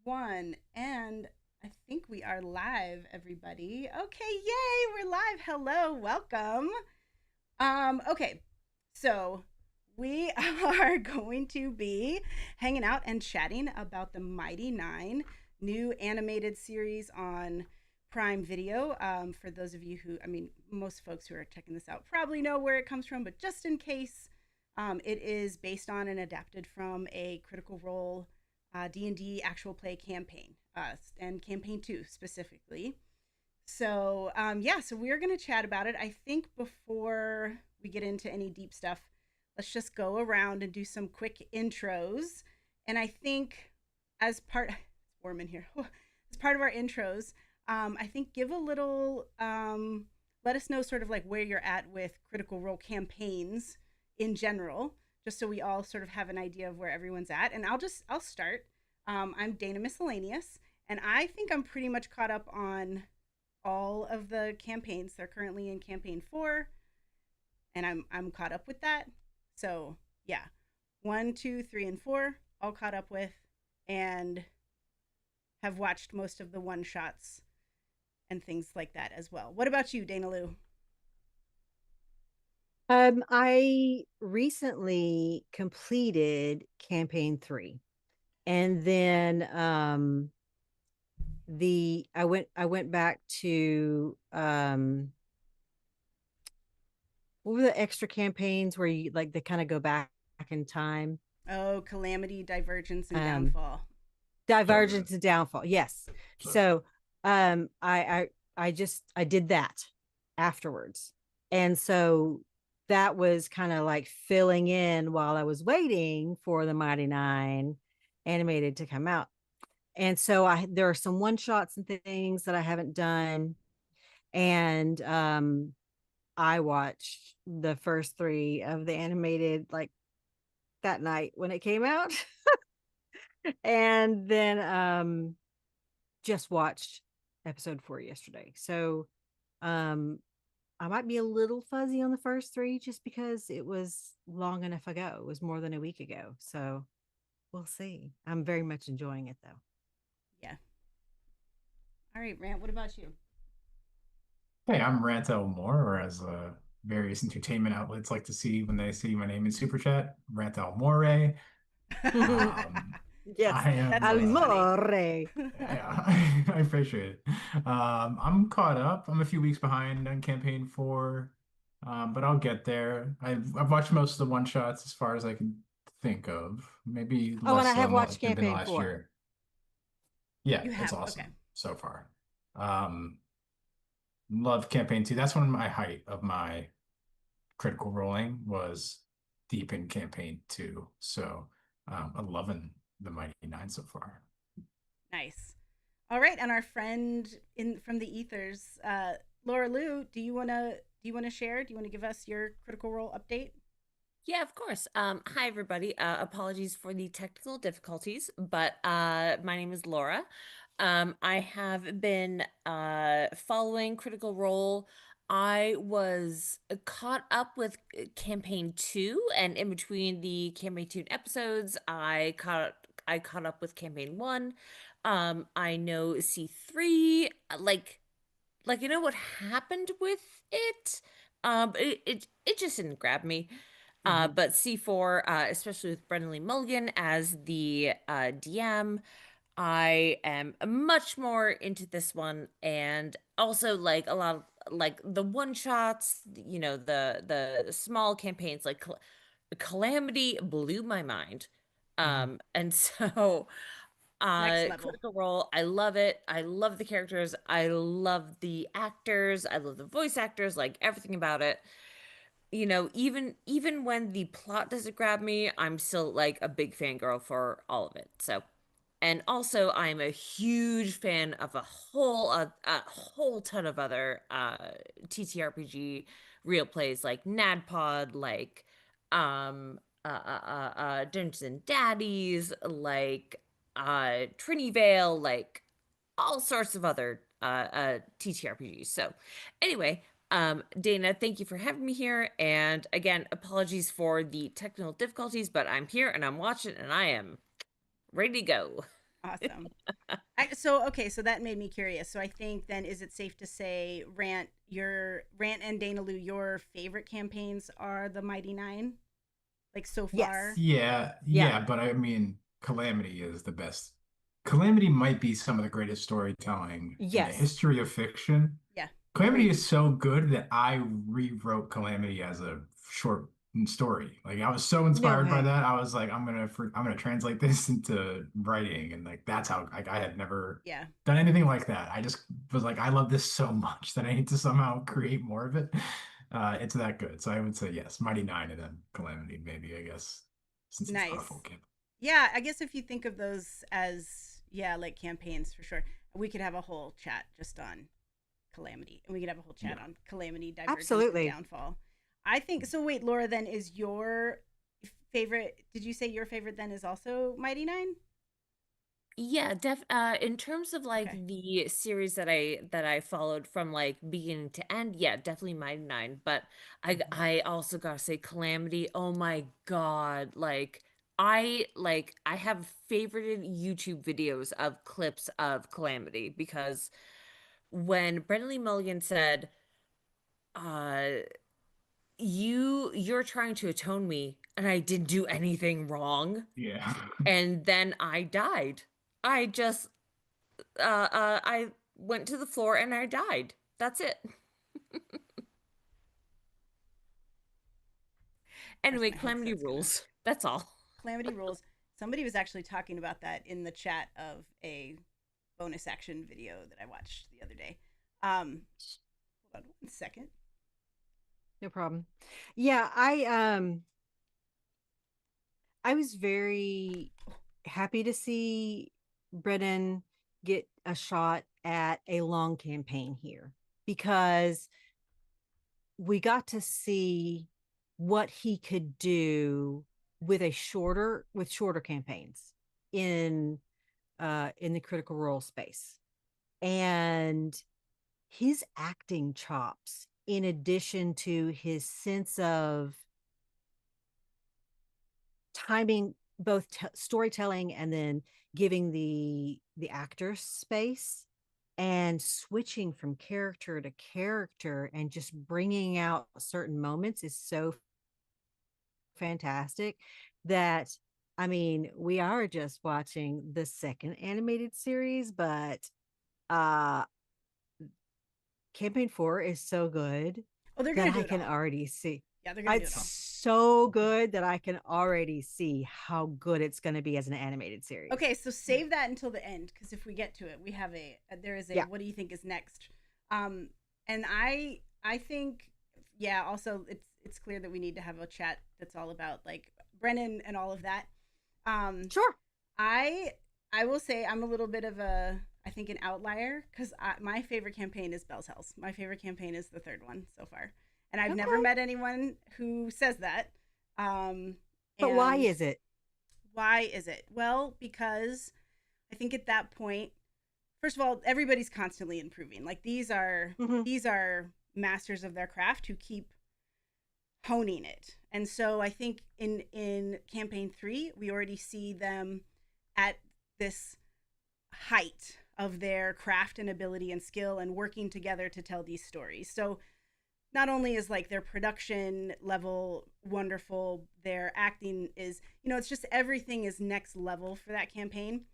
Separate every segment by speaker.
Speaker 1: one, and I think we are live, everybody. Okay, yay, we're live. Hello, welcome. Okay, so we are going to be hanging out and chatting about the Mighty Nein new animated series on Prime Video. For those of you who, I mean, most folks who are checking this out probably know where it comes from, but just in case, it is based on and adapted from a Critical Role D&D actual play campaign, and campaign 2 specifically. So, yeah, so we're going to chat about it. I think before we get into any deep stuff, let's just go around and do some quick intros. And I think as part, it's warm in here, as part of our intros, I think give a little, let us know sort of like where you're at with Critical Role campaigns in general, just so we all sort of have an idea of where everyone's at. And I'll start. I'm Dana Miscellaneous, and I think I'm pretty much caught up on all of the campaigns. They're currently in campaign 4, and I'm caught up with that. So yeah, 1, 2, 3, and 4 all caught up with, and have watched most of the one shots and things like that as well. What about you, Dana Lou?
Speaker 2: I recently completed campaign 3. And then I went back to what were the extra campaigns where you like they kind of go back in time?
Speaker 1: Oh, Calamity, Divergence, and
Speaker 2: Um
Speaker 1: Downfall.
Speaker 2: Divergence
Speaker 3: Judgment.
Speaker 2: and Downfall. Yes.
Speaker 3: Judgment.
Speaker 2: So I did that afterwards. And so that was kind of like filling in while I was waiting for the Mighty Nine animated to come out. And so I there are some one shots and things that I haven't done. And I watched the first 3 of the animated like that night when it came out. And then just watched episode 4 yesterday. So um I might be a little fuzzy on the first 3 just because it was long enough ago. It was more than a week ago. So we'll see. I'm very much enjoying it though.
Speaker 1: Yeah. All right, Rant, what about you?
Speaker 3: Hey, I'm Rantel Moore, or as various entertainment outlets like to see when they see my name in Super Chat, Rantel Moore. Um,
Speaker 2: Yes.
Speaker 3: I
Speaker 1: That's
Speaker 3: am,
Speaker 1: always funny.
Speaker 2: Almore.
Speaker 3: yeah, I appreciate it. I'm caught up. I'm a few weeks behind on campaign 4, but I'll get there. I've watched most of the one shots as far as I can think of. Maybe
Speaker 2: Oh, and
Speaker 3: less
Speaker 2: I
Speaker 3: so
Speaker 2: have
Speaker 3: in the,
Speaker 2: watched
Speaker 3: than the
Speaker 2: campaign
Speaker 3: last
Speaker 2: 4.
Speaker 3: year. Yeah,
Speaker 1: You
Speaker 3: it's
Speaker 1: have, okay.
Speaker 3: awesome so far. Um, Love campaign 2. That's when my height of my critical rolling was deep in campaign 2. So I'm loving the Mighty Nine so far.
Speaker 1: Nice. All right, and our friend in from the ethers, Laura Lou, do you wanna share? Do you want to give us your Critical Role update?
Speaker 4: Yeah, of course. Hi, everybody. Apologies for the technical difficulties, but my name is Laura. I have been following Critical Role. I was caught up with campaign 2, and in between the campaign 2 episodes, I caught up with campaign 1. I know C3, like I know what happened with it. It just didn't grab me.
Speaker 1: Mm-hmm.
Speaker 4: But C4, especially with Brendan Lee Mulligan as the DM, I am much more into this one, and also like a lot of like the one shots, the small campaigns like Calamity blew my mind.
Speaker 3: Mhm.
Speaker 4: And so
Speaker 1: Next level.
Speaker 4: Critical Role, I love it. I love the characters. I love the actors. I love the voice actors, like everything about it. Even when the plot doesn't grab me, I'm still like a big fangirl for all of it. So, and also I'm a huge fan of a whole ton of other TTRPG real plays like NADPOD, like Dungeons and Daddies, like Trinity Vale, like all sorts of other TTRPGs. So, anyway, Dana, thank you for having me here. And again, apologies for the technical difficulties, but I'm here and I'm watching and I am ready to go.
Speaker 1: Awesome. So that made me curious. So I think then, is it safe to say, Rant and Dana Lou, your favorite campaigns are the Mighty Nine, like so far?
Speaker 2: Yes.
Speaker 3: Yeah,
Speaker 2: Yeah.
Speaker 3: yeah, but I mean, Calamity is the best. Calamity might be some of the greatest storytelling in the
Speaker 2: Yes.
Speaker 3: history of fiction.
Speaker 1: Yeah.
Speaker 3: Calamity
Speaker 2: Agreed.
Speaker 3: is so good that I rewrote Calamity as a short story. Like I was so
Speaker 2: No
Speaker 3: inspired by
Speaker 2: way.
Speaker 3: that. I was like, I'm gonna translate this into writing, and like that's how like I had never
Speaker 1: Yeah.
Speaker 3: done anything like that. I just was like, I love this so much that I need to somehow create more of it. It's that good. So I would say yes, Mighty Nein and then Calamity, maybe, I guess, since it's not a full
Speaker 1: Nice.
Speaker 3: game.
Speaker 1: Yeah, I guess if you think of those as, yeah, like campaigns for sure. We could have a whole chat just on Calamity, and we could have a whole chat
Speaker 3: Yeah.
Speaker 1: on Calamity, Divergence, and
Speaker 2: Absolutely.
Speaker 1: Downfall. I think so. Wait, Laura, then is your favorite? Did you say your favorite then is also Mighty Nine?
Speaker 4: Yeah, in terms of like
Speaker 1: Okay.
Speaker 4: the series that I followed from like beginning to end, yeah, definitely Mighty Nine. But I also gotta say Calamity, oh my God, I have favorited YouTube videos of clips of Calamity because when Brennan Lee Mulligan said, uh you're trying to atone me and I didn't do anything wrong,
Speaker 3: Yeah.
Speaker 4: and then I died. I just I went to the floor and I died. That's it.
Speaker 1: Where's
Speaker 4: Anyway,
Speaker 1: my
Speaker 4: Calamity
Speaker 1: headset's gonna?
Speaker 4: rules. That's all.
Speaker 1: Calamity rules. Somebody was actually talking about that in the chat of a bonus action video that I watched the other day. Hold on 1 second.
Speaker 2: No problem. Yeah, I was very happy to see Brennan get a shot at a long campaign here because we got to see what he could do with shorter campaigns in in the Critical Role space. And his acting chops, in addition to his sense of timing, both storytelling and then giving the actors space and switching from character to character and just bringing out certain moments, is so fantastic that, I mean, we are just watching the second animated series, but uh campaign 4 is so good
Speaker 1: Oh, they're gonna
Speaker 2: that
Speaker 1: do
Speaker 2: I
Speaker 1: it
Speaker 2: can
Speaker 1: all.
Speaker 2: already see.
Speaker 1: Yeah, they're gonna do
Speaker 2: It's
Speaker 1: it all.
Speaker 2: so good that I can already see how good it's going to be as an animated series.
Speaker 1: Okay, so save that until the end, because if we get to it, we have there is a
Speaker 2: Yeah.
Speaker 1: what do you think is next? Um, and I think, yeah. Also, it's clear that we need to have a chat that's all about like Brennan and all of that. Um,
Speaker 2: Sure.
Speaker 1: I I will say I'm a little bit of a, I think, an outlier, because my favorite campaign is Bell's House. My favorite campaign is the third one so far, and I've never
Speaker 2: Okay.
Speaker 1: met anyone who says that. Um,
Speaker 2: But why
Speaker 1: and
Speaker 2: is it?
Speaker 1: why is it? Well, because I think at that point, first of all, everybody's constantly improving. Like
Speaker 2: Mhm.
Speaker 1: these are masters of their craft who keep honing it. And so I think in campaign 3, we already see them at this height of their craft and ability and skill and working together to tell these stories. So not only is like their production level wonderful, their acting is, it's just everything is next level for that campaign.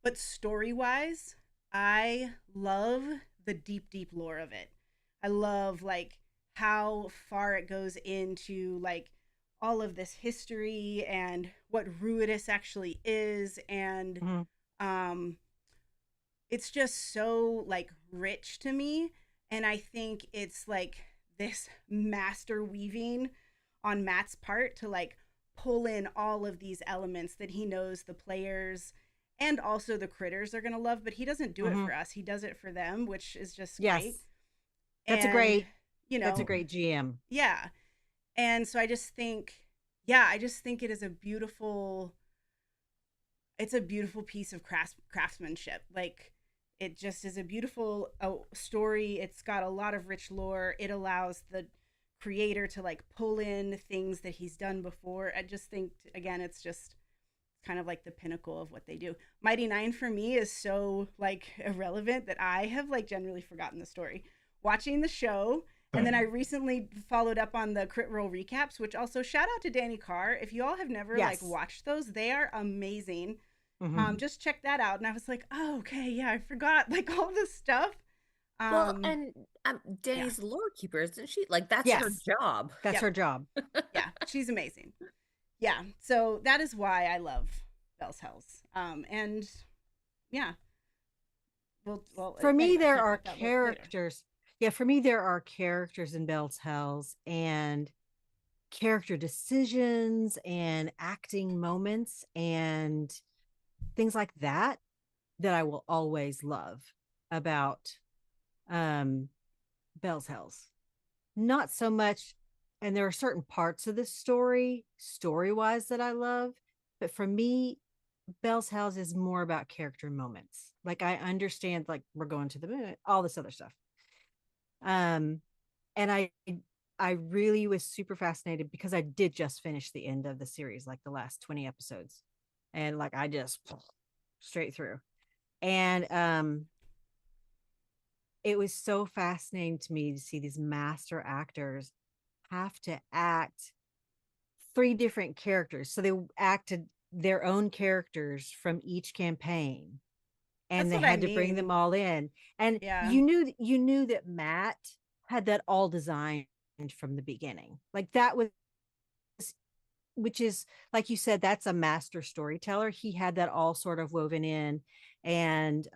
Speaker 1: But story wise, I love the deep, deep lore of it. I love like how far it goes into like all of this history and what Ruidus actually is. And
Speaker 2: Mhm.
Speaker 1: um, it's just so like rich to me. And I think it's like this master weaving on Matt's part to like pull in all of these elements that he knows the players and also the critters are going to love, but he doesn't do it
Speaker 2: Mhm.
Speaker 1: for us. He does it for them, which is just great.
Speaker 2: Yes. That's a
Speaker 1: And,
Speaker 2: great that's a great GM.
Speaker 1: yeah. And so I just think, yeah, I just think it is it's a beautiful piece of craftsmanship. Like, it just is a beautiful story. It's got a lot of rich lore. It allows the creator to like pull in things that he's done before. I just think, again, it's kind of like the pinnacle of what they do. Mighty Nine for me is so like irrelevant that I have like generally forgotten the story. Watching the show, and then I recently followed up on the Crit Roll recaps, which also shout out to Danny Carr. If you all have never like
Speaker 2: Yes.
Speaker 1: watched those, they are amazing.
Speaker 2: Mhm.
Speaker 1: Just check that out. And I was like, oh, okay, yeah, I forgot like all this stuff.
Speaker 4: Well, and Danny's the lore keeper, isn't she? Like that's her
Speaker 2: Yes.
Speaker 4: job.
Speaker 2: That's
Speaker 1: Yep.
Speaker 2: her job.
Speaker 1: Yeah, she's amazing. Yeah, so that is why I love Bell's Hells. And yeah, well
Speaker 2: For me,
Speaker 1: anyway,
Speaker 2: there
Speaker 1: talk
Speaker 2: are
Speaker 1: about that later.
Speaker 2: characters. Yeah, for me, there are characters in Bell's Hells and character decisions and acting moments and things like that that I will always love about Bell's Hells. Not so much, and there are certain parts of the story wise, that I love, but for me, Bell's Hells is more about character moments. Like I understand, like we're going to the moon, all this other stuff. And I really was super fascinated because I did just finish the end of the series, like the last 20 episodes, and like I just straight through. And it was so fascinating to me to see these master actors have to act 3 different characters. So they acted their own characters from each campaign, and
Speaker 1: That's
Speaker 2: they
Speaker 1: what I
Speaker 2: had to bring
Speaker 1: mean.
Speaker 2: them all in. And
Speaker 1: Yeah.
Speaker 2: you knew that Matt had that all designed from the beginning. Like that was, which is like you said, that's a master storyteller. He had that all sort of woven in, and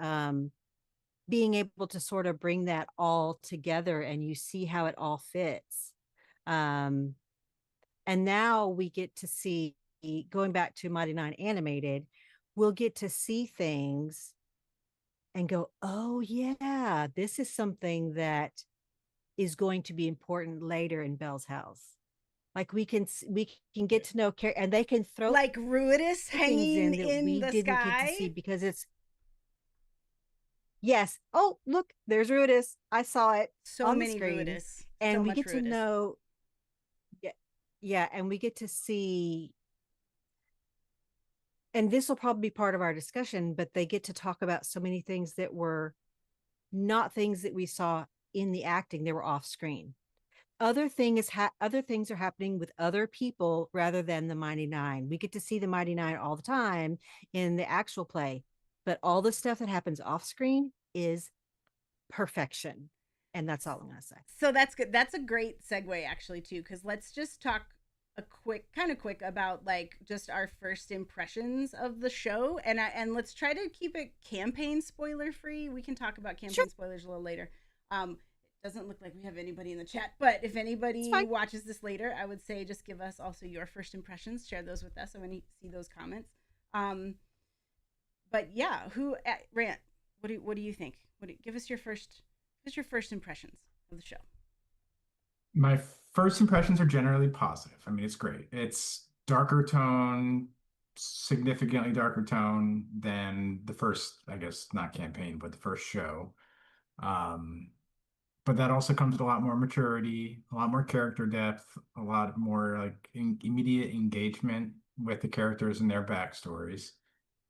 Speaker 2: being able to sort of bring that all together, and you see how it all fits. And now we get to see, going back to Mighty Nein animated, we'll get to see things and go, oh yeah, this is something that is going to be important later in Bell's House. Like we can get to know, and they can throw
Speaker 1: Like Ruidus
Speaker 2: things
Speaker 1: hanging
Speaker 2: that
Speaker 1: in
Speaker 2: we
Speaker 1: the
Speaker 2: didn't
Speaker 1: sky.
Speaker 2: get to see because it's, yes, oh look, there's Ruidus. I saw it
Speaker 1: So
Speaker 2: on
Speaker 1: many
Speaker 2: the screen.
Speaker 1: Ruidus.
Speaker 2: And
Speaker 1: So
Speaker 2: we
Speaker 1: much
Speaker 2: get to
Speaker 1: Ruidus.
Speaker 2: know, yeah, and we get to see, and this will probably be part of our discussion, but they get to talk about so many things that were not things that we saw in the acting. They were off screen. Other things are happening with other people rather than the Mighty Nein. We get to see the Mighty Nein all the time in the actual play, but all the stuff that happens off screen is perfection. And that's all I'm going to say.
Speaker 1: So that's good. That's a great segue actually too, because let's just talk kind of quick about like just our first impressions of the show, and let's try to keep it campaign spoiler free. We can talk about campaign spoilers a little later. Doesn't look like we have anybody in the chat, but if anybody watches this later, I would say just give us also your first impressions. Share those with us. I want to see those comments. But yeah, Rant? What do you think? Give us your first impressions of the show.
Speaker 3: My first impressions are generally positive. I mean, it's great. It's darker tone, significantly darker tone than the first, I guess, not campaign, but the first show. But that also comes with a lot more maturity, a lot more character depth, a lot more like immediate engagement with the characters and their backstories.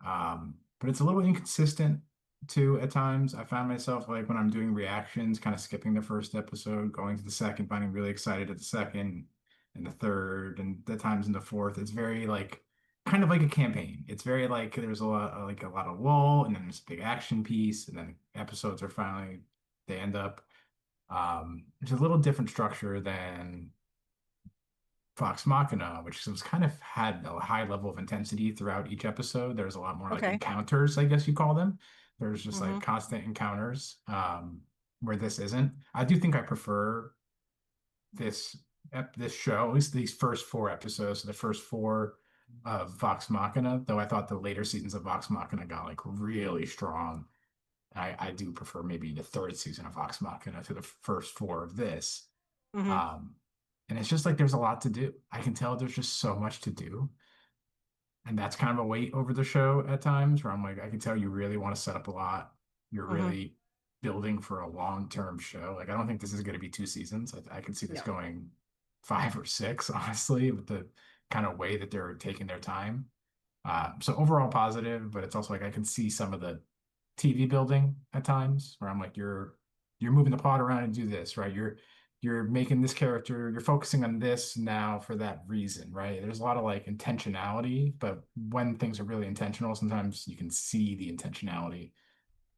Speaker 3: But it's a little inconsistent too at times. I find myself like when I'm doing reactions, kind of skipping the first episode, going to the second, finding really excited at the second and the third, and the times in the fourth. It's very like kind of like a campaign. It's very like there's a lot of lull, and then there's a big action piece, and then episodes are finally they end up. It's a little different structure than Vox Machina, which was kind of had a high level of intensity throughout each episode. There's a lot more like encounters, I guess you call them. There's just like constant encounters, where this isn't. I do think I prefer this show, at least these first 4 episodes, the first 4 of Vox Machina, though I thought the later seasons of Vox Machina got like really strong. I do prefer maybe the 3rd season of Vox Machina to the first 4 of this. And it's just like there's a lot to do. I can tell there's just so much to do. And that's kind of a weight over the show at times where I'm like, I can tell you really want to set up a lot. You're really building for a long-term show. Like, I don't think this is going to be 2 seasons. I can see this going 5 or 6, honestly, with the kind of way that they're taking their time. So overall positive, but it's also like I can see some of the TV building at times where I'm like, you're moving the plot around and do this, right? You're making this character, you're focusing on this now for that reason, right? There's a lot of like intentionality, but when things are really intentional, sometimes you can see the intentionality.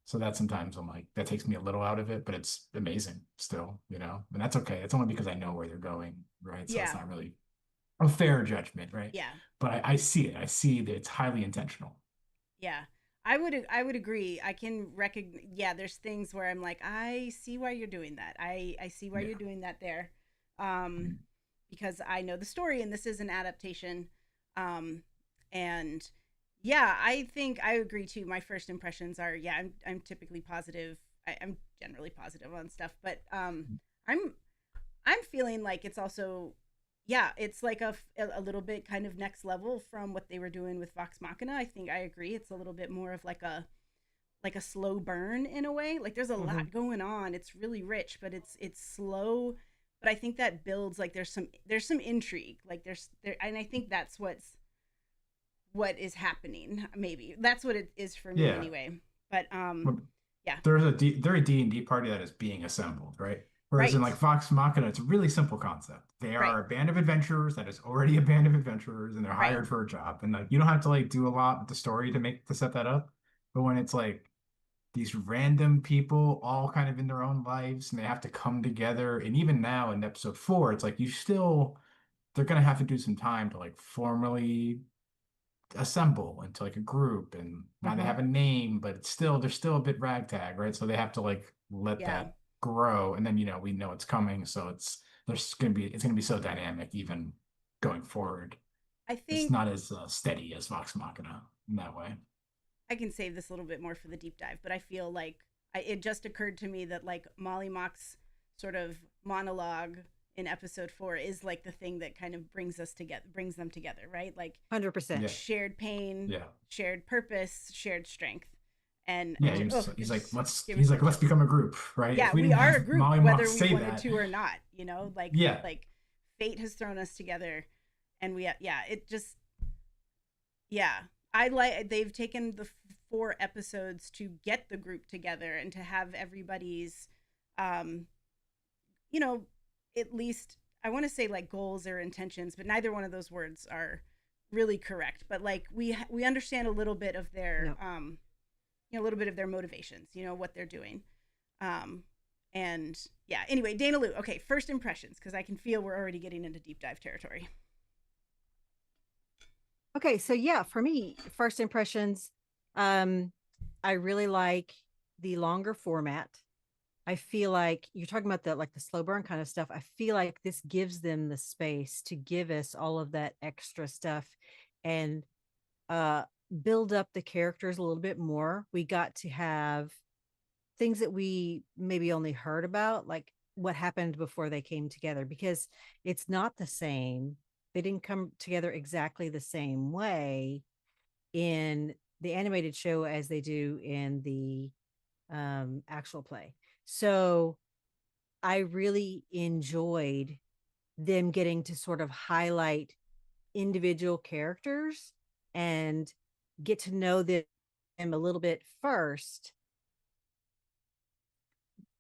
Speaker 3: So that sometimes I'm like, that takes me a little out of it, but it's amazing still, and that's okay. It's only because I know where they're going, right? So it's
Speaker 1: Yeah.
Speaker 3: not really a fair judgment, right?
Speaker 1: Yeah.
Speaker 3: But I see it. I see that it's highly intentional.
Speaker 1: Yeah. I would agree. I can recognize, yeah, there's things where I'm like, I see why you're doing that. I see why you're
Speaker 3: Yeah.
Speaker 1: doing that there. Um
Speaker 3: Mhm.
Speaker 1: because I know the story and this is an adaptation. Um and yeah, I think I agree too. My first impressions are, yeah, I'm typically positive. I'm generally positive on stuff, but I'm I'm feeling like it's also, yeah, it's like a little bit kind of next level from what they were doing with Vox Machina. I think I agree. It's a little bit more of like a slow burn in a way. Like there's a
Speaker 2: Mhm.
Speaker 1: lot going on. It's really rich, but it's slow. But I think that builds, like there's some intrigue. Like there's there, and I think that's what is happening. Maybe that's what it is for me
Speaker 3: Yeah.
Speaker 1: anyway. But
Speaker 3: Well,
Speaker 1: yeah,
Speaker 3: they're a D&D party that is being assembled, right? Whereas in
Speaker 1: right,
Speaker 3: like Vox Machina, it's a really simple concept. They
Speaker 1: right,
Speaker 3: are a band of adventurers that is already a band of adventurers and they're
Speaker 1: right.
Speaker 3: hired for a job. And like you don't have to like do a lot with the story to set that up. But when it's like these random people all kind of in their own lives and they have to come together. And even now in episode 4, it's like they're gonna have to do some time to like formally assemble into like a group, and now they
Speaker 2: Mhm.
Speaker 3: have a name, but they're still a bit ragtag, right? So they have to like let
Speaker 1: Yeah,
Speaker 3: that grow, and then we know it's coming, so it's gonna be so dynamic even going forward.
Speaker 1: I
Speaker 3: It's
Speaker 1: think
Speaker 3: not as steady as Vox Machina in that way.
Speaker 1: I can save this a little bit more for the deep dive, but I feel like it just occurred to me that like Molly Mock's sort of monologue in episode 4 is like the thing that kind of brings them together, right? Like
Speaker 2: 100%.
Speaker 3: Yeah,
Speaker 1: shared pain,
Speaker 3: yeah,
Speaker 1: shared purpose, shared strength, and
Speaker 3: yeah.
Speaker 1: oh,
Speaker 3: He's
Speaker 1: it
Speaker 3: like
Speaker 1: just gives me
Speaker 3: let's
Speaker 1: chills.
Speaker 3: become a group, right?
Speaker 1: Yeah,
Speaker 3: If we
Speaker 1: we
Speaker 3: didn't
Speaker 1: are a
Speaker 3: have
Speaker 1: group,
Speaker 3: Molly Mock
Speaker 1: whether we
Speaker 3: say
Speaker 1: wanted
Speaker 3: that,
Speaker 1: to or not. You know,
Speaker 3: yeah,
Speaker 1: like fate has thrown us together, and yeah, it just yeah, I like they've taken the 4 episodes to get the group together and to have everybody's, um, you know, at least I want to say like goals or intentions, but neither one of those words are really correct. But like we understand a little bit of their,
Speaker 2: Yep.
Speaker 1: a little bit of their motivations, what they're doing, um, and yeah. Anyway, Dana Lou. Okay, first impressions because I can feel we're already getting into deep dive territory.
Speaker 2: Okay, so yeah, for me, first impressions, um, I really like the longer format. I feel like you're talking about the slow burn kind of stuff. I feel like this gives them the space to give us all of that extra stuff and uh build up the characters a little bit more. We got to have things that we maybe only heard about, like what happened before they came together, because it's not the same. They didn't come together exactly the same way in the animated show as they do in the actual play. So I really enjoyed them getting to sort of highlight individual characters and get to know them a little bit first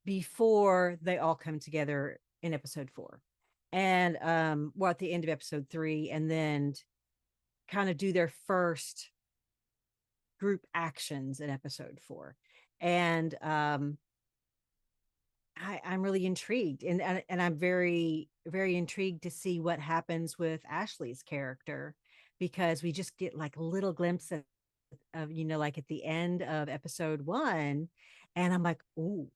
Speaker 2: before they all come together in episode 4. And we're at the end of episode 3, and then kind of do their first group actions in episode 4. And I'm really intrigued, and I'm very very intrigued to see what happens with Ashley's character, because we just get like little glimpses of like at the end of episode 1, and I'm like, ooh,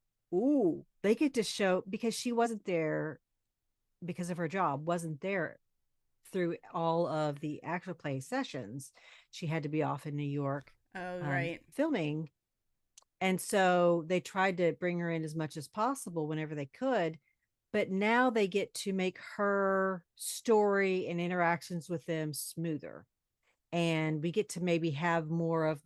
Speaker 2: they get to show, because she wasn't there because of her job, wasn't there through all of the actual play sessions. She had to be off in New York
Speaker 1: Oh, right.
Speaker 2: filming, and so they tried to bring her in as much as possible whenever they could. But now they get to make her story and interactions with them smoother. And we get to maybe have more of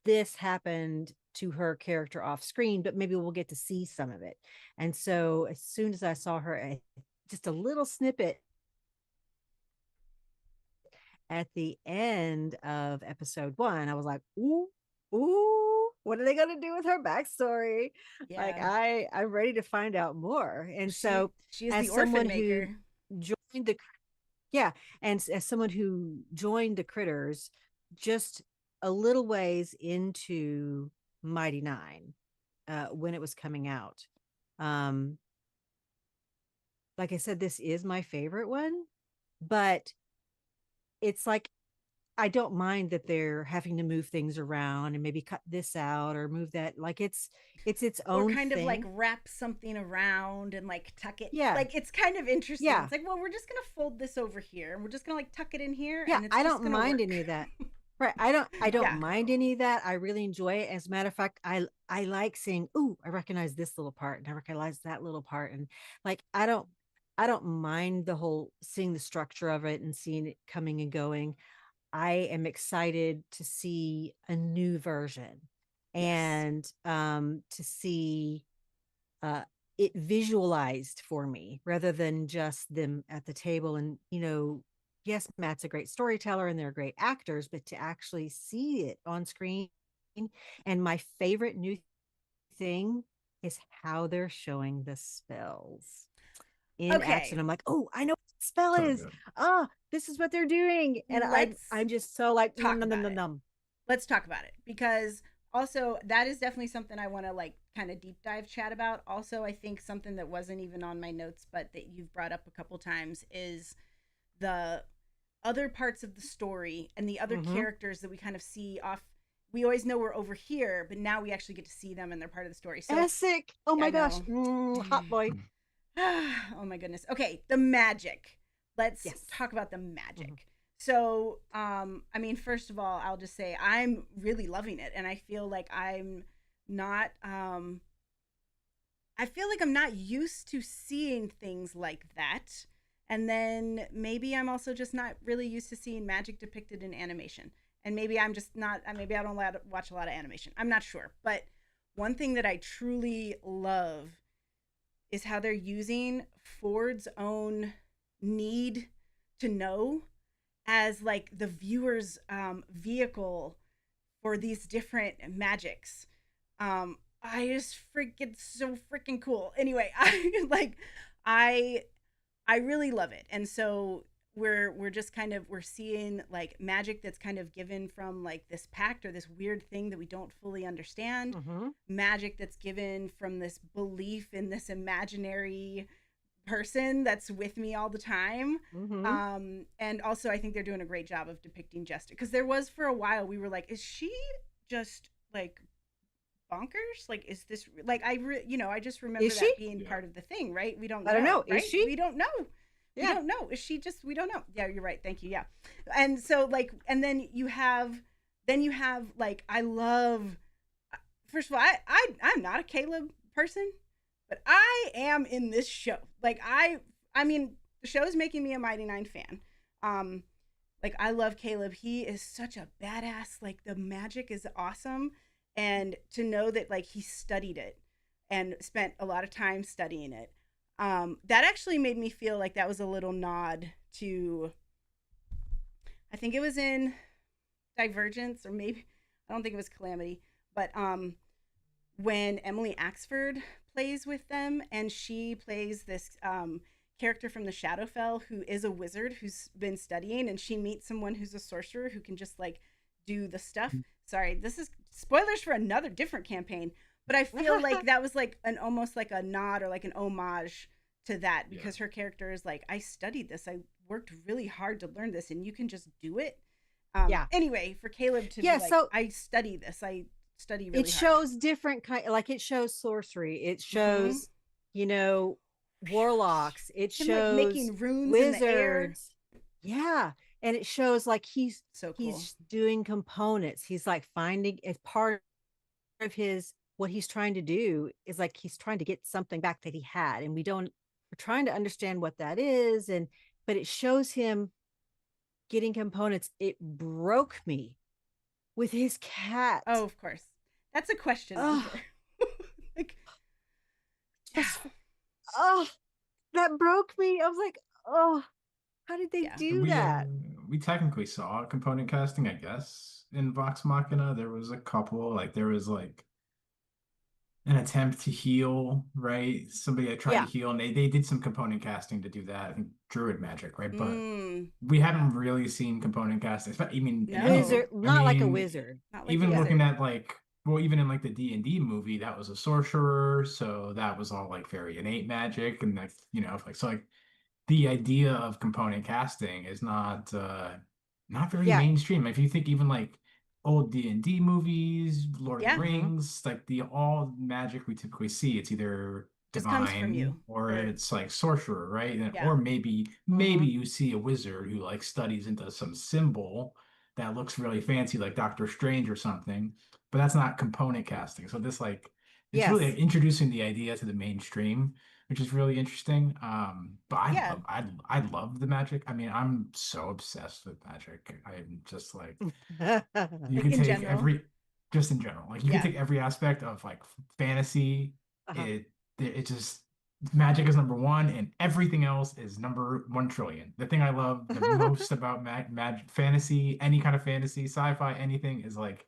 Speaker 2: this happened to her character off screen, but maybe we'll get to see some of it. And so as soon as I saw her, just a little snippet at the end of episode 1, I was like, ooh, what are they going to do with her backstory? Like,
Speaker 1: Yeah.
Speaker 2: I'm ready to find out more. And so,
Speaker 1: She is
Speaker 2: as
Speaker 1: the orphan
Speaker 2: someone who
Speaker 1: maker.
Speaker 2: joined the yeah, and as someone who joined the Critters just a little ways into Mighty Nine, when it was coming out, um, like I said, this is my favorite one, but it's like I don't mind that they're having to move things around and maybe cut this out or move that. Like it's its
Speaker 1: Or
Speaker 2: own
Speaker 1: kind of like
Speaker 2: thing.
Speaker 1: wrap something around and like tuck it.
Speaker 2: Yeah,
Speaker 1: Like it's kind of interesting.
Speaker 2: yeah,
Speaker 1: It's like, well, we're just gonna fold this over here and we're just gonna like tuck it in here
Speaker 2: yeah.
Speaker 1: and it's
Speaker 2: I
Speaker 1: just
Speaker 2: don't
Speaker 1: gonna
Speaker 2: mind
Speaker 1: work.
Speaker 2: any of that. Right. I don't
Speaker 1: Yeah.
Speaker 2: mind any of that. I really enjoy it. As a matter of fact, I like seeing, ooh, I recognize this little part and I recognize that little part. And like I don't mind the whole seeing the structure of it and seeing it coming and going. I am excited to see a new version
Speaker 1: Yes.
Speaker 2: and to see uh it visualized for me rather than just them at the table. And yes, Matt's a great storyteller and they're great actors, but to actually see it on screen. And my favorite new thing is how they're showing the spells in
Speaker 1: Okay.
Speaker 2: action. I'm like, oh, I know what the spell
Speaker 3: So
Speaker 2: is.
Speaker 3: good.
Speaker 2: Ah, this is what they're doing. And
Speaker 1: Let's
Speaker 2: I'm just so like
Speaker 1: talk
Speaker 2: num num
Speaker 1: about
Speaker 2: num
Speaker 1: it.
Speaker 2: num.
Speaker 1: Let's talk about it because also that is definitely something I want to like kind of deep dive chat about. Also, I think something that wasn't even on my notes but that you've brought up a couple times is the other parts of the story and the other
Speaker 2: Mm-hmm.
Speaker 1: characters that we kind of see off. We always know we're over here, but now we actually get to see them and they're part of the story. So
Speaker 2: Essek. Oh
Speaker 1: I
Speaker 2: my gosh.
Speaker 1: know.
Speaker 2: Hot boy.
Speaker 1: Oh my goodness. Okay, the magic. Let's
Speaker 2: Yes.
Speaker 1: talk about the magic.
Speaker 2: Mm-hmm.
Speaker 1: So, I mean, first of all, I'll just say I'm really loving it, and I feel like I'm not. I feel like I'm not used to seeing things like that, and then maybe I'm also just not really used to seeing magic depicted in animation, and maybe I'm just not. Maybe I don't watch a lot of animation. I'm not sure, but one thing that I truly love is how they're using Ford's own need to know as like the viewer's vehicle for these different magics. I just freaking so freaking cool. Anyway, I I really love it, and so we're just kind of we're seeing like magic that's kind of given from like this pact or this weird thing that we don't fully understand,
Speaker 2: Mm-hmm.
Speaker 1: magic that's given from this belief in this imaginary person that's with me all the time.
Speaker 2: Mm-hmm.
Speaker 1: And also I think they're doing a great job of depicting Jester, because there was for a while we were like, is she just like bonkers? Like, is this like I just remember
Speaker 2: Is she?
Speaker 1: that being
Speaker 3: Yeah.
Speaker 1: part of the thing, right? We don't
Speaker 2: I don't know. Is
Speaker 1: right?
Speaker 2: she?
Speaker 1: We don't know. We
Speaker 2: Yeah.
Speaker 1: don't know. Is she just we don't know. Yeah, you're right. Thank you. Yeah. And so like and then you have like I love first of all, I'm not a Caleb person, but I am in this show. Like I mean, the show is making me a Mighty Nein fan. Um, like I love Caleb. He is such a badass. Like the magic is awesome, and to know that like he studied it and spent a lot of time studying it. That actually made me feel like that was a little nod to. I think it was in Divergence, or maybe I don't think it was Calamity, but when Emily Axford plays with them, and she plays this character from the Shadowfell who is a wizard who's been studying, and she meets someone who's a sorcerer who can just like do the stuff. Sorry, this is spoilers for another different campaign, but I feel like that was like an almost like a nod or like an homage to that, because her character is like, I studied this, I worked really hard to learn this, and you can just do it.
Speaker 2: Yeah.
Speaker 1: Anyway, for Caleb to
Speaker 2: Yeah,
Speaker 1: be like,
Speaker 2: so
Speaker 1: I study this, I study really
Speaker 2: it
Speaker 1: hard.
Speaker 2: shows different kind, like it shows sorcery, it shows warlocks, it
Speaker 1: Him like
Speaker 2: shows
Speaker 1: making runes in the air.
Speaker 2: wizards. Yeah, and it shows like he's
Speaker 1: So cool.
Speaker 2: he's doing components, he's like finding as part of his what he's trying to do is like he's trying to get something back that he had, and we're trying to understand what that is. And but it shows him getting components. It broke me with his cat.
Speaker 1: Oh, of course. That's a question, I'm sure. Like,
Speaker 2: just oh, that broke me. I was like, oh, how did they
Speaker 1: Yeah.
Speaker 2: do
Speaker 3: We
Speaker 2: that?
Speaker 3: we technically saw component casting, I guess, in Vox Machina. There was a couple, like there was like an attempt to heal, right? Somebody had tried to
Speaker 2: Yeah.
Speaker 3: heal, and they did some component casting to do that. I think Druid magic, right? But
Speaker 1: Mm,
Speaker 3: we haven't really seen component casting. I mean, in any,
Speaker 1: No.
Speaker 2: Wizard,
Speaker 3: I
Speaker 2: not like a
Speaker 3: mean,
Speaker 2: wizard.
Speaker 1: not like a
Speaker 3: even
Speaker 2: Yeah.
Speaker 3: looking
Speaker 1: wizard.
Speaker 3: at like, well, even in like the D&D movie, that was a sorcerer, so that was all like very innate magic, and like like so like the idea of component casting is not very
Speaker 2: Yeah.
Speaker 3: mainstream. If you think even like old D&D movies, Lord of the
Speaker 1: Yeah.
Speaker 3: Rings, like the all magic we typically see, it's either
Speaker 1: Just comes from
Speaker 3: divine
Speaker 1: you.
Speaker 3: or
Speaker 1: Or
Speaker 3: it's like sorcerer, right?
Speaker 1: yeah.
Speaker 3: Or maybe you see a wizard who like studies into some symbol that looks really fancy, like Doctor Strange or something, but that's not component casting. So this like it's really
Speaker 2: Yes.
Speaker 3: like, introducing the idea to the mainstream, which is really interesting. But
Speaker 1: Yeah.
Speaker 3: I love the magic. I mean, I'm so obsessed with magic. I'm just like you
Speaker 1: Like
Speaker 3: can
Speaker 1: in
Speaker 3: take
Speaker 1: general.
Speaker 3: just in general, like you can
Speaker 1: Yeah.
Speaker 3: take every aspect of like fantasy.
Speaker 2: Uh-huh.
Speaker 3: It just magic is number one, and everything else is number 1 trillion. The thing I love the most about magic fantasy, any kind of fantasy, sci-fi, anything is like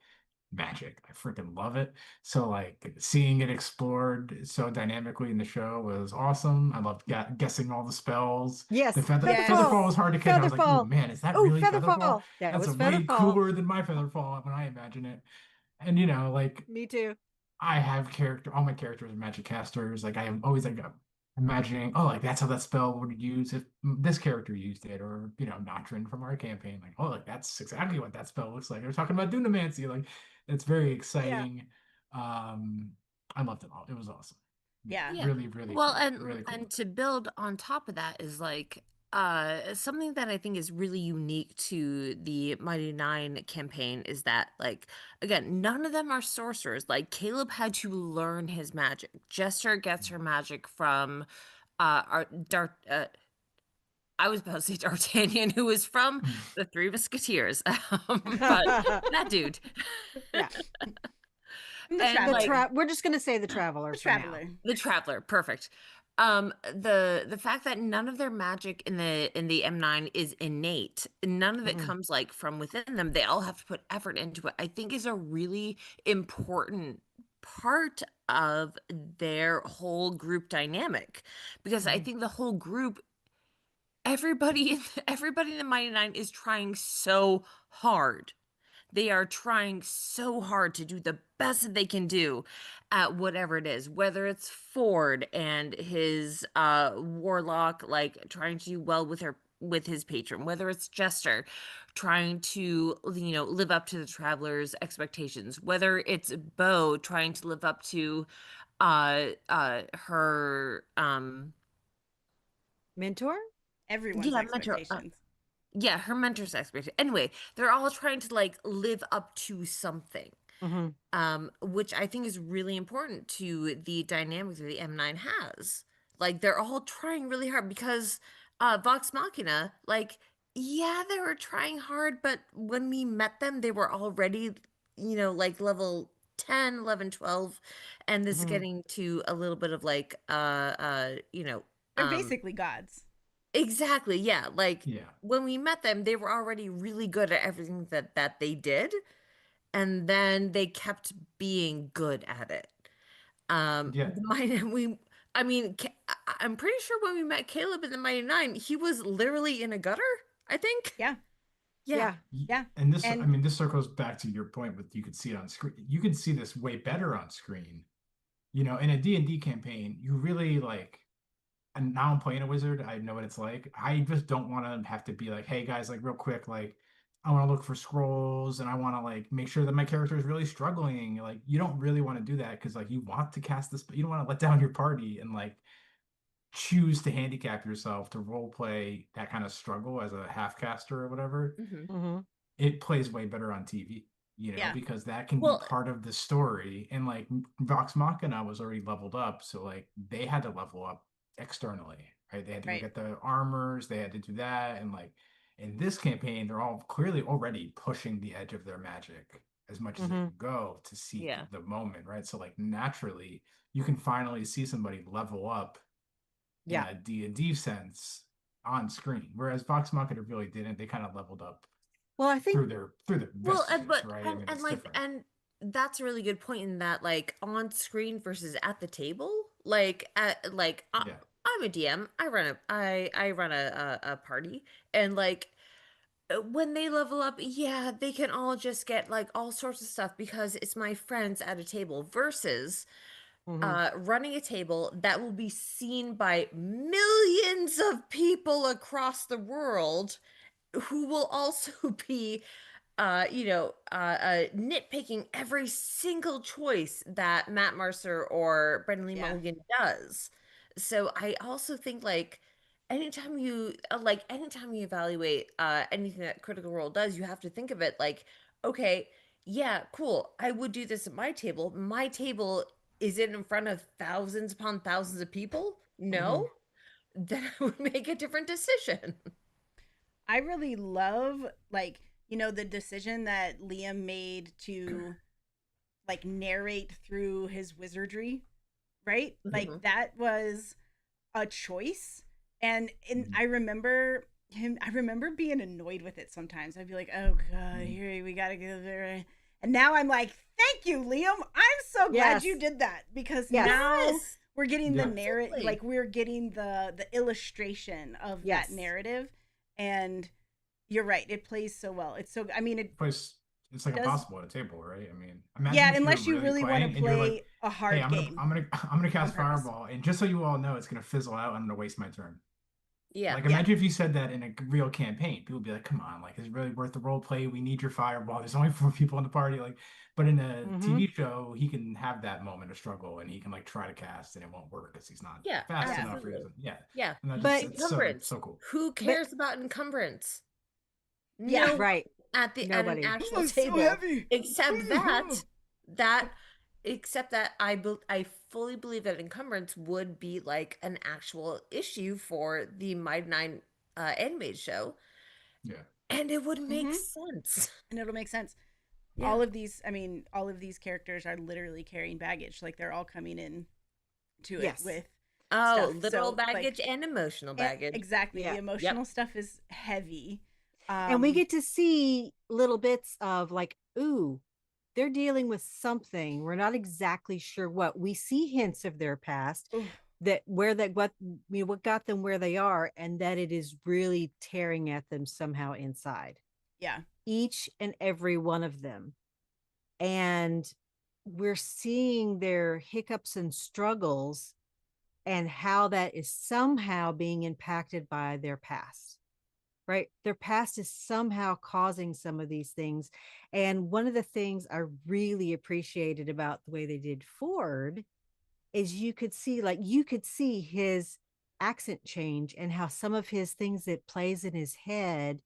Speaker 3: magic. I freaking love it. So like seeing it explored so dynamically in the show was awesome. I loved guessing all the spells. The
Speaker 2: Yes.
Speaker 1: Yes.
Speaker 3: Featherfall
Speaker 2: Featherfall.
Speaker 3: was hard to catch. I was like, oh
Speaker 2: Featherfall.
Speaker 3: man, is that
Speaker 2: Oh,
Speaker 3: really Featherfall?
Speaker 2: Featherfall. That
Speaker 3: That's
Speaker 2: was
Speaker 3: a way
Speaker 2: Featherfall.
Speaker 3: cooler than my Featherfall when I imagine it. And like
Speaker 2: Me too.
Speaker 3: I have all my characters are magic casters. Like I am always like imagining, oh, like that's how that spell would use if this character used it, or Notrin from our campaign. Like, oh, like that's exactly what that spell looks like. They're talking about Dunamancy. Like, it's very
Speaker 2: Yeah.
Speaker 3: exciting. Um, I loved it all. It was awesome.
Speaker 1: Yeah.
Speaker 4: Yeah.
Speaker 3: Really, really
Speaker 4: Well,
Speaker 3: cool. Really cool.
Speaker 4: and to build on top of that is like something that I think is really unique to the Mighty Nein campaign is that like again, none of them are sorcerers. Like Caleb had to learn his magic. Jester gets her magic from our Dart I was about to say D'Artagnan, who was from the Three Musketeers. But that dude.
Speaker 2: Yeah.
Speaker 1: I'm the
Speaker 4: And
Speaker 2: The
Speaker 1: traveler.
Speaker 4: like
Speaker 2: we're just gonna say the traveler
Speaker 1: The
Speaker 2: for now.
Speaker 1: traveler.
Speaker 4: the Traveler, perfect. The fact that none of their magic in the M9 is innate, none of it
Speaker 2: Mhm.
Speaker 4: comes like from within them. They all have to put effort into it. I think is a really important part of their whole group dynamic because I
Speaker 2: Mhm.
Speaker 4: think the whole group everybody in the Mighty Nine is trying so hard. They are trying so hard to do the best that they can do at whatever it is, whether it's Ford and his warlock like trying to do well with his patron, whether it's Jester trying to live up to the traveler's expectations, whether it's Bo trying to live up to her
Speaker 2: Mentor?
Speaker 1: Everyone's
Speaker 4: yeah, mentor
Speaker 1: expectations.
Speaker 4: yeah, her mentor's expectation. Anyway, they're all trying to like live up to something.
Speaker 2: Mm-hmm.
Speaker 4: Which I think is really important to the dynamic that the M9 has. Like they're all trying really hard because Vox Machina, like, yeah, they were trying hard, but when we met them, they were already, like level 10, 11, 12, and this is
Speaker 2: Mm-hmm.
Speaker 4: getting to a little bit of like
Speaker 1: They're basically gods.
Speaker 4: exactly, yeah. Like
Speaker 3: Yeah.
Speaker 4: when we met them, they were already really good at everything that they did, and then they kept being good at it.
Speaker 3: Yeah.
Speaker 4: The Mighty we I mean, I'm pretty sure when we met Caleb in the Mighty Nine, he was literally in a gutter, I think.
Speaker 1: Yeah.
Speaker 4: Yeah.
Speaker 2: Yeah.
Speaker 1: Yeah.
Speaker 3: And this, I
Speaker 1: And
Speaker 3: mean, this circles back to your point with you could see it on screen. You can see this way better on screen. In a D&D campaign, you really like, and now I'm playing a wizard. I know what it's like. I just don't want to have to be like, hey guys, like real quick, like I want to look for scrolls and I want to like make sure that my character is really struggling. Like you don't really want to do that because like you want to cast this, but you don't want to let down your party and like choose to handicap yourself to role play that kind of struggle as a half caster or whatever.
Speaker 4: Hmm.
Speaker 2: Mm-hmm.
Speaker 3: It plays way better on TV,
Speaker 1: yeah.
Speaker 3: because that can be
Speaker 4: Well,
Speaker 3: part of the story. And like Vox Machina was already leveled up, so like they had to level up externally, right? They had to go
Speaker 1: Right.
Speaker 3: get the armors, they had to do that, and like in this campaign, they're all clearly already pushing the edge of their magic as much as they
Speaker 2: Mm-hmm.
Speaker 3: can go to seek
Speaker 4: yeah.
Speaker 3: the moment, right? So like naturally, you can finally see somebody level up in
Speaker 2: Yeah.
Speaker 3: a D&D sense on screen, whereas Vox Machina really didn't. They kind of leveled up
Speaker 2: Well, I think
Speaker 3: through the
Speaker 4: Well,
Speaker 3: vestiges, right? I mean,
Speaker 4: and
Speaker 3: it's
Speaker 4: like
Speaker 3: different.
Speaker 4: and that's a really good point in that like on screen versus at the table. Like at like
Speaker 3: Yeah,
Speaker 4: I'm a DM. I run a party, and like when they level up, yeah, they can all just get like all sorts of stuff because it's my friends at a table versus
Speaker 2: mhm,
Speaker 4: running a table that will be seen by millions of people across the world who will also be nitpicking every single choice that Matt Mercer or Brendan Lee
Speaker 1: Yeah.
Speaker 4: Mulligan does. So I also think like anytime you evaluate anything that Critical Role does, you have to think of it like, okay, yeah, cool. I would do this at my table. My table is it in front of thousands upon thousands of people?
Speaker 2: mhm.
Speaker 4: No. Then I would make a different decision.
Speaker 1: I really love, like, the decision that Liam made to like narrate through his wizardry, right? Like
Speaker 4: Mhm.
Speaker 1: that was a choice. And
Speaker 3: Mhm.
Speaker 1: I remember being annoyed with it sometimes. I'd be like, "Oh god,
Speaker 3: Mhm.
Speaker 1: here we got to go there." And now I'm like, "Thank you, Liam. I'm so glad you
Speaker 2: Yes,
Speaker 1: did that because
Speaker 2: yes,
Speaker 1: now
Speaker 4: Yes,
Speaker 1: we're getting the
Speaker 3: Yeah,
Speaker 1: narrative,
Speaker 4: absolutely.
Speaker 1: like we're getting the illustration of that
Speaker 2: yes,
Speaker 1: narrative. And you're right, it plays so well. It's so, I mean, it
Speaker 3: place it's like
Speaker 1: does.
Speaker 3: impossible at a table, right? I mean, imagine
Speaker 1: Yeah,
Speaker 3: if you're
Speaker 1: unless you
Speaker 3: really
Speaker 1: really want to
Speaker 3: playing and you're like,
Speaker 1: play a
Speaker 3: "Hey,
Speaker 1: hard game
Speaker 3: I'm gonna
Speaker 1: on
Speaker 3: cast
Speaker 1: purpose.
Speaker 3: Fireball, and just so you all know, it's gonna fizzle out. I'm gonna waste my turn."
Speaker 4: Yeah.
Speaker 3: Like,
Speaker 1: Yeah.
Speaker 3: imagine if you said that in a real campaign. People would be like, "Come on, like, is it really worth the role play? We need your Fireball. There's only four people in the party." Like, but in a
Speaker 2: mhm,
Speaker 3: TV show, he can have that moment of struggle, and he can like try to cast, and it won't work because he's not
Speaker 4: Yeah,
Speaker 3: fast
Speaker 1: Yeah.
Speaker 3: enough, or he
Speaker 4: absolutely.
Speaker 3: doesn't. Yeah,
Speaker 4: Yeah.
Speaker 3: and that just
Speaker 2: but
Speaker 3: it's so
Speaker 4: Encumbrance.
Speaker 3: so cool.
Speaker 4: Who
Speaker 2: but
Speaker 4: cares about encumbrance?
Speaker 1: Yeah.
Speaker 4: No one
Speaker 2: right,
Speaker 4: at an
Speaker 2: nobody.
Speaker 4: actual
Speaker 1: Oh, it's so
Speaker 4: table
Speaker 1: heavy.
Speaker 4: except that except that I fully believe that encumbrance would be like an actual issue for the Mighty Nein animated show,
Speaker 3: Yeah,
Speaker 4: and it would make
Speaker 1: Mm-hmm.
Speaker 4: sense.
Speaker 1: And it'll make sense.
Speaker 4: Yeah.
Speaker 1: All of these characters are literally carrying baggage. Like they're all coming in to it
Speaker 2: Yes,
Speaker 1: with
Speaker 4: Oh,
Speaker 1: stuff.
Speaker 4: literal
Speaker 1: So like,
Speaker 4: baggage and emotional baggage.
Speaker 1: exactly, the
Speaker 2: yeah.
Speaker 4: Yep.
Speaker 1: emotional stuff is heavy.
Speaker 2: And we
Speaker 1: Um,
Speaker 2: get to see little bits of like, ooh, they're dealing with something. We're not exactly sure what. We see hints of their past,
Speaker 1: oof,
Speaker 2: that where that what got them where they are, and that it is really tearing at them somehow inside.
Speaker 1: yeah,
Speaker 2: Each and every one of them. And we're seeing their hiccups and struggles and how that is somehow being impacted by their past, right? Their past is somehow causing some of these things. And one of the things I really appreciated about the way they did Ford is you could see his accent change and how some of his things that plays in his head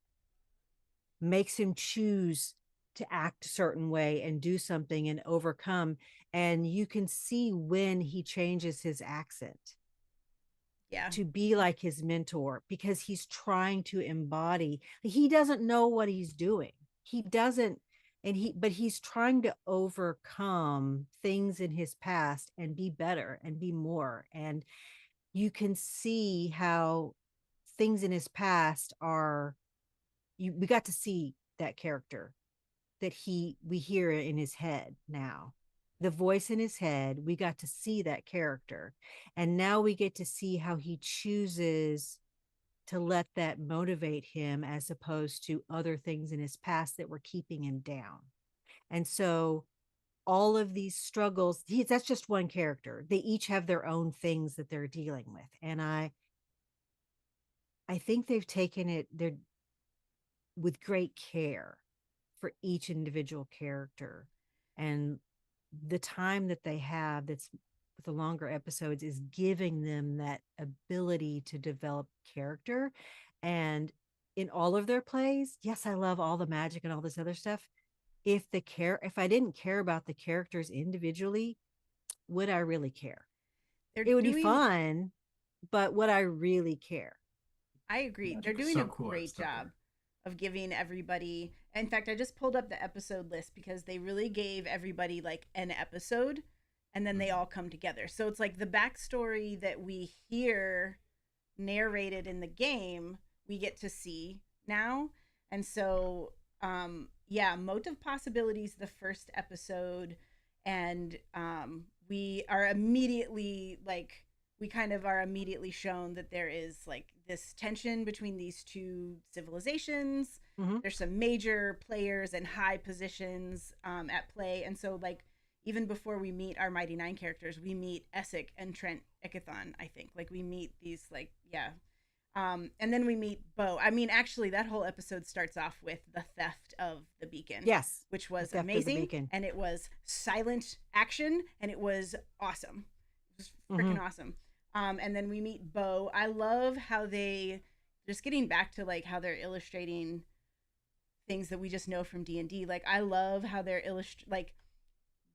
Speaker 2: makes him choose to act a certain way and do something and overcome. And you can see when he changes his accent
Speaker 1: yeah,
Speaker 2: to be like his mentor because he's trying to embody. He doesn't know what he's doing. He doesn't, but he's trying to overcome things in his past and be better and be more. And you can see how things in his past are, we got to see that character that we hear in his head now, the voice in his head. We got to see that character, and now we get to see how he chooses to let that motivate him as opposed to other things in his past that were keeping him down. And so all of these struggles, that's just one character. They each have their own things that they're dealing with, and I think they've taken it there with great care for each individual character. And the time that they have that's with the longer episodes is giving them that ability to develop character. And in all of their plays, yes, I love all the magic and all this other stuff. If I didn't care about the characters individually, would I really care?
Speaker 1: they're
Speaker 2: It would be
Speaker 1: doing.
Speaker 2: fun, but would I really care?
Speaker 1: I agree. They're
Speaker 3: magic was
Speaker 1: doing a
Speaker 3: so cool.
Speaker 1: great
Speaker 3: It's still
Speaker 1: job
Speaker 3: there.
Speaker 1: of giving everybody. In fact, I just pulled up the episode list because they really gave everybody like an episode, and then they
Speaker 3: Mhm.
Speaker 1: all come together. So it's like the backstory that we hear narrated in the game, we get to see now. And so, yeah, Motive Possibilities, the first episode, and we are immediately like, we kind of are immediately shown that there is like this tension between these two civilizations.
Speaker 2: Mhm.
Speaker 1: There's some major players and high positions at play. And so, like, even before we meet our Mighty Nein characters, we meet Essek and Trent Ickathon, I think. Like, we meet these, like, yeah. And then we meet Bo. I mean, actually, that whole episode starts off with the theft of the beacon.
Speaker 2: Yes.
Speaker 1: Which was
Speaker 2: the theft of the
Speaker 1: amazing.
Speaker 2: beacon.
Speaker 1: And it was silent action, and it was awesome. It was freaking awesome. And then we meet Bo. I love how they, just getting back to like how they're illustrating things that we just know from D&D. Like, I love how they're like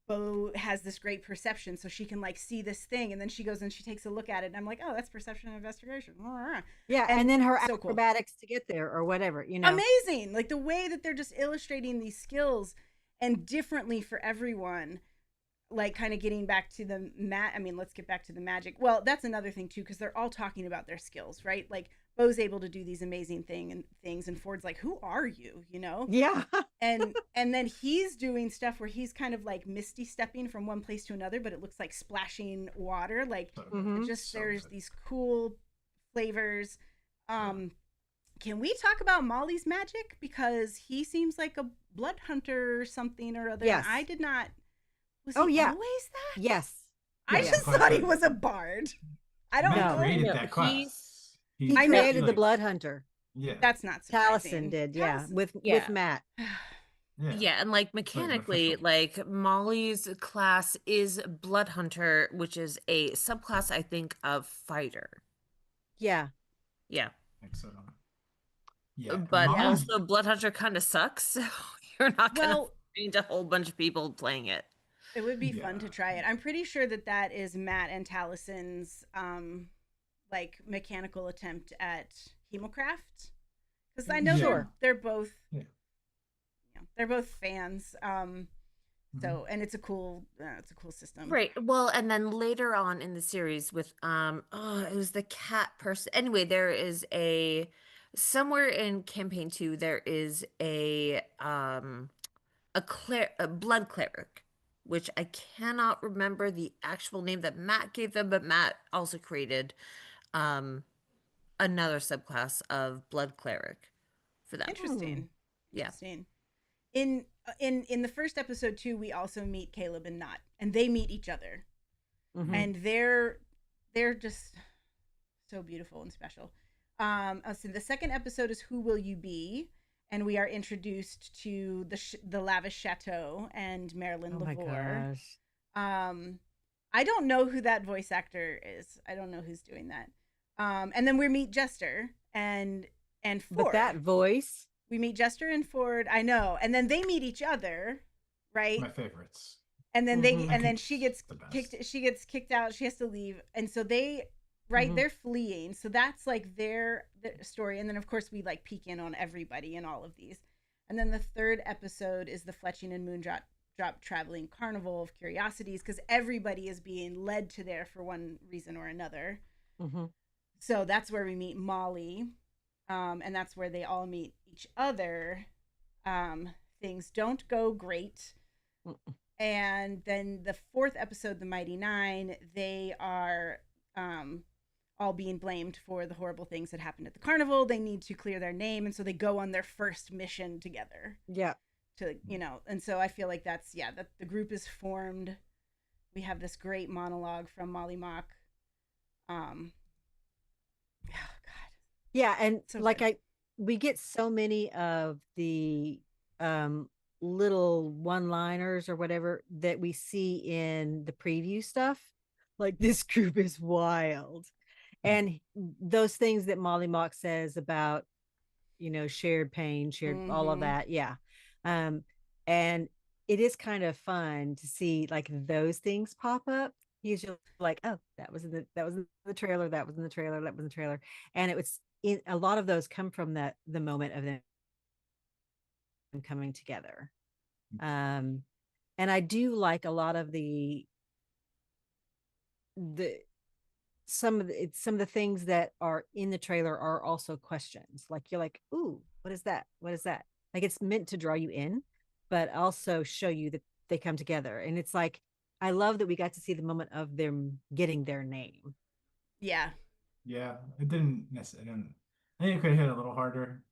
Speaker 1: Bo has this great perception, so she can like see this thing, and then she goes and she takes a look at it, and I'm like, oh, that's perception and investigation.
Speaker 2: Yeah, and then her
Speaker 1: so cool.
Speaker 2: acrobatics to get there or whatever, you know.
Speaker 1: Amazing. Like the way that they're just illustrating these skills and differently for everyone. Like, kind of getting back to the I mean, let's get back to the magic. Well, that's another thing too, because they're all talking about their skills, right? Like, Bo's able to do these amazing things, and Ford's like, "Who are you?" You know?
Speaker 2: Yeah.
Speaker 1: and then he's doing stuff where he's kind of like misty stepping from one place to another, but it looks like splashing water. Like,
Speaker 2: Mhm.
Speaker 1: just there's these cool flavors. Can we talk about Molly's magic, because he seems like a blood hunter or something or other?
Speaker 2: Yes.
Speaker 1: I did not. Was
Speaker 2: Oh,
Speaker 1: he
Speaker 2: yeah.
Speaker 1: always that?
Speaker 2: Yes.
Speaker 1: I
Speaker 2: Yes.
Speaker 1: just thought he was a bard. I don't
Speaker 3: Matt
Speaker 1: know.
Speaker 3: created
Speaker 4: No,
Speaker 3: that class.
Speaker 2: He
Speaker 1: I know.
Speaker 2: created the blood hunter.
Speaker 3: Yeah.
Speaker 1: That's not surprising.
Speaker 2: Taliesin did, yeah,
Speaker 1: Taliesin.
Speaker 2: with
Speaker 4: Yeah.
Speaker 2: Matt.
Speaker 4: Yeah, and like mechanically, like Molly's class is Blood Hunter, which is a subclass, I think, of fighter.
Speaker 2: Yeah.
Speaker 4: Yeah.
Speaker 3: I think so. Yeah.
Speaker 4: But
Speaker 3: Molly's-
Speaker 4: also Blood Hunter kind of sucks, so you're not gonna
Speaker 1: Well,
Speaker 4: find a whole bunch of people playing it.
Speaker 1: it would be fun to
Speaker 3: Yeah.
Speaker 1: try it. I'm pretty sure that is Matt and Talison's like mechanical attempt at Hemocraft, because I know
Speaker 2: Sure.
Speaker 1: they're both
Speaker 3: Yeah.
Speaker 1: they're both fans. So, and it's a cool system.
Speaker 4: Right. Well, and then later on in the series with it was the cat person. Anyway, there is somewhere in campaign 2 there is a blood cleric, which I cannot remember the actual name that Matt gave them, but Matt also created another subclass of blood cleric for them.
Speaker 1: Interesting.
Speaker 4: Yeah.
Speaker 1: Interesting. In the first episode too, we also meet Caleb and Knot, and they meet each other, and they're just so beautiful and special. So the second episode is Who Will You Be, and we are introduced to the lavish chateau and Marilyn
Speaker 2: Oh my
Speaker 1: Lavore.
Speaker 2: gosh.
Speaker 1: I don't know who that voice actor is. I don't know who's doing that. And then we meet Jester and Ford.
Speaker 2: But that voice.
Speaker 1: We meet Jester and Ford. I know. And then they meet each other, right?
Speaker 3: My favorites.
Speaker 1: And then
Speaker 2: Mhm.
Speaker 1: then she gets
Speaker 3: The best.
Speaker 1: kicked. She gets kicked out. She has to leave. And so they're fleeing. So that's like their story. And then of course we like peek in on everybody in all of these. And then the third episode is the Fletching and Moondrop Traveling Carnival of Curiosities, because everybody is being led to there for one reason or another. So that's where we meet Molly. And that's where they all meet each other. Things don't go great. And then the fourth episode, the Mighty Nein, they are all being blamed for the horrible things that happened at the carnival. They need to clear their name, and so they go on their first mission together.
Speaker 2: Yeah.
Speaker 1: To, and so I feel like that the group is formed. We have this great monologue from Molly Mock. Oh God.
Speaker 2: Yeah, and
Speaker 1: So
Speaker 2: like
Speaker 1: good.
Speaker 2: we get so many of the little one-liners or whatever that we see in the preview stuff. Like, this group is wild. And those things that Molly Mock says about, shared pain, shared all of that. Yeah. And it is kind of fun to see like those things pop up. He's just like, oh, that was in the trailer, that was in the trailer, that was in the trailer. And it was a lot of those come from the moment of them coming together. And I do like a lot of the some of the things that are in the trailer are also questions. Like you're like, ooh, what is that? What is that? Like it's meant to draw you in, but also show you that they come together. And it's like, I love that we got to see the moment of them getting their name.
Speaker 1: Yeah.
Speaker 3: Yeah, it didn't necessarily. I think it could have hit a little harder.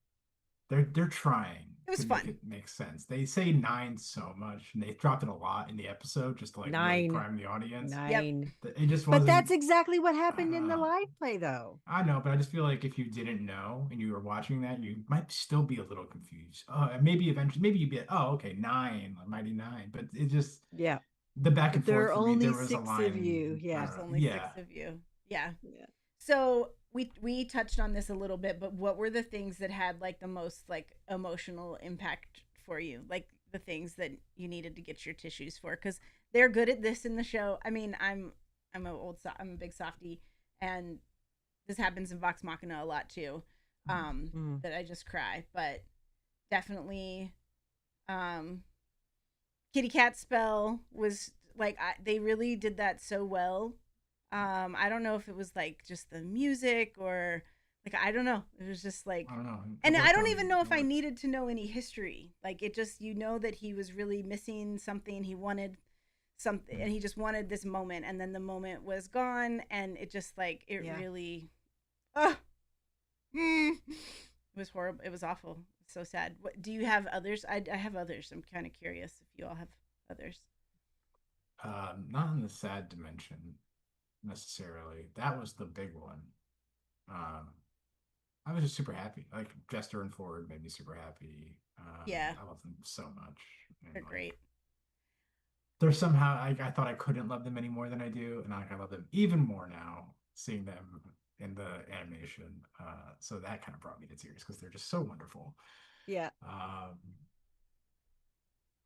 Speaker 3: They're trying
Speaker 1: It was
Speaker 3: to make
Speaker 1: fun.
Speaker 3: it make sense. They say nine so much, and they dropped it a lot in the episode just to like really
Speaker 2: Nine,
Speaker 3: prime the audience.
Speaker 1: Yep.
Speaker 2: nine.
Speaker 3: It just
Speaker 2: But
Speaker 3: wasn't.
Speaker 2: that's exactly what happened in the
Speaker 3: Uh,
Speaker 2: live play, though.
Speaker 3: I know, but I just feel like if you didn't know and you were watching that, you might still be a little confused. Maybe eventually, maybe you'd be like, oh, okay, nine, like Mighty Nine. But it just
Speaker 2: Yeah.
Speaker 3: the back and
Speaker 2: There
Speaker 3: forth
Speaker 2: are
Speaker 3: for me,
Speaker 2: only
Speaker 3: there was a
Speaker 2: 6 of
Speaker 3: line.
Speaker 2: you.
Speaker 3: I
Speaker 2: Yeah.
Speaker 3: don't
Speaker 1: There's
Speaker 3: know.
Speaker 1: only
Speaker 3: Yeah.
Speaker 1: 6 of you. Yeah.
Speaker 2: Yeah.
Speaker 1: So we touched on this a little bit, but what were the things that had like the most like emotional impact for you? Like the things that you needed to get your tissues for, because they're good at this in the show. I mean, I'm I'm a big softie, and this happens in Vox Machina a lot too.
Speaker 2: Mm.
Speaker 1: That I just cry, but definitely, Kitty Cat spell was like they really did that so well. I don't know if it was like just the music or like I don't know. It was just like,
Speaker 3: I don't know.
Speaker 1: and I don't
Speaker 3: On
Speaker 1: even know if I
Speaker 3: worked.
Speaker 1: needed to know any history. Like it just that he was really missing something. He wanted something, and he just wanted this moment, and then the moment was gone, and it just like it
Speaker 2: Yeah.
Speaker 1: really, oh, it was horrible. It was awful. So sad. What do you have others? I have others. I'm kind of curious if you all have others.
Speaker 3: Not in the sad dimension necessarily. That was the big one. Um, I was just super happy. Like Jester and Ford made me super happy.
Speaker 1: Yeah.
Speaker 3: I love them so much. And
Speaker 1: They're
Speaker 3: like,
Speaker 1: great.
Speaker 3: they're somehow I thought I couldn't love them any more than I do, and I love them even more now, seeing them in the animation. So that kind of brought me to tears because they're just so wonderful.
Speaker 2: Yeah.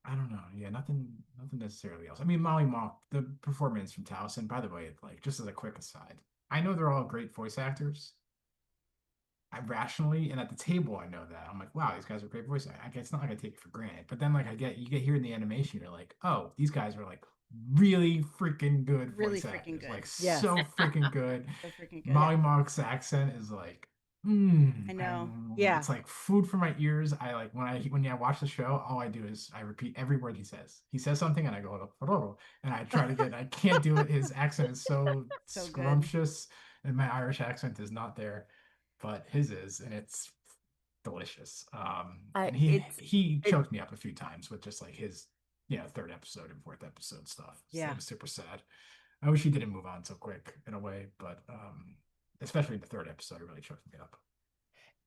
Speaker 3: I don't know. Yeah, nothing necessarily else. I mean, Molly Mock, the performance from Towson, by the way, like just as a quick aside, I know they're all great voice actors. I rationally and at the table, I know that. I'm like, wow, these guys are great voice actors. I guess it's not like I take it for granted. But then like you get here in the animation, you're like, oh, these guys are like really freaking good
Speaker 1: Really
Speaker 3: voice
Speaker 1: freaking
Speaker 3: actors.
Speaker 1: good.
Speaker 3: Like
Speaker 2: Yes.
Speaker 3: so freaking good.
Speaker 1: So freaking good.
Speaker 3: Molly Mock's accent is like,
Speaker 1: I know.
Speaker 2: Yeah.
Speaker 3: it's like food for my ears. I like when I watch the show, all I do is I repeat every word he says. He says something and I go, "Oh," and I try to get. I can't do it. His accent is so
Speaker 1: So good.
Speaker 3: scrumptious, and my Irish accent is not there, but his is, and it's delicious. And he choked me up a few times with just like his third episode and fourth episode stuff. So
Speaker 2: Yeah.
Speaker 3: it was super sad. I wish he didn't move on so quick in a way, but especially in the third episode, it really choked me up.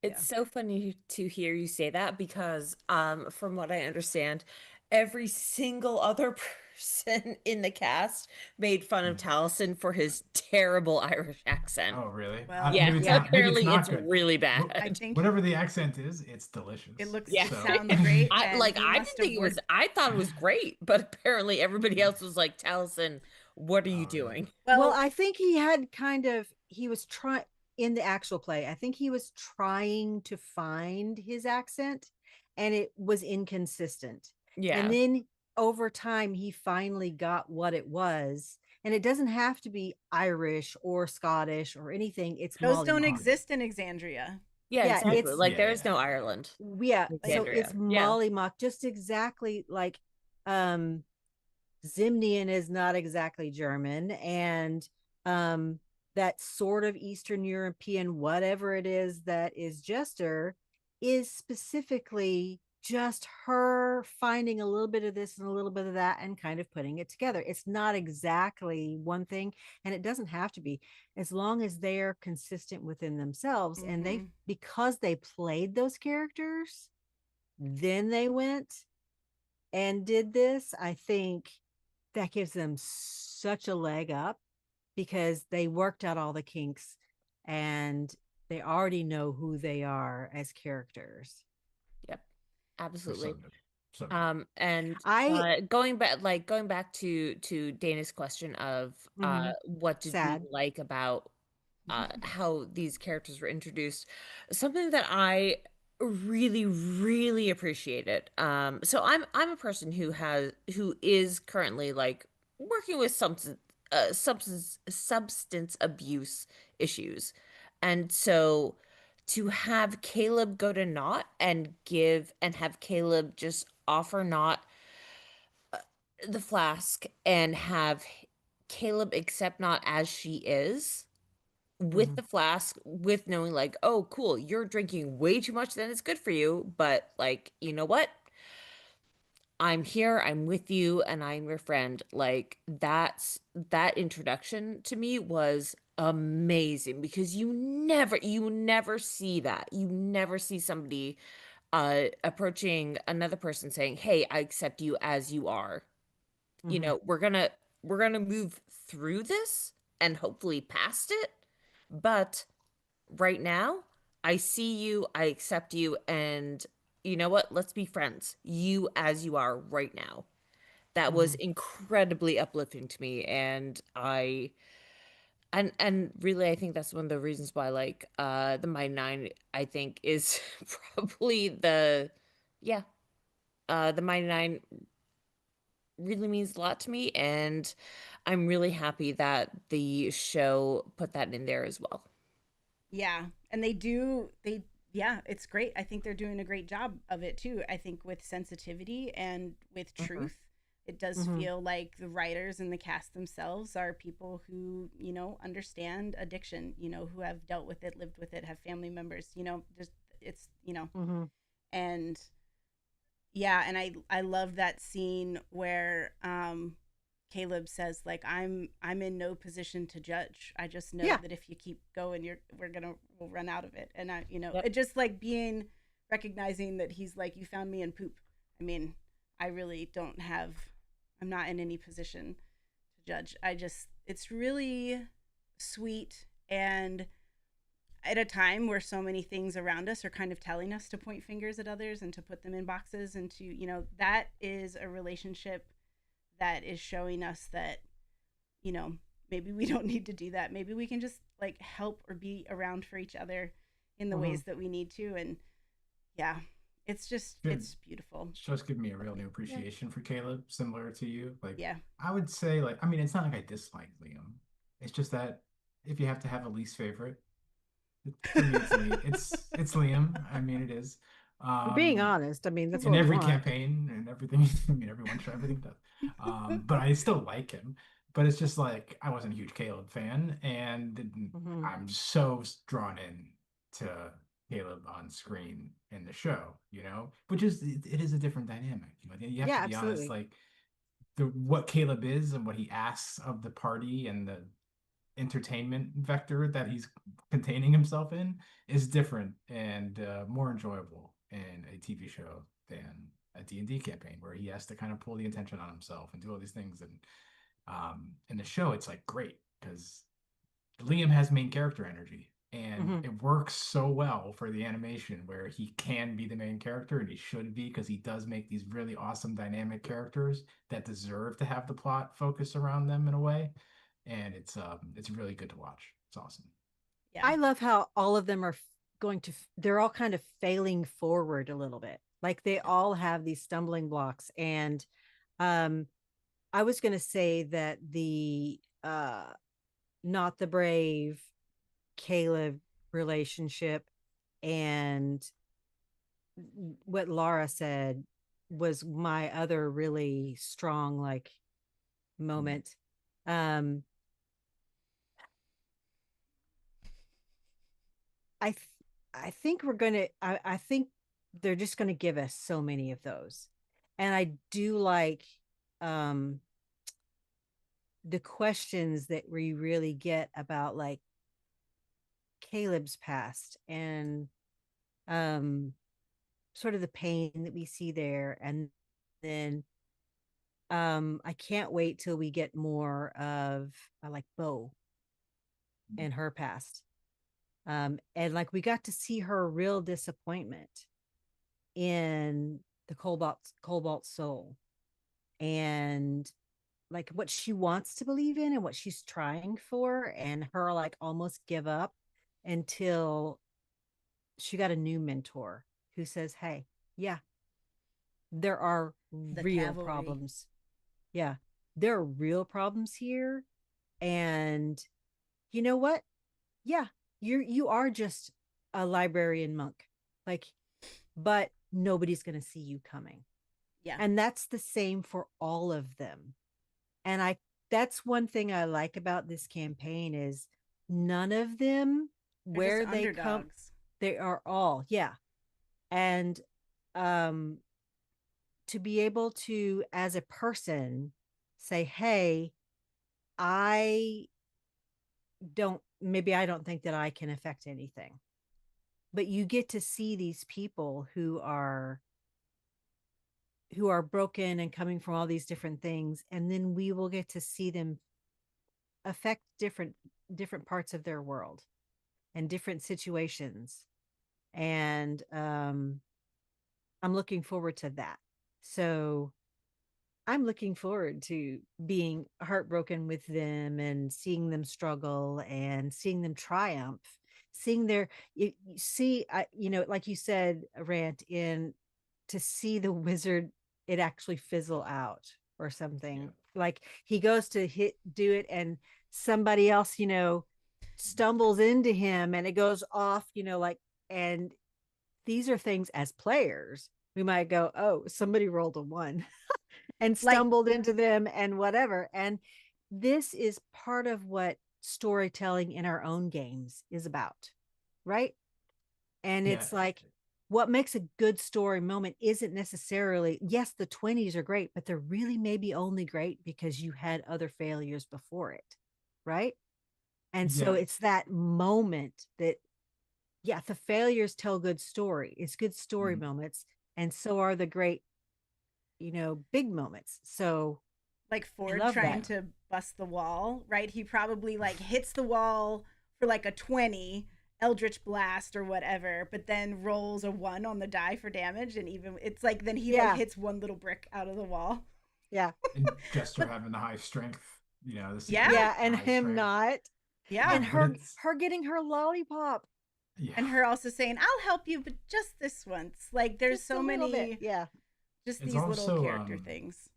Speaker 4: It's so funny to hear you say that because, from what I understand, every single other person in the cast made fun of Taliesin for his terrible Irish accent.
Speaker 3: Oh, really?
Speaker 1: Well,
Speaker 4: Yeah,
Speaker 3: maybe it's not. Maybe
Speaker 4: apparently
Speaker 3: not
Speaker 4: it's
Speaker 3: good.
Speaker 4: really
Speaker 3: Well,
Speaker 4: bad.
Speaker 1: I think
Speaker 3: whatever the accent is, it's delicious.
Speaker 1: it looks
Speaker 4: Yeah.
Speaker 1: sounds great.
Speaker 4: I
Speaker 1: and
Speaker 4: like
Speaker 1: he
Speaker 4: I
Speaker 1: must
Speaker 4: didn't think
Speaker 1: have
Speaker 4: it was
Speaker 1: worked-
Speaker 4: I thought it was great, but apparently everybody else was like, Taliesin, what are you
Speaker 3: Oh, really?
Speaker 4: doing?
Speaker 2: Well, I think he was trying in the actual play. I think he was trying to find his accent and it was inconsistent.
Speaker 4: Yeah.
Speaker 2: And then over time, he finally got what it was. And it doesn't have to be Irish or Scottish or anything. It's
Speaker 1: those
Speaker 2: Molly
Speaker 1: don't
Speaker 2: Mock.
Speaker 1: exist in Exandria.
Speaker 4: Yeah,
Speaker 2: Yeah,
Speaker 4: exactly.
Speaker 2: it's-
Speaker 4: Like
Speaker 3: Yeah,
Speaker 4: there is
Speaker 3: yeah.
Speaker 4: no Ireland.
Speaker 2: Yeah, so
Speaker 4: Exandria.
Speaker 2: it's
Speaker 4: Yeah.
Speaker 2: Molly Mock, just exactly like Zimnian is not exactly German, and that sort of Eastern European, whatever it is that is Jester, is specifically just her finding a little bit of this and a little bit of that and kind of putting it together. It's not exactly one thing, and it doesn't have to be, as long as they're consistent within themselves. And they,
Speaker 1: Mhm.
Speaker 2: because they played those characters, then they went and did this. I think that gives them such a leg up because they worked out all the kinks and they already know who they are as characters.
Speaker 4: Yep.
Speaker 3: So
Speaker 4: Absolutely.
Speaker 3: good. So good.
Speaker 4: And going back to Dana's question of
Speaker 2: Mhm.
Speaker 4: what did
Speaker 2: Sad.
Speaker 4: you like about how these characters were introduced, something that I really appreciated. So I'm a person who is currently like working with substance abuse issues. And so to have Caleb go to Not and have Caleb just offer Not the flask and have Caleb accept Not as she is with
Speaker 2: Mhm.
Speaker 4: the flask, with knowing like, oh, cool, you're drinking way too much, then it's good for you. But like, you know what? I'm here, I'm with you, and I'm your friend. Like that introduction to me was amazing because you never see that. You never see somebody approaching another person saying, "Hey, I accept you as you are. You
Speaker 2: Mhm.
Speaker 4: know, we're gonna move through this and hopefully past it, but right now, I see you, I accept you, and you know what? Let's be friends. You as you are right now." That was
Speaker 2: Mhm.
Speaker 4: incredibly uplifting to me, and and really I think that's one of the reasons why like the Mighty Nine I think is probably yeah, the Mighty Nine really means a lot to me, and I'm really happy that the show put that in there as well.
Speaker 1: Yeah, and yeah, it's great. I think they're doing a great job of it too. I think with sensitivity and with
Speaker 2: Mhm.
Speaker 1: truth, it does
Speaker 2: Mhm.
Speaker 1: feel like the writers and the cast themselves are people who, understand addiction, who have dealt with it, lived with it, have family members, just it's,
Speaker 2: Mhm.
Speaker 1: and yeah, and I love that scene where Caleb says like I'm in no position to judge. I just know
Speaker 2: Yeah.
Speaker 1: that if you keep going we'll run out of it. And
Speaker 2: Yep.
Speaker 1: it just like being recognizing that he's like you found me in poop. I mean, I really don't have I'm not in any position to judge. It's really sweet and at a time where so many things around us are kind of telling us to point fingers at others and to put them in boxes and to, that is a relationship that is showing us that, you know, maybe we don't need to do that. Maybe we can just like help or be around for each other in the
Speaker 2: Mhm.
Speaker 1: ways that we need to. And yeah,
Speaker 3: Good.
Speaker 1: it's beautiful.
Speaker 3: It's just given me a real new
Speaker 1: Yeah.
Speaker 3: appreciation for Caleb, similar to you. Like,
Speaker 1: Yeah.
Speaker 3: I would say, like, I mean, it's not like I dislike Liam. It's just that if you have to have a least favorite, for me, it's Liam. I mean, it is.
Speaker 2: We're being
Speaker 3: Um,
Speaker 2: honest. I mean, that's
Speaker 3: in
Speaker 2: what we
Speaker 3: every
Speaker 2: want.
Speaker 3: campaign and everything. I mean, everyone sure everything does. But I still like him. But it's just like I wasn't a huge Caleb fan, and
Speaker 2: Mhm.
Speaker 3: I'm so drawn in to Caleb on screen in the show, which is it is a different dynamic. You have
Speaker 2: Yeah,
Speaker 3: to be honest,
Speaker 2: absolutely.
Speaker 3: like the what Caleb is and what he asks of the party and the entertainment vector that he's containing himself in is different and more enjoyable in a TV show than a D&D campaign where he has to kind of pull the attention on himself and do all these things. And in the show, it's like great because Liam has main character energy. And
Speaker 2: Mhm.
Speaker 3: it works so well for the animation where he can be the main character and he should be because he does make these really awesome dynamic characters that deserve to have the plot focus around them in a way, and it's really good to watch. It's awesome.
Speaker 1: Yeah.
Speaker 2: I love how all of them are they're all kind of failing forward a little bit. Like they all have these stumbling blocks. And um, I was going to say that the not the brave Caleb relationship and what Laura said was my other really strong like moment. Um, I th- I think I think they're just gonna give us so many of those. And I do like um the questions that we really get about like Caleb's past and um sort of the pain that we see there. And then I can't wait till we get more of like Bo and her past. And like we got to see her real disappointment in the Cobalt Soul and like what she wants to believe in and what she's trying for, and her like almost give up until she got a new mentor who says, "Hey, yeah, there are
Speaker 1: The
Speaker 2: real
Speaker 1: cavalry.
Speaker 2: problems. Yeah, there are real problems here, And you know what? Yeah, you are just a librarian monk. Like, but nobody's going to see you coming.
Speaker 1: Yeah.
Speaker 2: And that's the same for all of them. And that's one thing I like about this campaign is none of them
Speaker 1: They're
Speaker 2: where
Speaker 1: just
Speaker 2: they come,
Speaker 1: underdogs.
Speaker 2: they are all, yeah. And to be able to, as a person, say, hey, I maybe I don't think that I can affect anything. But you get to see these people who are broken and coming from all these different things, and then we will get to see them affect different parts of their world and different situations. And I'm looking forward to that. So I'm looking forward to being heartbroken with them and seeing them struggle and seeing them triumph, seeing their, you see, like you said, Rant, in to see the wizard, it actually fizzle out or something.
Speaker 3: Yeah.
Speaker 2: Like he goes to do it and somebody else, stumbles into him and it goes off, like, and these are things as players, we might go, oh, somebody rolled a 1 and
Speaker 1: Like,
Speaker 2: stumbled into them and whatever. And this is part of what storytelling in our own games is about, right? And
Speaker 3: Yeah.
Speaker 2: it's like what makes a good story moment isn't necessarily, yes, the 20s are great, but they're really maybe only great because you had other failures before it, right? And so
Speaker 3: Yeah.
Speaker 2: it's that moment that, yeah, the failures tell good story. It's good story
Speaker 3: Mhm.
Speaker 2: moments. And so are the great, big moments. So
Speaker 1: like
Speaker 2: I
Speaker 1: Ford
Speaker 2: love
Speaker 1: trying
Speaker 2: that.
Speaker 1: to bust the wall, right? He probably like hits the wall for like a 20 Eldritch Blast or whatever, but then rolls a 1 on the die for damage. And even it's like then he like
Speaker 2: Yeah.
Speaker 1: hits one little brick out of the wall.
Speaker 2: Yeah.
Speaker 3: And Jester
Speaker 1: But
Speaker 3: having the high strength, the
Speaker 1: yeah,
Speaker 3: secret
Speaker 2: Yeah. And
Speaker 3: high
Speaker 2: him
Speaker 3: strength.
Speaker 2: not.
Speaker 1: yeah.
Speaker 2: And
Speaker 3: But
Speaker 2: her
Speaker 3: it's
Speaker 2: getting her lollipop.
Speaker 3: yeah,
Speaker 1: And her also saying, I'll help you, but just this once. Like there's
Speaker 2: Just a
Speaker 1: so
Speaker 2: little bit.
Speaker 1: many,
Speaker 2: Yeah.
Speaker 1: just
Speaker 3: it's
Speaker 1: these little
Speaker 3: also
Speaker 1: character things.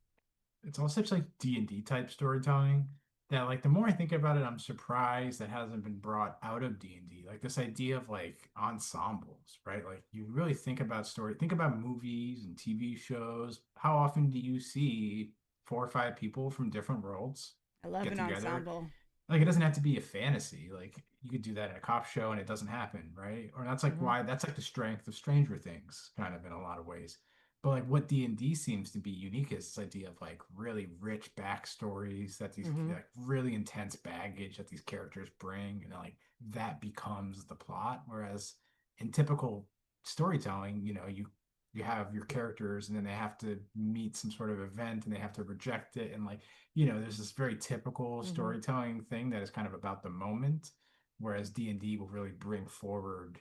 Speaker 3: it's all such like D&D type storytelling that like the more I think about it, I'm surprised that hasn't been brought out of D&D. Like this idea of like ensembles, right? Like you really think about think about movies and TV shows. How often do you see 4 or 5 people from different worlds
Speaker 1: I love
Speaker 3: get
Speaker 1: an
Speaker 3: together?
Speaker 1: ensemble.
Speaker 3: Like it doesn't have to be a fantasy. Like you could do that in a cop show and it doesn't happen, right? Or that's like
Speaker 2: Mm-hmm.
Speaker 3: why that's like the strength of Stranger Things, kind of in a lot of ways. But like what D&D seems to be unique is this idea of like really rich backstories that these
Speaker 2: Mm-hmm.
Speaker 3: like really intense baggage that these characters bring, and like that becomes the plot. Whereas in typical storytelling, you have your characters and then they have to meet some sort of event and they have to reject it, and like there's this very typical
Speaker 2: Mm-hmm.
Speaker 3: storytelling thing that is kind of about the moment, whereas D&D will really bring forward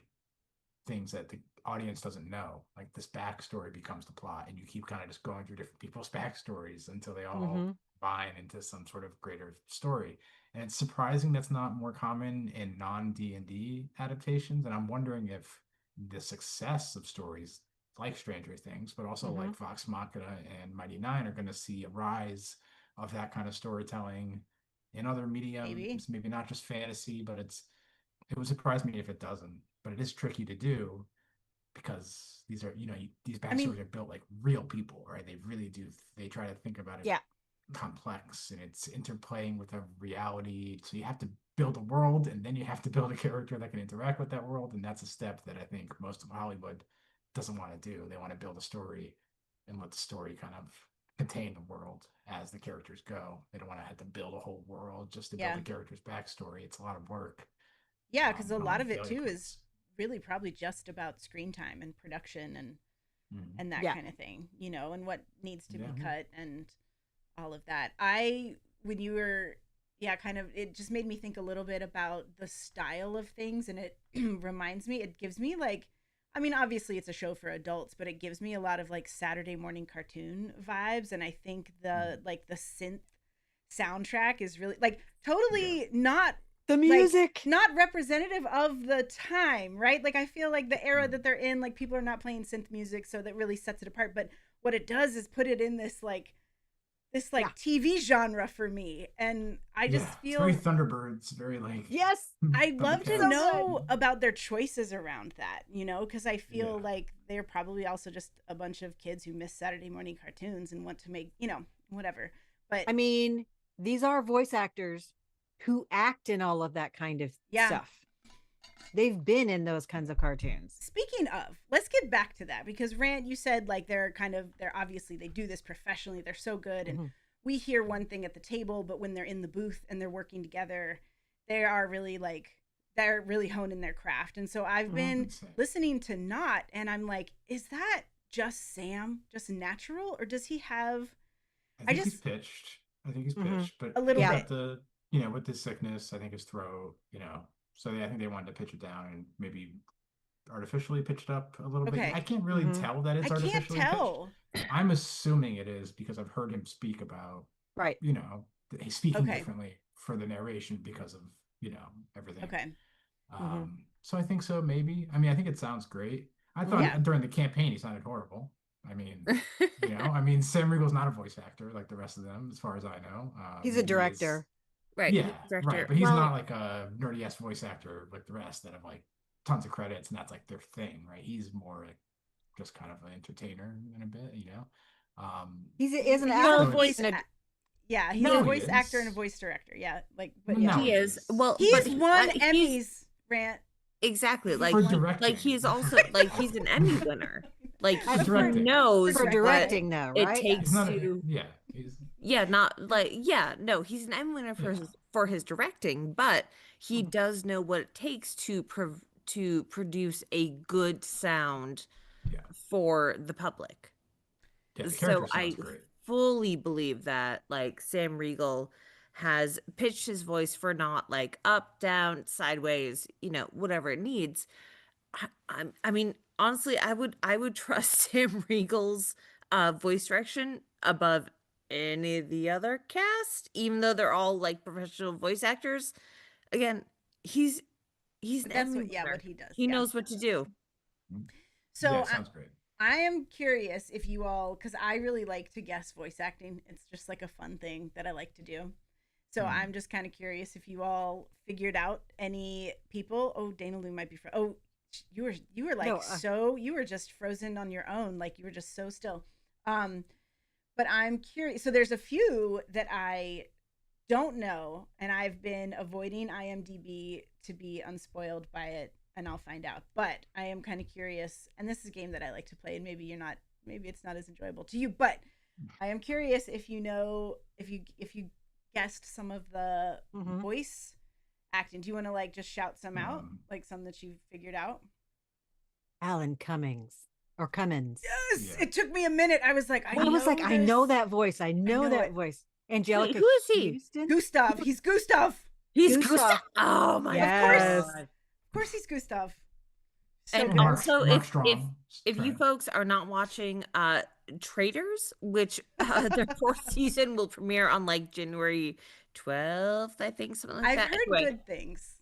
Speaker 3: things that the audience doesn't know. Like this backstory becomes the plot, and you keep kind of just going through different people's backstories until they all
Speaker 2: Mm-hmm.
Speaker 3: combine into some sort of greater story. And it's surprising that's not more common in non-D&D adaptations. And I'm wondering if the success of stories like Stranger Things, but also
Speaker 2: Mm-hmm.
Speaker 3: like Vox Machina and Mighty Nein are going to see a rise of that kind of storytelling in other
Speaker 1: Maybe.
Speaker 3: mediums, maybe not just fantasy, but it would surprise me if it doesn't. But it is tricky to do because these are, these
Speaker 1: I mean,
Speaker 3: backstories are built like real people, right? They really do. They try to think about it
Speaker 2: Yeah.
Speaker 3: complex, and it's interplaying with a reality. So you have to build a world, and then you have to build a character that can interact with that world. And that's a step that I think most of Hollywood doesn't want to do. They want to build a story and let the story kind of contain the world as the characters go. They don't want to have to build a whole world just to build
Speaker 1: yeah.
Speaker 3: a character's backstory. It's a lot of work.
Speaker 1: Yeah, because a
Speaker 3: On
Speaker 1: lot
Speaker 3: the
Speaker 1: of it
Speaker 3: failure
Speaker 1: too is
Speaker 3: points.
Speaker 1: really probably just about screen time and production
Speaker 3: Mm.
Speaker 1: and that
Speaker 2: Yeah.
Speaker 1: kind of thing, and what needs to be
Speaker 3: Yeah.
Speaker 1: cut and all of that. I when you were yeah, kind of it just made me think a little bit about the style of things, and it it gives me like I mean, obviously it's a show for adults, but it gives me a lot of like Saturday morning cartoon vibes, and I think
Speaker 3: Mm.
Speaker 1: the synth soundtrack is really like
Speaker 3: Yeah.
Speaker 1: totally not
Speaker 2: The
Speaker 1: like
Speaker 2: music.
Speaker 1: not representative of the time, right? Like I feel like the era
Speaker 3: Mm.
Speaker 1: that they're in, like people are not playing synth music, so that really sets it apart. But what it does is put it in this like this like TV genre for me, and I just
Speaker 3: It's
Speaker 1: feel
Speaker 3: very Thunderbirds, very like
Speaker 2: Yes.
Speaker 1: I'd love to
Speaker 3: Thundercats.
Speaker 1: know about their choices around that, because I feel
Speaker 3: Yeah.
Speaker 1: like they're probably also just a bunch of kids who miss Saturday morning cartoons and want to make, whatever. But
Speaker 2: I mean, these are voice actors who act in all of that kind of
Speaker 1: Yeah.
Speaker 2: stuff. They've been in those kinds of cartoons.
Speaker 1: speaking of, let's get back to that because Rand, you said like they're obviously they do this professionally. They're so good. And
Speaker 2: Mhm.
Speaker 1: we hear one thing at the table, but when they're in the booth and they're working together, they are really they're really honing their craft. And so I've been
Speaker 3: Insane.
Speaker 1: listening to Not, and I'm like, is that just Sam, just natural, or does he have
Speaker 3: I think he's pitched. I think he's
Speaker 2: Mhm.
Speaker 3: pitched, but
Speaker 1: A little
Speaker 3: he's
Speaker 1: bit.
Speaker 3: got the with the sickness, I think his throat, so I think they wanted to pitch it down and maybe artificially pitched up a little
Speaker 1: Okay.
Speaker 3: bit. I can't really
Speaker 2: Mhm.
Speaker 3: tell that
Speaker 1: I
Speaker 3: it's
Speaker 1: can't
Speaker 3: artificially
Speaker 1: tell?
Speaker 3: pitched. I'm assuming it is because I've heard him speak about
Speaker 2: Right.
Speaker 3: he's speaking
Speaker 1: Okay.
Speaker 3: differently for the narration because of everything.
Speaker 1: Okay.
Speaker 3: So I think so, maybe. I mean, I think it sounds great. I thought
Speaker 1: Yeah.
Speaker 3: during the campaign he sounded horrible. I mean, Sam Riegel's not a voice actor like the rest of them, as far as I know.
Speaker 2: He's a
Speaker 3: Maybe
Speaker 2: director.
Speaker 4: Right.
Speaker 3: Yeah,
Speaker 4: he's a director.
Speaker 3: right. But he's
Speaker 4: Well,
Speaker 3: not like a nerdy ass voice actor like the rest that have like tons of credits and that's like their thing, right? He's more like just kind of an entertainer in a bit,
Speaker 2: He's an
Speaker 1: He's
Speaker 2: actor.
Speaker 1: a voice.
Speaker 2: and
Speaker 1: Yeah, he's
Speaker 3: No,
Speaker 1: a
Speaker 3: he
Speaker 1: voice
Speaker 3: is.
Speaker 1: actor and a voice director. Yeah, but
Speaker 3: No,
Speaker 1: yeah,
Speaker 4: he is. Well,
Speaker 1: he's
Speaker 4: but
Speaker 1: won
Speaker 4: he's-
Speaker 1: Emmys. Rant.
Speaker 4: Exactly. Like,
Speaker 3: For
Speaker 4: he-
Speaker 3: directing.
Speaker 4: like he's also like he's an Emmy winner. Like
Speaker 2: For
Speaker 4: he
Speaker 3: directing.
Speaker 4: knows
Speaker 2: for
Speaker 1: Right.
Speaker 2: directing, though,
Speaker 4: it
Speaker 2: right?
Speaker 4: takes
Speaker 3: He's not
Speaker 4: to.
Speaker 3: he's
Speaker 4: Yeah, not like no, he's an Emmy winner for
Speaker 3: Yeah.
Speaker 4: his directing, but he does know what it takes to produce a good sound
Speaker 3: Yeah.
Speaker 4: for the public.
Speaker 3: yeah, the
Speaker 4: So
Speaker 3: character
Speaker 4: I
Speaker 3: sounds great.
Speaker 4: fully believe that like Sam Riegel has pitched his voice for not like up, down, sideways, whatever it needs. I mean, honestly, I would trust Sam Riegel's voice direction above any of the other cast, even though they're all like professional voice actors. Again, he's an
Speaker 1: But that's
Speaker 4: Emmy
Speaker 1: what
Speaker 4: winner.
Speaker 1: he does.
Speaker 4: He
Speaker 1: yeah.
Speaker 4: knows what to do.
Speaker 1: So
Speaker 3: Yeah, it sounds great.
Speaker 1: I am curious if you all, because I really like to guess voice acting. It's just like a fun thing that I like to do. So
Speaker 3: Mhm.
Speaker 1: I'm just kind of curious if you all figured out any people. Oh, Dana Lou might be. You were like
Speaker 2: No,
Speaker 1: you were just frozen on your own. Like you were just so still. But I'm curious. So there's a few that I don't know, and I've been avoiding IMDb to be unspoiled by it, and I'll find out. But I am kind of curious, and this is a game that I like to play, and maybe it's not as enjoyable to you, but I am curious if you know if you guessed some of the
Speaker 2: Mhm.
Speaker 1: voice acting. Do you want to like just shout some out, like some that you figured out?
Speaker 2: Alan Cummings or Cummins.
Speaker 1: Yes,
Speaker 3: Yeah.
Speaker 1: it took me a minute. I was like, I
Speaker 2: know that voice. I know
Speaker 1: know
Speaker 2: that
Speaker 1: it.
Speaker 2: voice. Angelica
Speaker 4: who is he?
Speaker 2: Houston?
Speaker 1: Gustav. He's Gustav.
Speaker 4: He's
Speaker 2: Gustav.
Speaker 4: Gustav. Oh my
Speaker 2: Yes.
Speaker 4: god.
Speaker 1: Of course, he's Gustav. So
Speaker 4: And
Speaker 1: good.
Speaker 4: also,
Speaker 3: Mark
Speaker 4: if
Speaker 3: Strong.
Speaker 4: you folks are not watching Traitors, which their fourth season will premiere on like January 12th, I think, something like
Speaker 1: I've
Speaker 4: that.
Speaker 1: heard
Speaker 4: Anyway,
Speaker 1: good things.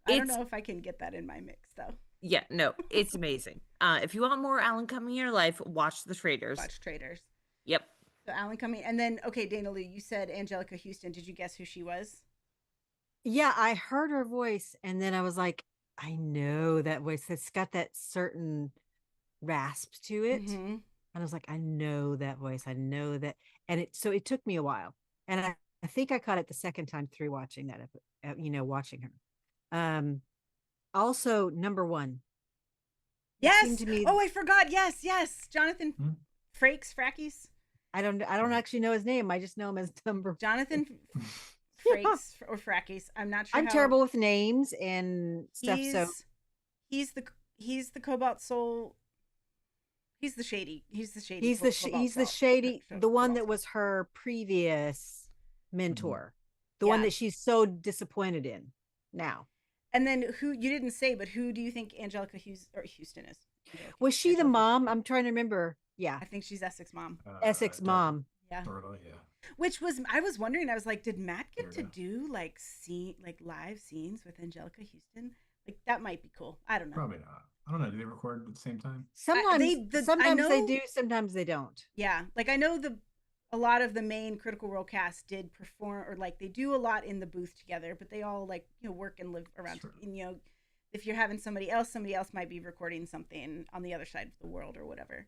Speaker 1: I don't
Speaker 4: it's-
Speaker 1: know if I can get that in my mix though.
Speaker 4: yeah, no, it's amazing. If you want more Alan Cumming in your life, watch The Traitors.
Speaker 1: Watch Traders.
Speaker 4: Yep.
Speaker 1: So Alan Cumming, and then okay, Dana Lou, you said Angelica Houston. Did you guess who she was?
Speaker 2: Yeah, I heard her voice and then I was like, I know that voice. It's got that certain rasp to it.
Speaker 1: Mhm.
Speaker 2: And I was like, I know that voice. I know that. And it took me a while. And I think I caught it the second time through watching that, watching her. Also, number one. It
Speaker 1: Yes.
Speaker 2: seemed to me-
Speaker 1: Oh, I forgot. Yes. Jonathan
Speaker 3: Hmm?
Speaker 1: Frakes.
Speaker 2: I don't actually know his name. I just know him as number.
Speaker 1: Jonathan Frakes or Frackes. I'm not sure.
Speaker 2: I'm terrible with names and stuff.
Speaker 1: He's,
Speaker 2: So
Speaker 1: he's the Cobalt Soul. He's the shady.
Speaker 2: he's the
Speaker 1: Cobalt
Speaker 2: shady,
Speaker 1: Soul.
Speaker 2: the one
Speaker 1: Cobalt
Speaker 2: that
Speaker 1: Soul.
Speaker 2: was her previous mentor, the one
Speaker 1: Yeah.
Speaker 2: that she's so disappointed in now.
Speaker 1: And then who you didn't say, but who do you think Angelica Houston is?
Speaker 2: Was she the
Speaker 1: Angelica
Speaker 2: mom? I'm trying to remember. Yeah,
Speaker 1: I think she's Essex mom.
Speaker 2: Essex mom.
Speaker 1: Yeah.
Speaker 3: Totally, yeah.
Speaker 1: Which was I was wondering. I was like, did Matt get to
Speaker 3: Weirdo.
Speaker 1: do like live scenes with Angelica Houston? Like that might be cool. I don't know.
Speaker 3: Probably not. I don't know. Do they record at the same time?
Speaker 2: Sometimes,
Speaker 1: I
Speaker 2: sometimes they
Speaker 1: know-
Speaker 2: do. Sometimes they don't.
Speaker 1: Yeah, like I know a lot of the main Critical Role cast did perform, or like they do a lot in the booth together, but they all like, you know, work and live around.
Speaker 3: Sure.
Speaker 1: And, you know, if you're having somebody else might be recording something on the other side of the world or whatever.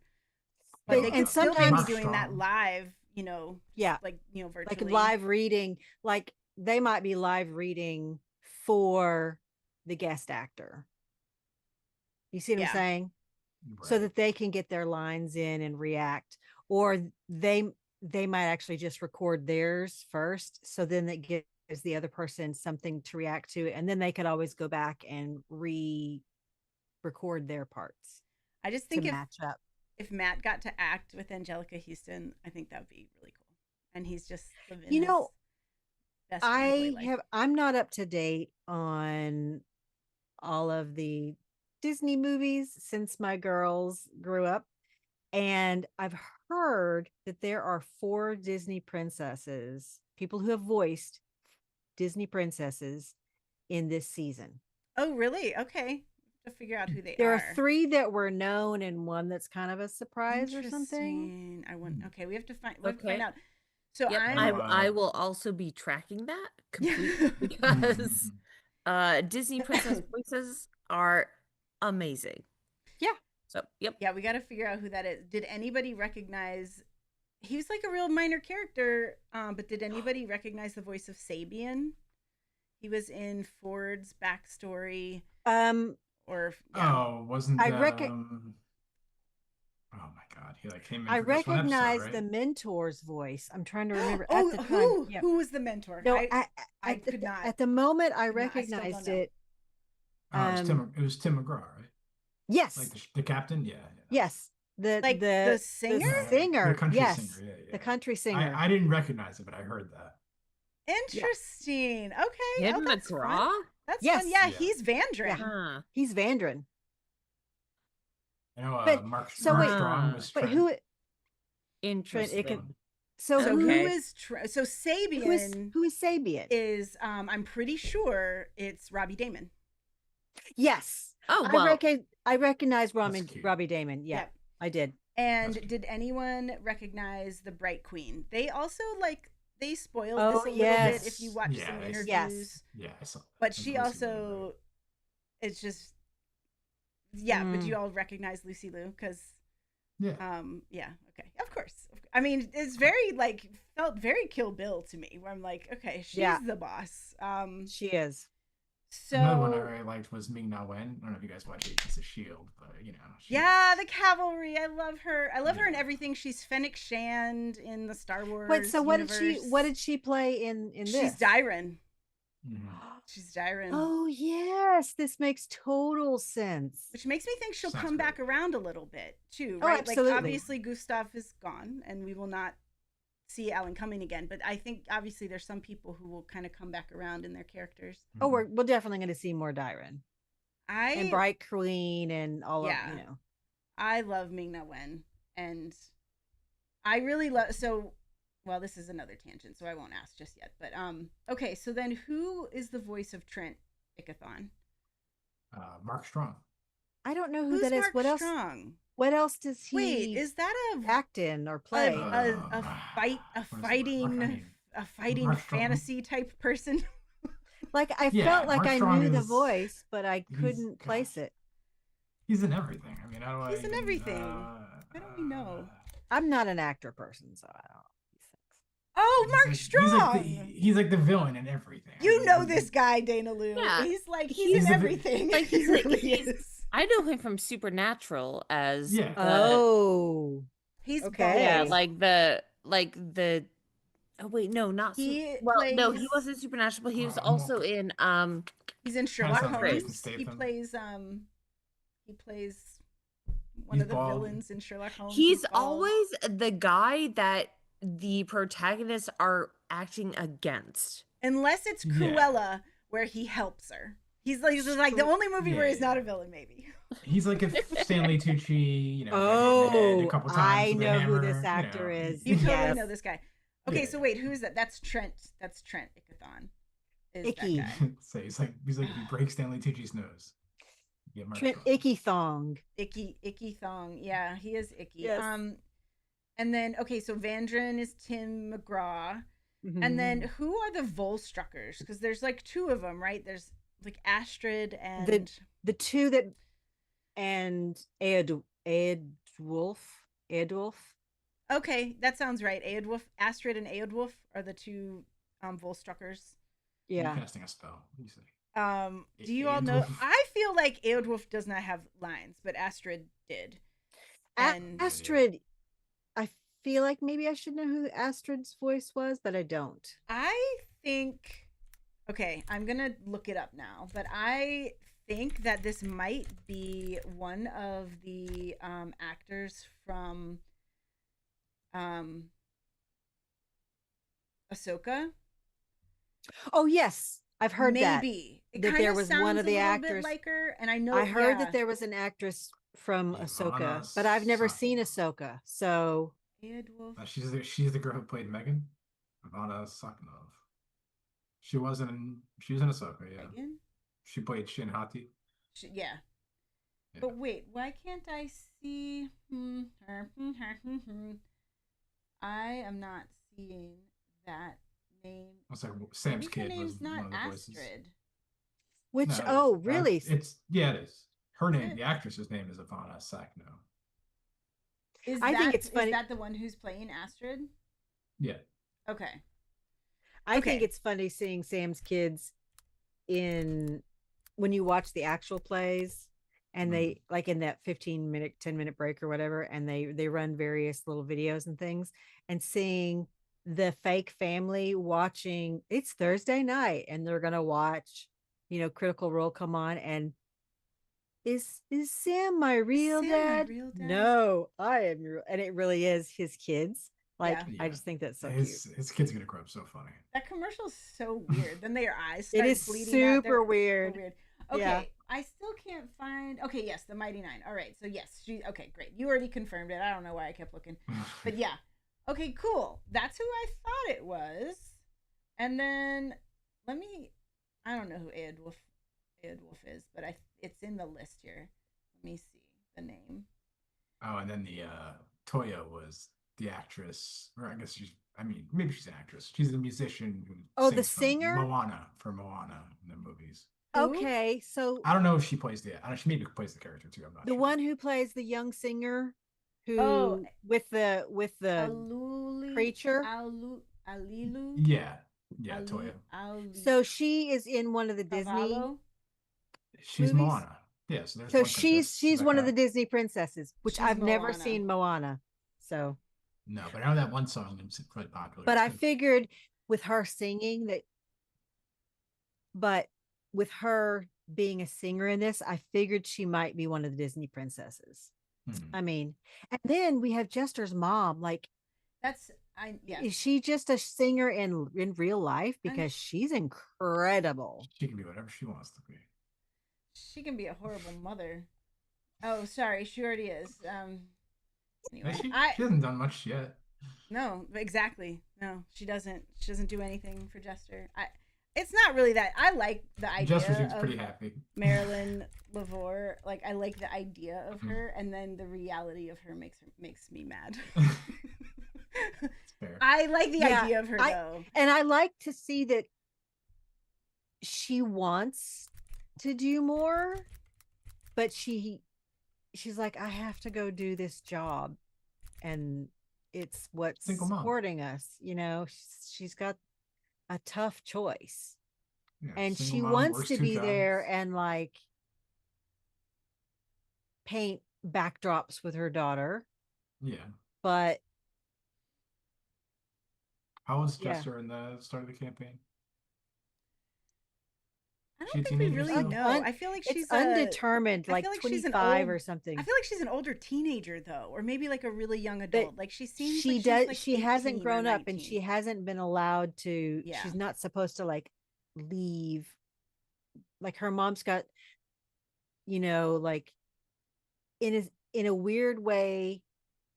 Speaker 1: But
Speaker 2: But-
Speaker 1: they
Speaker 2: and
Speaker 1: could still maybe
Speaker 2: sometimes-
Speaker 1: doing that
Speaker 3: Strong.
Speaker 1: live, you know,
Speaker 2: Yeah.
Speaker 1: like, you know, virtually.
Speaker 2: Like live reading, like they might be live reading for the guest actor. You see what
Speaker 1: Yeah.
Speaker 2: I'm saying? So
Speaker 3: Right.
Speaker 2: that they can get their lines in and react, or they might actually just record theirs first, so then it gives the other person something to react to, and then they could always go back and record their parts
Speaker 1: I just
Speaker 2: to
Speaker 1: think
Speaker 2: match up.
Speaker 1: if Matt got to act with Angelica Houston, I think that would be really cool. And he's just living
Speaker 2: You know,
Speaker 1: his best fanboy life.
Speaker 2: I'm not up to date on all of the Disney movies since my girls grew up, and I've heard that there are 4 Disney princesses, people who have voiced Disney princesses in this season.
Speaker 1: Oh, really? Okay. To figure out who they
Speaker 2: There
Speaker 1: are.
Speaker 2: are 3 that were known and one that's kind of a surprise or something.
Speaker 1: Interesting. I want. Okay, we have to find.
Speaker 4: Okay.
Speaker 1: out. So
Speaker 4: Yep,
Speaker 1: I'm.
Speaker 4: I will also be tracking that completely because Disney princess voices are amazing.
Speaker 2: Yeah.
Speaker 4: So, yep.
Speaker 1: Yeah, we got to figure out who that is. Did anybody recognize? He was like a real minor character, but did anybody recognize the voice of Sabian? He was in Ford's backstory, or yeah.
Speaker 3: Oh, wasn't
Speaker 2: I
Speaker 3: that,
Speaker 2: reckon-
Speaker 3: oh my God, he like came in.
Speaker 2: I
Speaker 3: for just one episode,
Speaker 2: recognize
Speaker 3: right?
Speaker 2: the mentor's voice. I'm trying to remember
Speaker 1: Oh,
Speaker 2: at the time.
Speaker 1: who?
Speaker 2: Yeah.
Speaker 1: Who was the mentor?
Speaker 2: No,
Speaker 1: I
Speaker 2: I
Speaker 1: could not.
Speaker 2: At the moment, I
Speaker 1: could not. I still don't
Speaker 2: recognized
Speaker 1: know.
Speaker 2: it.
Speaker 3: Oh, it was Tim McGraw, right?
Speaker 2: Yes.
Speaker 3: Like the captain. Yeah.
Speaker 2: Yes.
Speaker 1: Like the singer?
Speaker 2: The singer.
Speaker 3: The country
Speaker 2: Yes.
Speaker 3: singer. Yeah.
Speaker 2: The country singer.
Speaker 3: I didn't recognize it, but I heard that.
Speaker 1: Interesting. Okay.
Speaker 4: Tim
Speaker 1: Oh, that's fun.
Speaker 4: McGraw?
Speaker 1: That's
Speaker 2: Yes.
Speaker 1: fun. Yeah,
Speaker 3: Yeah.
Speaker 1: he's Vandrin.
Speaker 4: Huh.
Speaker 2: He's Vandrin.
Speaker 3: I know
Speaker 2: But-
Speaker 3: Mark
Speaker 2: so
Speaker 3: Mark
Speaker 4: wait,
Speaker 3: Strong was
Speaker 2: But
Speaker 3: Trent.
Speaker 2: who?
Speaker 4: Interesting.
Speaker 2: can- So
Speaker 1: So
Speaker 4: Okay.
Speaker 1: who is so Sabian
Speaker 2: who is Sabian?
Speaker 1: is I'm pretty sure it's Robbie Damon.
Speaker 2: Yes.
Speaker 4: Oh, well.
Speaker 2: I recognize
Speaker 3: cute.
Speaker 2: Robbie Damon. Yeah,
Speaker 1: Yep.
Speaker 2: I did.
Speaker 1: And
Speaker 3: That's
Speaker 1: did anyone recognize the Bright Queen? They also they spoiled
Speaker 2: Oh,
Speaker 1: this a little
Speaker 2: yes.
Speaker 1: bit if you watch
Speaker 3: Yeah,
Speaker 1: some
Speaker 3: they-
Speaker 1: interviews.
Speaker 2: Yes.
Speaker 3: Yeah, I saw.
Speaker 1: But
Speaker 3: I
Speaker 1: she
Speaker 3: think Lucy
Speaker 1: also
Speaker 3: Liu,
Speaker 1: it's just yeah, but
Speaker 2: Mm.
Speaker 1: you all recognize Lucy Liu because
Speaker 3: right? Yeah.
Speaker 1: yeah, okay. Of course. I mean, it's very felt very Kill Bill to me where I'm like, okay, she's
Speaker 2: Yeah.
Speaker 1: the boss.
Speaker 2: She is.
Speaker 1: So
Speaker 3: Another one I really liked was Ming Na Wen. I don't know if you guys watch Agents of Shield, but you know.
Speaker 1: yeah, the cavalry. I love her. I love her in
Speaker 3: Yeah.
Speaker 1: everything. She's Fennec Shand in the Star Wars.
Speaker 2: Wait, so what
Speaker 1: universe.
Speaker 2: did she play in
Speaker 1: She's
Speaker 2: this?
Speaker 1: Dyren.
Speaker 3: Mhm.
Speaker 1: She's Dyren.
Speaker 2: Oh yes, this makes total sense.
Speaker 1: Which makes me think she'll
Speaker 3: Sounds
Speaker 1: come back
Speaker 3: great.
Speaker 1: around a little bit too,
Speaker 2: Oh,
Speaker 1: right?
Speaker 2: absolutely.
Speaker 1: Like obviously Gustav is gone and we will not see Alan Cumming again, but I think obviously there's some people who will kind of come back around in their characters.
Speaker 2: Oh, we're definitely going to see more Dyren and
Speaker 1: I
Speaker 2: Bright Queen and all
Speaker 1: Yeah.
Speaker 2: of you know.
Speaker 1: I love Ming Na Wen and I really love well, this is another tangent, so I won't ask just yet. But okay, so then who is the voice of Trent Ickathon?
Speaker 3: Mark Strong.
Speaker 2: I don't know who
Speaker 1: Who's
Speaker 2: that is.
Speaker 1: Mark
Speaker 2: What else?
Speaker 1: Strong?
Speaker 2: What else does he
Speaker 1: Wait, is that a
Speaker 2: act in or play?
Speaker 1: a fight a
Speaker 3: What is it?
Speaker 1: fighting
Speaker 3: I mean,
Speaker 1: a fighting
Speaker 3: Mark Strong.
Speaker 1: fantasy type person?
Speaker 2: Like I
Speaker 3: Yeah,
Speaker 2: felt like
Speaker 3: Mark
Speaker 2: I
Speaker 3: Strong
Speaker 2: knew the
Speaker 3: is-
Speaker 2: voice, but I
Speaker 3: he's-
Speaker 2: couldn't
Speaker 3: gosh.
Speaker 2: place it.
Speaker 3: He's in everything. I mean, how do
Speaker 1: He's in everything. How do we know?
Speaker 2: I'm not an actor person, so I don't know these things.
Speaker 1: Oh, Mark Strong.
Speaker 3: He's like the villain in everything. I
Speaker 1: You
Speaker 3: mean,
Speaker 1: know
Speaker 3: he's
Speaker 1: this guy, Dana Lou.
Speaker 4: Yeah.
Speaker 1: He's like he's
Speaker 3: He's
Speaker 1: in
Speaker 3: the-
Speaker 1: everything.
Speaker 4: Like,
Speaker 1: he
Speaker 4: he's like-
Speaker 1: really
Speaker 4: he's-
Speaker 1: is.
Speaker 4: I know him from Supernatural as
Speaker 3: Yeah.
Speaker 2: Oh,
Speaker 1: He's
Speaker 2: Okay.
Speaker 4: yeah,
Speaker 1: bald.
Speaker 4: like the oh wait, no, not
Speaker 1: He
Speaker 4: well, no, he
Speaker 1: plays-
Speaker 4: wasn't Supernatural, but he was
Speaker 3: I'm
Speaker 4: also
Speaker 3: okay.
Speaker 4: in
Speaker 1: He's in Sherlock
Speaker 3: sounds like
Speaker 4: Jason
Speaker 1: Holmes. He
Speaker 3: Statham.
Speaker 1: plays one
Speaker 3: He's
Speaker 1: of the
Speaker 3: bald.
Speaker 1: villains in Sherlock Holmes.
Speaker 4: he's
Speaker 1: bald.
Speaker 4: always the guy that the protagonists are acting against.
Speaker 1: unless it's
Speaker 3: Yeah.
Speaker 1: Cruella where he helps her. He's like the only movie where he's
Speaker 3: Yeah.
Speaker 1: not a villain, maybe.
Speaker 3: He's like if Stanley Tucci, you know, got hit in the
Speaker 2: oh,
Speaker 3: head a couple times
Speaker 2: I
Speaker 3: with a
Speaker 2: know who
Speaker 3: hammer,
Speaker 2: this
Speaker 3: you
Speaker 2: actor
Speaker 3: know.
Speaker 2: is.
Speaker 1: You totally
Speaker 2: Yes.
Speaker 1: know this guy. Okay,
Speaker 3: Yeah.
Speaker 1: so wait, who's that? That's Trent. That's Trent Ickathon. Is
Speaker 2: Icky.
Speaker 1: that guy?
Speaker 3: So he's like if you break Stanley Tucci's nose. You get Mark
Speaker 2: Trent
Speaker 3: Strong.
Speaker 2: Icky Thong.
Speaker 1: Icky Thong. Yeah, he is icky.
Speaker 2: Yes.
Speaker 1: And then okay, so Vandren is Tim McGraw. And then
Speaker 2: Mhm.
Speaker 1: who are the Volstruckers? Because there's like two of them, right? There's like Astrid
Speaker 2: the
Speaker 1: and
Speaker 2: the two that and Eadwulf. Eadwulf.
Speaker 1: okay, that sounds right. Eowulf, Astrid and Eowulf are the two Volstruckers.
Speaker 3: You
Speaker 2: Yeah.
Speaker 3: casting a spell. What do you say?
Speaker 1: Do you all know?
Speaker 3: Eowulf?
Speaker 1: I feel like Eowulf does not have lines, but Astrid did. And
Speaker 2: Astrid, I feel like maybe I should know who Astrid's voice was, but I don't.
Speaker 1: I think, okay, I'm gonna look it up now, but I think that this might be one of the actors from Ahsoka.
Speaker 2: Oh yes, I've heard
Speaker 1: Maybe it
Speaker 2: that
Speaker 1: kind
Speaker 2: there
Speaker 1: of
Speaker 2: was
Speaker 1: sounds
Speaker 2: one of the
Speaker 1: a little
Speaker 2: actors.
Speaker 1: bit like her, and I know
Speaker 2: I heard
Speaker 1: yeah.
Speaker 2: that there was an actress from
Speaker 3: Ivana
Speaker 2: Ahsoka, but I've never seen
Speaker 3: Sakharov.
Speaker 2: Ahsoka. So
Speaker 1: Eowulf.
Speaker 3: She's the girl who played Megan. Ivana Sakharov. She was in Ahsoka, yeah.
Speaker 1: Megan?
Speaker 3: She played Shin Hati.
Speaker 1: Yeah.
Speaker 3: Yeah.
Speaker 1: But wait, why can't I see I am not seeing that name.
Speaker 3: It's like Sam's
Speaker 1: Maybe her
Speaker 3: kid was
Speaker 1: name's not
Speaker 3: one of the voices.
Speaker 1: Astrid.
Speaker 2: which
Speaker 3: No, it
Speaker 2: oh
Speaker 3: is.
Speaker 2: really?
Speaker 3: It's yeah, it is. Her name,
Speaker 1: it?
Speaker 3: the actress's name is Ivana Sakno.
Speaker 2: I think it's funny.
Speaker 1: Is that the one who's playing Astrid?
Speaker 3: Yeah.
Speaker 1: Okay.
Speaker 2: I think
Speaker 1: Okay.
Speaker 2: it's funny seeing Sam's kids in when you watch the actual plays and they like in that 15-minute 10-minute break or whatever, and they run various little videos and things, and seeing the fake family watching. It's Thursday night and they're gonna watch Critical Role come on, and is Sam my real
Speaker 1: Sam my
Speaker 2: dad?
Speaker 1: real dad?
Speaker 2: No, I am your, and it really is his kids. Like
Speaker 1: Yeah.
Speaker 2: I just think that's so
Speaker 3: his
Speaker 2: cute.
Speaker 3: his kid's gonna grow up so funny.
Speaker 1: That commercial's so weird. Then their eyes
Speaker 2: It
Speaker 1: start
Speaker 2: is
Speaker 1: bleeding out.
Speaker 2: super
Speaker 1: They're
Speaker 2: weird.
Speaker 1: So weird. Okay,
Speaker 2: Yeah.
Speaker 1: I still can't find. Okay, yes, the Mighty Nein. All right, so yes, she. Okay, great. You already confirmed it. I don't know why I kept looking, but yeah. Okay, cool. That's who I thought it was. And then let me. I don't know who Eowulf is, but it's in the list here. Let me see the name.
Speaker 3: Oh, and then the Toya was the actress, or I guess maybe she's an actress. She's the musician who
Speaker 2: Oh, the
Speaker 3: sings
Speaker 2: singer?
Speaker 3: for Moana in the movies.
Speaker 1: Who?
Speaker 2: Okay, so
Speaker 3: I don't know if she plays I don't know, she maybe plays the character too. I'm not
Speaker 2: the
Speaker 3: sure.
Speaker 2: one who plays the young singer who
Speaker 1: Oh,
Speaker 2: with the
Speaker 1: Aluli,
Speaker 2: preacher.
Speaker 1: Alilu.
Speaker 3: Yeah,
Speaker 1: Ali-
Speaker 3: Toya.
Speaker 1: Ali-
Speaker 2: So she is in one of the Disney.
Speaker 1: Cavallo?
Speaker 3: She's
Speaker 2: movies?
Speaker 3: Moana. Yeah, so there's
Speaker 2: So
Speaker 3: one princess,
Speaker 2: she's one of the
Speaker 3: Rebecca.
Speaker 2: Disney princesses, which
Speaker 1: She's
Speaker 2: I've never
Speaker 1: Moana.
Speaker 2: seen Moana. So,
Speaker 3: No, but I know that one song is quite popular.
Speaker 2: but I figured with her singing that, but with her being a singer in this, I figured she might be one of the Disney princesses. I mean, and then we have Jester's mom. Like,
Speaker 1: yeah.
Speaker 2: is she just a singer in real life? Because she's incredible.
Speaker 3: She can be whatever she wants to be.
Speaker 1: She can be a horrible mother. Oh, sorry, she already is. Anyway,
Speaker 3: She hasn't done much yet.
Speaker 1: No, exactly. No, she doesn't. She doesn't do anything for Jester. It's not really that. I like the idea.
Speaker 3: Jester seems
Speaker 1: of
Speaker 3: pretty happy.
Speaker 1: Marilyn Lavore. Like, I like the idea of her, and then the reality of her makes me mad.
Speaker 3: Fair.
Speaker 1: I like the idea of her though,
Speaker 2: and I like to see that she wants to do more, but she's like, I have to go do this job, and it's what's supporting us. She's got a tough choice, and she wants to be there and like paint backdrops with her daughter.
Speaker 3: Yeah,
Speaker 2: but
Speaker 3: how was Jester in the start of the campaign?
Speaker 1: I don't think we really know. I feel like she's
Speaker 2: undetermined, like 25 or something.
Speaker 1: I feel like she's an older teenager though, or maybe like a really young adult. Like she seems
Speaker 2: she
Speaker 1: like
Speaker 2: does.
Speaker 1: Like
Speaker 2: she hasn't grown up, and she hasn't been allowed to.
Speaker 1: Yeah.
Speaker 2: She's not supposed to like leave. Like her mom's got, like in a weird way,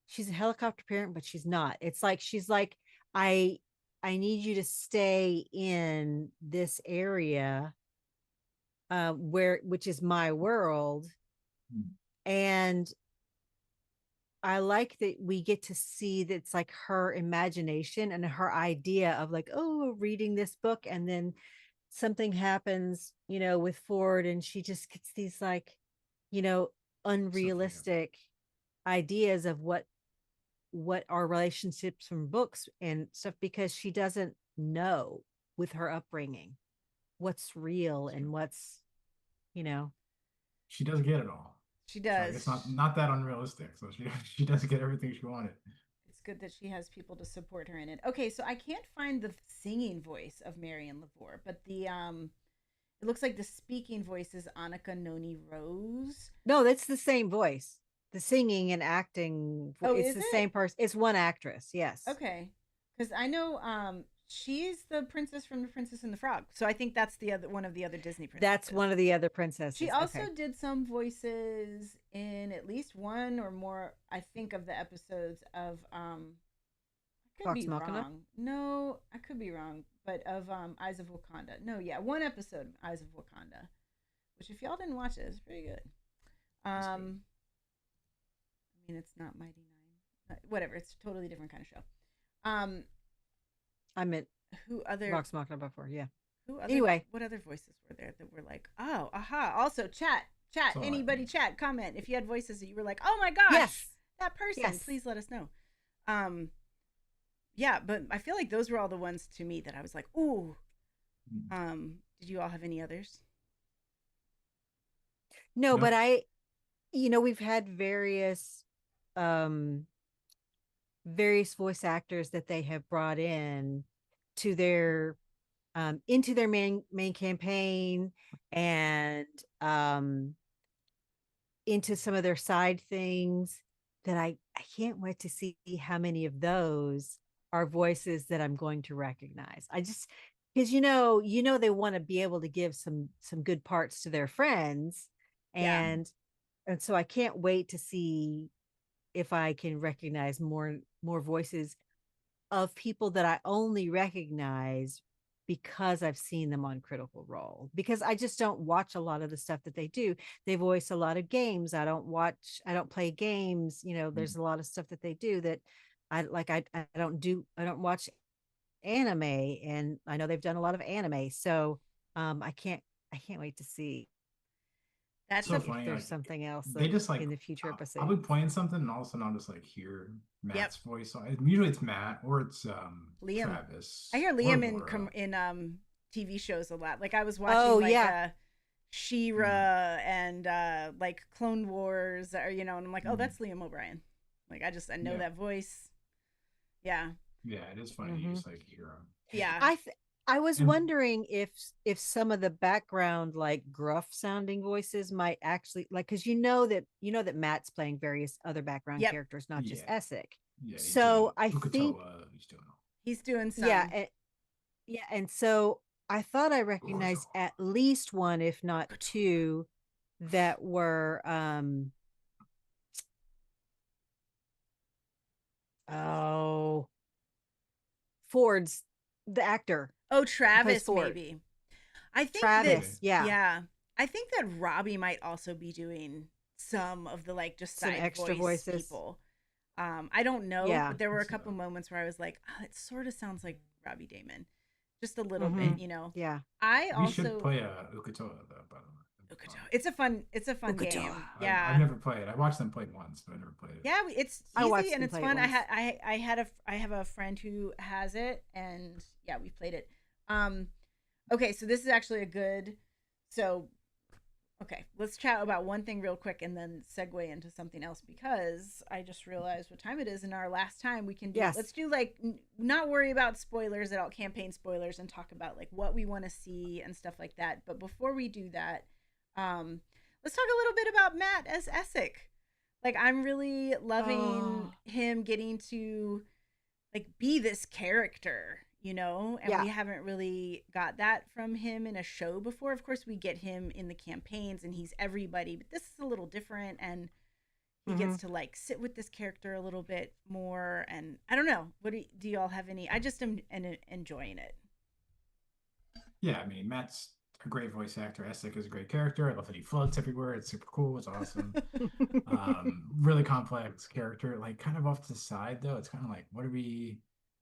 Speaker 2: she's a helicopter parent, but she's not. It's like she's like, I need you to stay in this area. Which is my world, and I like that we get to see that's like her imagination and her idea of like, oh, reading this book, and then something happens, with Ford, and she just gets these like, you know,
Speaker 3: Stuff, yeah.
Speaker 2: unrealistic ideas of what are relationships from books and stuff, because she doesn't know with her upbringing what's real
Speaker 3: So
Speaker 2: and what's, you know,
Speaker 3: she does get it all.
Speaker 1: She
Speaker 3: So I guess
Speaker 1: does.
Speaker 3: not that unrealistic. So she does get everything she wanted.
Speaker 1: It's good that she has people to support her in it. Okay, so I can't find the singing voice of Marion Lavore, but the it looks like the speaking voice is Annika Noni Rose.
Speaker 2: no, that's the same voice. The singing and acting,
Speaker 1: Oh,
Speaker 2: it's
Speaker 1: is
Speaker 2: the
Speaker 1: it?
Speaker 2: same person. It's one actress. Yes.
Speaker 1: Okay. Cuz I know she's the princess from The Princess and the Frog. So I think that's the other one of the other Disney
Speaker 2: That's
Speaker 1: princesses.
Speaker 2: one of the other
Speaker 1: She
Speaker 2: princesses.
Speaker 1: also
Speaker 2: Okay.
Speaker 1: did some voices in at least one or more, I think, of the episodes of I could
Speaker 2: Vox
Speaker 1: be
Speaker 2: Machina.
Speaker 1: wrong. No, I could be wrong, but of Eyes of Wakanda. No, yeah, one episode of Eyes of Wakanda, which if y'all didn't watch it, it's pretty good.
Speaker 3: That's good.
Speaker 1: I mean, it's not Mighty Nein. Whatever, it's a totally different kind of show. Um,
Speaker 2: I meant
Speaker 1: who other
Speaker 2: Vox Machina before. Yeah.
Speaker 1: who other
Speaker 2: Anyway,
Speaker 1: what other voices were there that were like, oh, aha. Also, chat,
Speaker 3: So
Speaker 1: anybody chat, comment if you had voices that you were like, oh my gosh,
Speaker 2: yes.
Speaker 1: that person.
Speaker 2: Yes.
Speaker 1: Please let us know. Um, yeah, but I feel like those were all the ones to me that I was like, ooh. Did you all have any others?
Speaker 2: No, but
Speaker 3: No.
Speaker 2: we've had um various voice actors that they have brought in to their into their main campaign, and into some of their side things, that I can't wait to see how many of those are voices that I'm going to recognize. I just, because they want to be able to give some good parts to their friends,
Speaker 1: Yeah.
Speaker 2: and so I can't wait to see if I can recognize more voices of people that I only recognize because I've seen them on Critical Role, because I just don't watch a lot of the stuff that they do. They voice a lot of games. I don't play games. There's a lot of stuff that they do that I like. I don't watch anime, and I know they've done a lot of anime. So I can't wait to see
Speaker 1: That's
Speaker 3: So
Speaker 1: a
Speaker 2: if
Speaker 3: funny.
Speaker 2: there's
Speaker 3: Like
Speaker 2: something else
Speaker 3: they just like
Speaker 2: in the future
Speaker 3: I'll be
Speaker 2: episodes.
Speaker 3: playing something and all of a sudden I'll just like hear
Speaker 1: yep.
Speaker 3: Matt's voice. Usually it's Matt or it's
Speaker 1: Liam. I
Speaker 3: Travis
Speaker 1: hear
Speaker 3: or
Speaker 1: Liam
Speaker 3: Laura.
Speaker 1: in TV shows a lot. Like I was watching
Speaker 2: Oh
Speaker 1: like
Speaker 2: yeah.
Speaker 3: Mm,
Speaker 1: She-Ra and like Clone Wars, or and I'm like, oh,
Speaker 3: mm.
Speaker 1: that's Liam O'Brien. Like I know
Speaker 3: Yeah,
Speaker 1: that voice. Yeah,
Speaker 3: yeah, it is funny. You
Speaker 2: Mm-hmm.
Speaker 3: just like hear him.
Speaker 1: yeah,
Speaker 2: I th- I was
Speaker 3: And
Speaker 2: wondering if some of the background like gruff sounding voices might actually, like, because you know that Matt's playing various other background
Speaker 1: yep.
Speaker 2: characters, not just
Speaker 3: yeah,
Speaker 2: Essek.
Speaker 3: yeah, he's
Speaker 2: So
Speaker 3: doing
Speaker 2: I think,
Speaker 3: Ukatoa. He's doing
Speaker 1: He's doing
Speaker 2: yeah,
Speaker 1: some.
Speaker 2: and so I thought I
Speaker 3: all.
Speaker 2: recognized at least one, if not two, that were oh, Ford's, the actor
Speaker 1: Oh,
Speaker 2: who plays
Speaker 1: Travis,
Speaker 2: Ford.
Speaker 1: maybe. I think that
Speaker 3: Okay.
Speaker 2: Travis, yeah.
Speaker 1: yeah, I think that Robbie might also be doing some of the like just
Speaker 2: Some
Speaker 1: side
Speaker 2: extra
Speaker 1: voice
Speaker 2: voices.
Speaker 1: people. I don't know,
Speaker 2: Yeah.
Speaker 1: but there were a
Speaker 3: So
Speaker 1: couple moments where I was like, oh, it sort of sounds like Robbie Damon, just a little
Speaker 2: Mm-hmm.
Speaker 1: bit.
Speaker 2: Yeah.
Speaker 1: I
Speaker 3: we should
Speaker 1: also
Speaker 3: play Ukatoa though. By the way, It'd be fun.
Speaker 1: it's a fun
Speaker 2: Ukatoa.
Speaker 1: game.
Speaker 3: I've
Speaker 1: Yeah,
Speaker 3: never played. I watched them play it once, but I never played it.
Speaker 1: yeah, it's
Speaker 2: I
Speaker 1: easy
Speaker 2: watched
Speaker 1: and
Speaker 2: them
Speaker 1: it's
Speaker 2: play it
Speaker 1: fun.
Speaker 2: once.
Speaker 1: I have a friend who has it, and yeah, we played it. Um, okay, so this is actually a good. So okay, let's chat about one thing real quick and then segue into something else, because I just realized what time it is, and our last time we can do
Speaker 2: Yes.
Speaker 1: let's do like not worry about spoilers at all, campaign spoilers, and talk about like what we want to see and stuff like that. But before we do that, let's talk a little bit about Matt as Essek. Like I'm really loving
Speaker 2: Oh,
Speaker 1: him getting to like be this character, and
Speaker 2: yeah.
Speaker 1: we haven't really got that from him in a show before. Of course we get him in the campaigns and he's everybody, but this is a little different, and he
Speaker 2: Mm-hmm.
Speaker 1: gets to like sit with this character a little bit more. And I don't know, what do y'all have any? I just am enjoying it.
Speaker 3: Yeah, I mean Matt's a great voice actor. Essek is a great character. I love that he floats everywhere. It's super cool. It's awesome. Really complex character. Like kind of off to the side though. It's kind of like, what are we?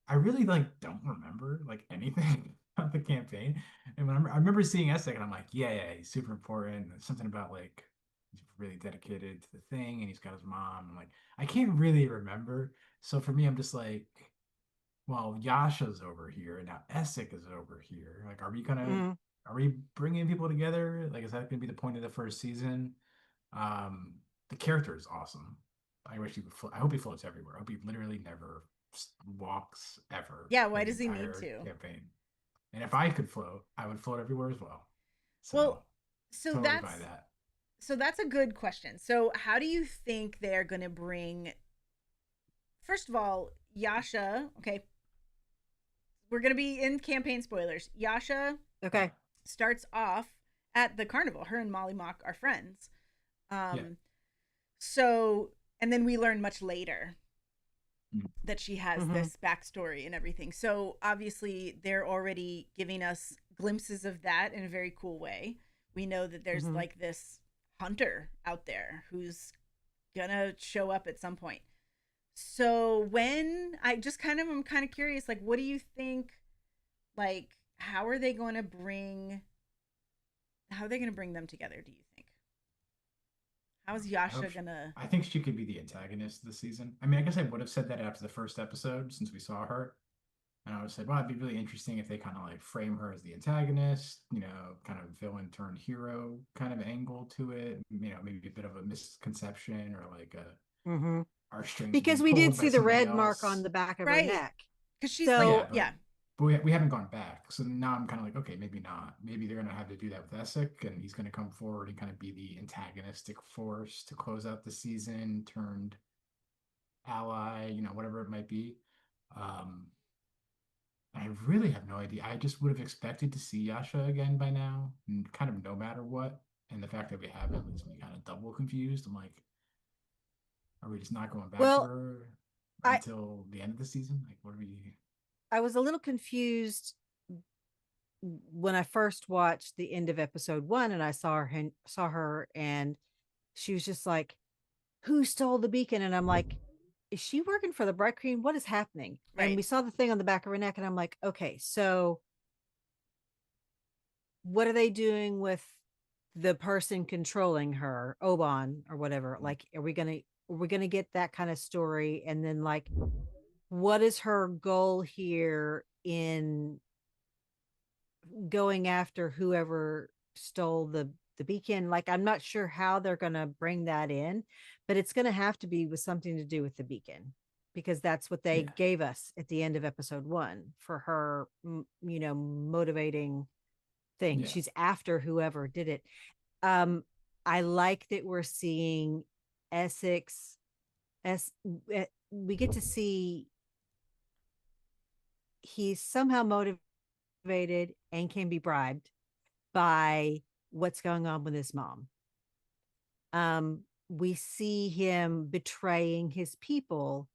Speaker 3: I really like don't remember like anything about the campaign. And when I remember seeing Essek, and I'm like, yeah, he's super important. There's something about like he's really dedicated to the thing, and he's got his mom. I'm like, I can't really remember. So for me, I'm just like, well, Yasha's over here, and now Essek is over here. Like,
Speaker 2: Mhm.
Speaker 3: are we bringing people together? Like, is that gonna be the point of the first season? The character is awesome. I wish he would. I hope he floats everywhere. I hope he literally never walks ever
Speaker 1: Yeah, why
Speaker 3: in the
Speaker 1: does he need
Speaker 3: entire
Speaker 1: to?
Speaker 3: campaign. And if I could float, I would float everywhere as well. So
Speaker 1: Well, so
Speaker 3: totally buy that.
Speaker 1: that's a good question. So how do you think they're going to bring, first of all, Yasha, okay, we're going to be in campaign spoilers. Yasha
Speaker 2: Okay.
Speaker 1: starts off at the carnival. Her and Molly Mock are friends.
Speaker 3: Yeah.
Speaker 1: So, and then we learn much later
Speaker 3: Mhm.
Speaker 1: that she has
Speaker 2: Mhm.
Speaker 1: this backstory and everything. So obviously they're already giving us glimpses of that in a very cool way. We know that there's
Speaker 2: Mhm.
Speaker 1: like this hunter out there who's gonna show up at some point. So when I just kind of I'm kind of curious, like, what do you think? Like, how are they gonna bring them together? Do you think? How is
Speaker 3: I hope
Speaker 1: Yasha gonna?
Speaker 3: I think she could be the antagonist this season. I mean, I guess I would have said that after the first episode since we saw her. And I would have said, well, it'd be really interesting if they kind of like frame her as the antagonist, kind of villain turned hero kind of angle to it. Maybe a bit of a misconception or like
Speaker 2: Mhm.
Speaker 3: our strings are
Speaker 2: Because
Speaker 3: being
Speaker 2: we did
Speaker 3: pulled by
Speaker 2: see the
Speaker 3: somebody
Speaker 2: red mark on
Speaker 3: else.
Speaker 2: the back of her
Speaker 1: Right,
Speaker 2: neck.
Speaker 1: because she's like,
Speaker 3: Yeah,
Speaker 2: So,
Speaker 1: yeah,
Speaker 3: but we haven't gone back. So now I'm kind of like, okay, maybe not. Maybe they're going to have to do that with Essek, and he's going to come forward and kind of be the antagonistic force to close out the season, turned ally, whatever it might be. Um, I really have no idea. I just would have expected to see Yasha again by now, kind of no matter what. And the fact that we haven't leaves me kind of double confused. I'm like, are we just not going back to
Speaker 2: well,
Speaker 3: her
Speaker 2: I
Speaker 3: until the end of the season? Like, what are we?
Speaker 2: I was a little confused when I first watched the end of episode 1 and I saw her and she was just like, "Who stole the beacon?" And I'm like, "Is she working for the Bright Queen? What is happening?" And
Speaker 1: right,
Speaker 2: we saw the thing on the back of her neck and I'm like, "Okay, so what are they doing with the person controlling her, Oban or whatever? Like, are we gonna get that kind of story? And then like, what is her goal here in going after whoever stole the beacon? Like, I'm not sure how they're gonna bring that in, but it's gonna have to be with something to do with the beacon because that's what they
Speaker 3: Yeah,
Speaker 2: gave us at the end of episode 1 for her, motivating thing.
Speaker 3: yeah,
Speaker 2: She's after whoever did it. Um, I like that we're seeing Essex. S. We get to see he's somehow motivated and can be bribed by what's going on with his mom. We see him betraying his people,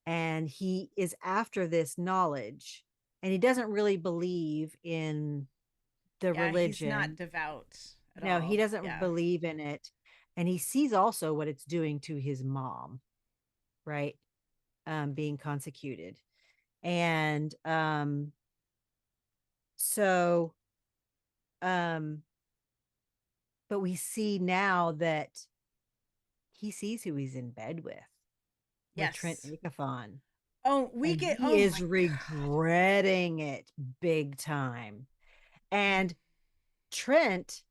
Speaker 2: and he is after this knowledge, and he doesn't really believe in the
Speaker 1: yeah, he's not
Speaker 2: religion.
Speaker 1: devout at
Speaker 2: No, he
Speaker 1: all.
Speaker 2: doesn't
Speaker 1: Yeah,
Speaker 2: believe in it. And he sees also what it's doing to his mom, right? Being consecuted. And so um but we see now that he sees who he's in bed with Trent
Speaker 1: yes.
Speaker 2: Akafon.
Speaker 1: Oh, we
Speaker 2: And
Speaker 1: get.
Speaker 2: he
Speaker 1: Oh
Speaker 2: is
Speaker 1: my god.
Speaker 2: regretting it big time. And Trent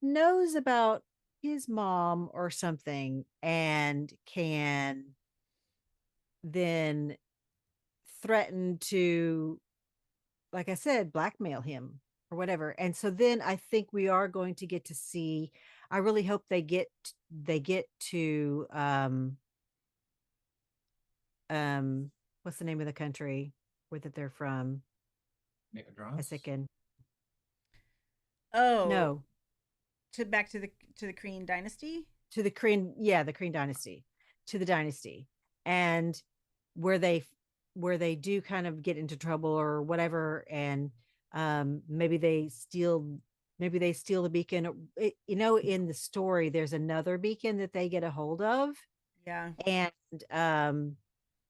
Speaker 2: knows about his mom or something and can then threaten to, like I said, blackmail him or whatever. And so then I think we are going to get to see, I really hope they get to um what's the name of the country where that they're from?
Speaker 3: Nicodranas.
Speaker 2: Essican.
Speaker 1: Oh,
Speaker 2: No,
Speaker 1: to back to the Korean dynasty.
Speaker 2: to the Korean, yeah, the Korean dynasty, to the dynasty. And where they do kind of get into trouble or whatever, and maybe they steal, maybe they steal the beacon. In the story, there's another beacon that they get a hold of,
Speaker 1: Yeah.
Speaker 2: and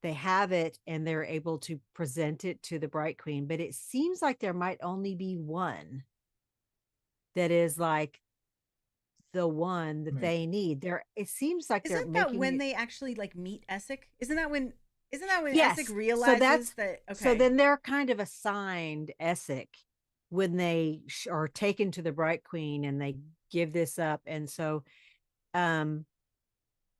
Speaker 2: they have it and they're able to present it to the Bright Queen. But it seems like there might only be one that is like the one that
Speaker 3: Right.
Speaker 2: they need. It seems like they're
Speaker 1: Isn't that
Speaker 2: making
Speaker 1: when
Speaker 2: it.
Speaker 1: they actually like meet Essek? Isn't that when Essek
Speaker 2: Yes.
Speaker 1: realizes that? Okay.
Speaker 2: So then they're kind of assigned Essek when they are taken to the Bright Queen and they give this up. Um,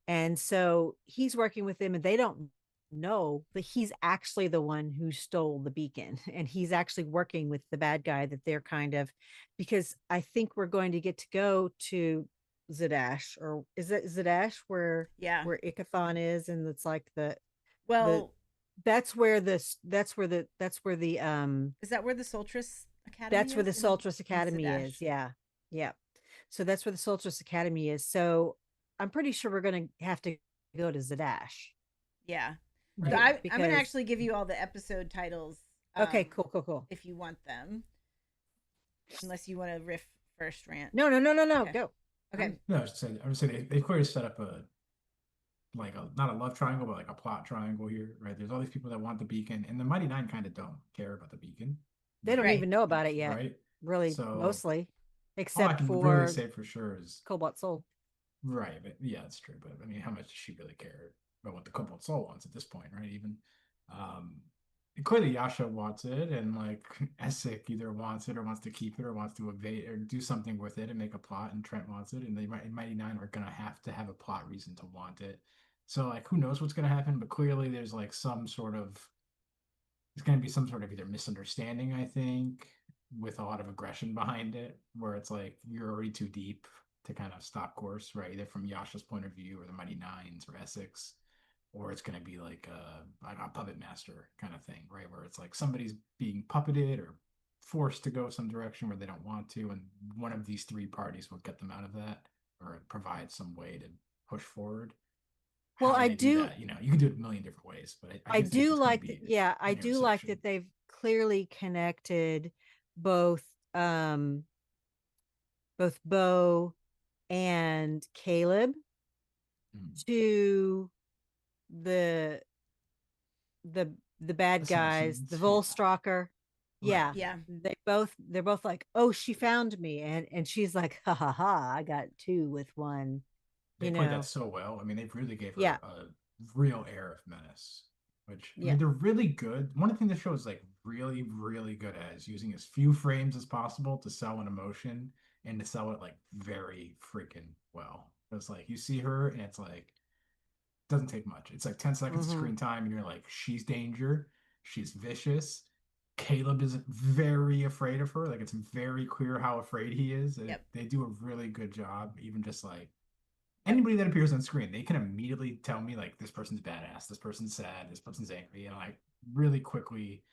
Speaker 2: and so he's working with them and they don't know that he's actually the one who stole the beacon, and he's actually working with the bad guy that they're kind of, because I think we're going to get to go to Zadash, or is it Zadash where
Speaker 1: Yeah.
Speaker 2: Ikathon is, and it's like the
Speaker 1: Well,
Speaker 2: that's where the
Speaker 1: is that where the Soltris Academy
Speaker 2: that's where the
Speaker 1: is?
Speaker 2: Soltris
Speaker 1: In
Speaker 2: Academy
Speaker 1: Zadash?
Speaker 2: is. Yeah. So that's where the Soltris Academy is. So I'm pretty sure we're going to have to go to Zadash.
Speaker 1: Yeah.
Speaker 2: Right.
Speaker 1: So I'm going to
Speaker 2: Because
Speaker 1: actually give you all the episode titles.
Speaker 2: Okay, cool.
Speaker 1: If you want them, unless you want to riff first, rant.
Speaker 2: No.
Speaker 1: Okay.
Speaker 2: Go.
Speaker 1: Okay.
Speaker 3: No, I was saying they clearly set up not a love triangle, but like a plot triangle here, right? There's all these people that want the beacon, and the Mighty Nein kind of don't care about the beacon.
Speaker 2: They don't
Speaker 1: Right.
Speaker 2: even know about it yet,
Speaker 3: right?
Speaker 2: really,
Speaker 3: So
Speaker 2: mostly,
Speaker 3: all I
Speaker 2: except
Speaker 3: can
Speaker 2: for
Speaker 3: really say for sure is
Speaker 2: Cobalt Soul.
Speaker 3: right. But yeah, it's true. But I mean, how much does she really care about what the Cobalt Soul wants at this point, right? Even clearly Yasha wants it, and like Essek either wants it or wants to keep it or wants to evade or do something with it and make a plot, and Trent wants it, and Mighty Nein are gonna have to have a plot reason to want it. So like who knows what's gonna happen, but clearly there's like there's gonna be some sort of either misunderstanding, I think, with a lot of aggression behind it, where it's like you're already too deep to kind of stop course, right? Either from Yasha's point of view or the Mighty Nines or Essex, or it's going to be like a puppet master kind of thing, right? Where it's like somebody's being puppeted or forced to go some direction where they don't want to, and one of these three parties will get them out of that or provide some way to push forward.
Speaker 2: Well,
Speaker 3: How
Speaker 2: I
Speaker 3: they
Speaker 2: do
Speaker 3: that, you can do it a million different ways, but I
Speaker 2: I
Speaker 3: do think
Speaker 2: do
Speaker 3: it's going to
Speaker 2: like
Speaker 3: be
Speaker 2: I
Speaker 3: an
Speaker 2: do like
Speaker 3: intersection.
Speaker 2: that they've clearly connected both Bo and Caleb to the the bad guys, the
Speaker 3: Assassins, yeah.
Speaker 2: Volstraker. Yeah.
Speaker 3: Right.
Speaker 1: Yeah.
Speaker 2: They're both like, "Oh, she found me." And she's like, "Ha ha ha, I got two with one."
Speaker 3: They played that so well. I mean, they really gave her
Speaker 2: Yeah.
Speaker 3: a real air of menace, which I
Speaker 2: Yeah.
Speaker 3: mean, they're really good. One of the things the show is like really, really good at is using as few frames as possible to sell an emotion and to sell it like very freaking well. It's like you see her and it's like doesn't take much. It's like 10 seconds of
Speaker 2: Mhm.
Speaker 3: screen time, and you're like, she's danger, she's vicious. Caleb is very afraid of her. Like it's very clear how afraid he is.
Speaker 1: Yep.
Speaker 3: They do a really good job, even just like anybody that appears on screen, they can immediately tell me like this person's badass, this person's sad, this person's angry, and I really quickly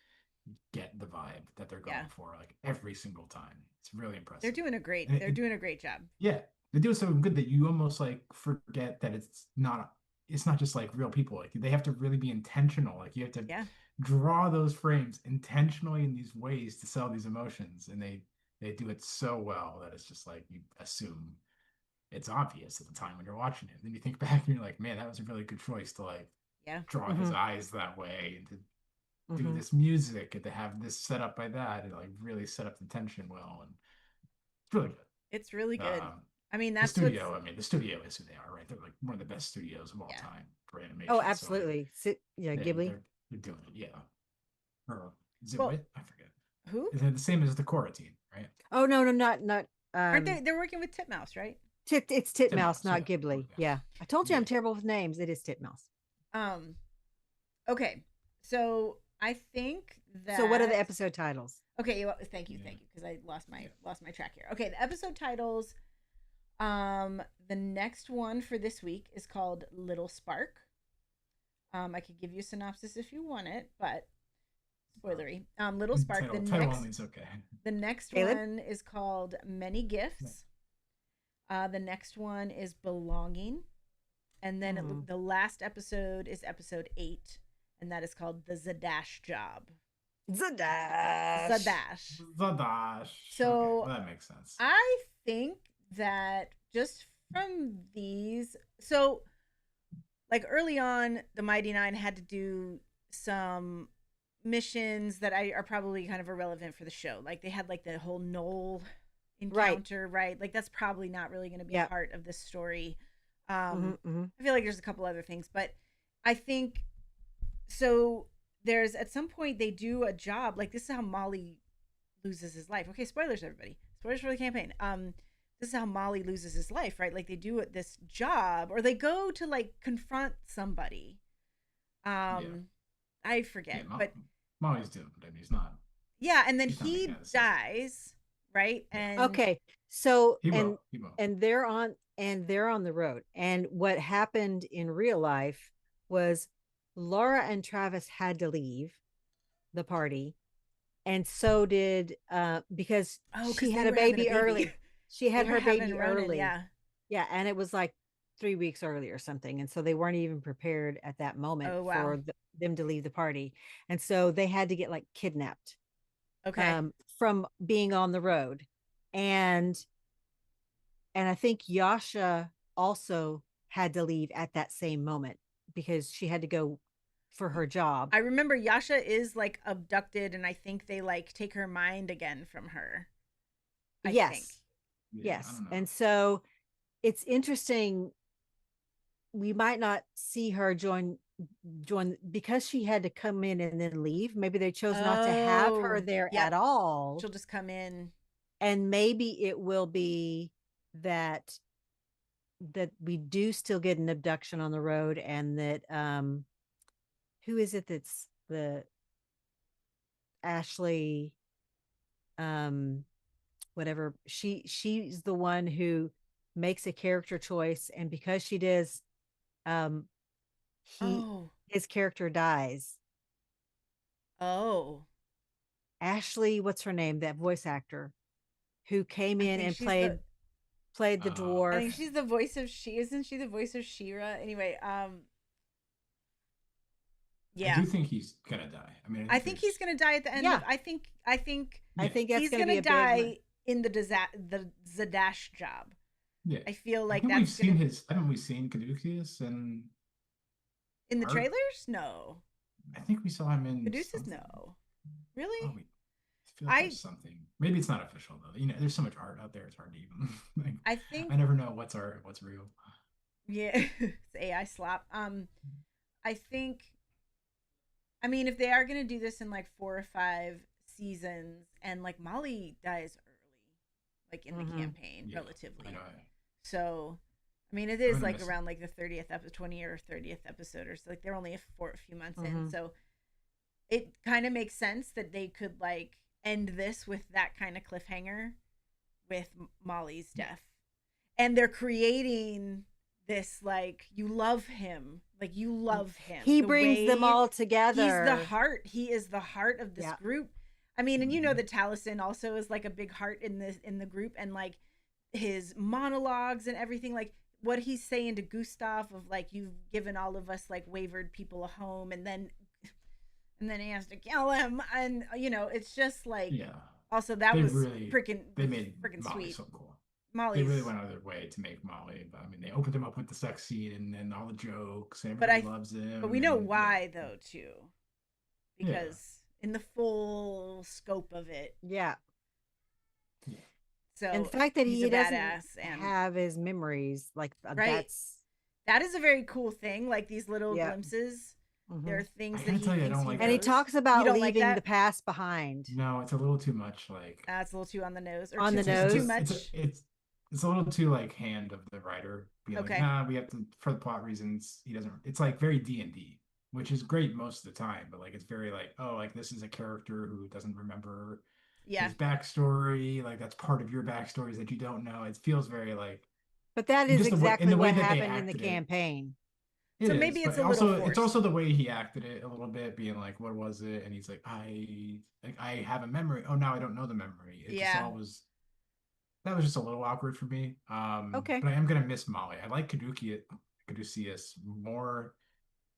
Speaker 3: get the vibe that they're going for like every single time. It's really impressive.
Speaker 1: They're doing a great job.
Speaker 3: Yeah, they do it so good that you almost like forget that it's not just like real people. Like they have to really be intentional. Like you have to draw those frames intentionally in these ways to sell these emotions, and they do it so well that it's just like you assume it's obvious at the time when you're watching it. Then you think back and you're like, man, that was a really good choice to like draw his eyes that way and to do this music and to have this set up by that and like really set up the tension well. And it's really good.
Speaker 1: It's really good. I mean,
Speaker 3: the studio is who they are, right? They're like one of the best studios of all time for animation.
Speaker 2: Oh, absolutely. So, like, Ghibli.
Speaker 3: They're doing it, yeah. Or is it what? I forget.
Speaker 1: Who?
Speaker 3: Is it the same as the Korra team, right?
Speaker 2: Oh no, not
Speaker 1: aren't they? They're working with Titmouse, right?
Speaker 2: It's Titmouse, not Ghibli. Yeah. I told you I'm terrible with names. It is Titmouse.
Speaker 1: Okay. So I think that.
Speaker 2: So what are the episode titles?
Speaker 1: Okay, thank you, because I lost my track here. Okay, the episode titles. The next one for this week is called Little Spark. I could give you a synopsis if you want it, but spoilery. Little Spark. The next one is called Many Gifts. The next one is Belonging, and then the last episode is episode 8, and that is called The Zadash Job.
Speaker 2: Zadash.
Speaker 1: Zadash.
Speaker 3: Zadash.
Speaker 1: So
Speaker 3: okay, well, that makes sense.
Speaker 1: I think that just from these, so like early on, the Mighty Nein had to do some missions that are probably kind of irrelevant for the show. Like they had like the whole Knoll encounter, right? Like that's probably not really going to be a part of this story. I feel like there's a couple other things, but I think so. There's at some point they do a job like this is how Molly loses his life. Okay, spoilers, everybody. Spoilers for the campaign. This is how Molly loses his life, right? Like they do this job, or they go to like confront somebody. I forget, but
Speaker 3: Molly's doomed. I mean, he's not.
Speaker 1: Yeah, and then he dies, right? And
Speaker 2: okay, so
Speaker 3: he
Speaker 2: and
Speaker 3: will.
Speaker 2: and they're on the road. And what happened in real life was Laura and Travis had to leave the party, and so did because she had a baby early. She had her baby early. Yeah, and it was like 3 weeks early or something, and so they weren't even prepared at that moment for them to leave the party, and so they had to get like kidnapped. From being on the road, and I think Yasha also had to leave at that same moment because she had to go for her job.
Speaker 1: I remember Yasha is like abducted, and I think they like take her mind again from her. I think.
Speaker 2: Yes. And so it's interesting. We might not see her join because she had to come in and then leave. Maybe they chose not to have her there at all.
Speaker 1: She'll just come in.
Speaker 2: And maybe it will be that we do still get an abduction on the road, and that who is it that's the Ashley whatever, she's the one who makes a character choice, and because she does his character dies. Ashley, what's her name, that voice actor who came in and played the dwarf.
Speaker 1: I think she's the voice of isn't she the voice of She-Ra? Anyway,
Speaker 3: yeah. I do think he's gonna die. I mean,
Speaker 1: I think he's gonna die at the end. I think
Speaker 2: that's
Speaker 1: he's gonna die in the Zadash job.
Speaker 3: Yeah,
Speaker 1: I feel like
Speaker 3: we've seen his. Haven't we seen Caduceus in
Speaker 1: the trailers? No,
Speaker 3: I think we saw him in
Speaker 1: Caduceus. No, really?
Speaker 3: Oh, I feel like there's something. Maybe it's not official though. You know, there's so much art out there; it's hard to even. I never know what's art, what's real.
Speaker 1: Yeah, it's AI slop. I think. I mean, if they are gonna do this in like 4 or 5 seasons, and like Molly dies early, like in the campaign, relatively. I know. So, I mean, it is like around like the 30th episode, 20th or 30th episode, or so. Like they're only a few months in, so it kind of makes sense that they could like end this with that kind of cliffhanger with Molly's death, and they're creating this like you love him.
Speaker 2: He brings them all together.
Speaker 1: He's the heart. He is the heart of this group. I mean, and you know, the Taliesin also is like a big heart in the group, and like his monologues and everything, like what he's saying to Gustav of like, you've given all of us like wayward people a home, and then he has to kill him, and you know, it's just like also that was really freaking sweet.
Speaker 3: So cool. They really went out of their way to make Molly. I mean, they opened him up with the sex scene and then all the jokes, and everybody loves him.
Speaker 1: But we know why though too, because in the full scope of it, So
Speaker 2: and the fact that he doesn't have his memories, like that
Speaker 1: is a very cool thing. Like these little glimpses. There are things that he thinks
Speaker 2: and he talks about leaving the past behind.
Speaker 3: No, it's a little too much. Like
Speaker 1: it's a little too on the nose.
Speaker 2: On the nose,
Speaker 1: too much.
Speaker 3: It's a little too like hand of the writer being like, nah, we have to, for the plot reasons. He doesn't. It's like very D&D, which is great most of the time, but like it's very like, oh, like this is a character who doesn't remember his backstory. Like that's part of your backstories that you don't know. It feels very like.
Speaker 2: But that is exactly what happened in the campaign.
Speaker 1: So maybe it's a little forced.
Speaker 3: It's also the way he acted it a little bit, being like, what was it? And he's like, I have a memory. Oh, now I don't know the memory. That was just a little awkward for me. But I am gonna miss Molly. I like Caduceus more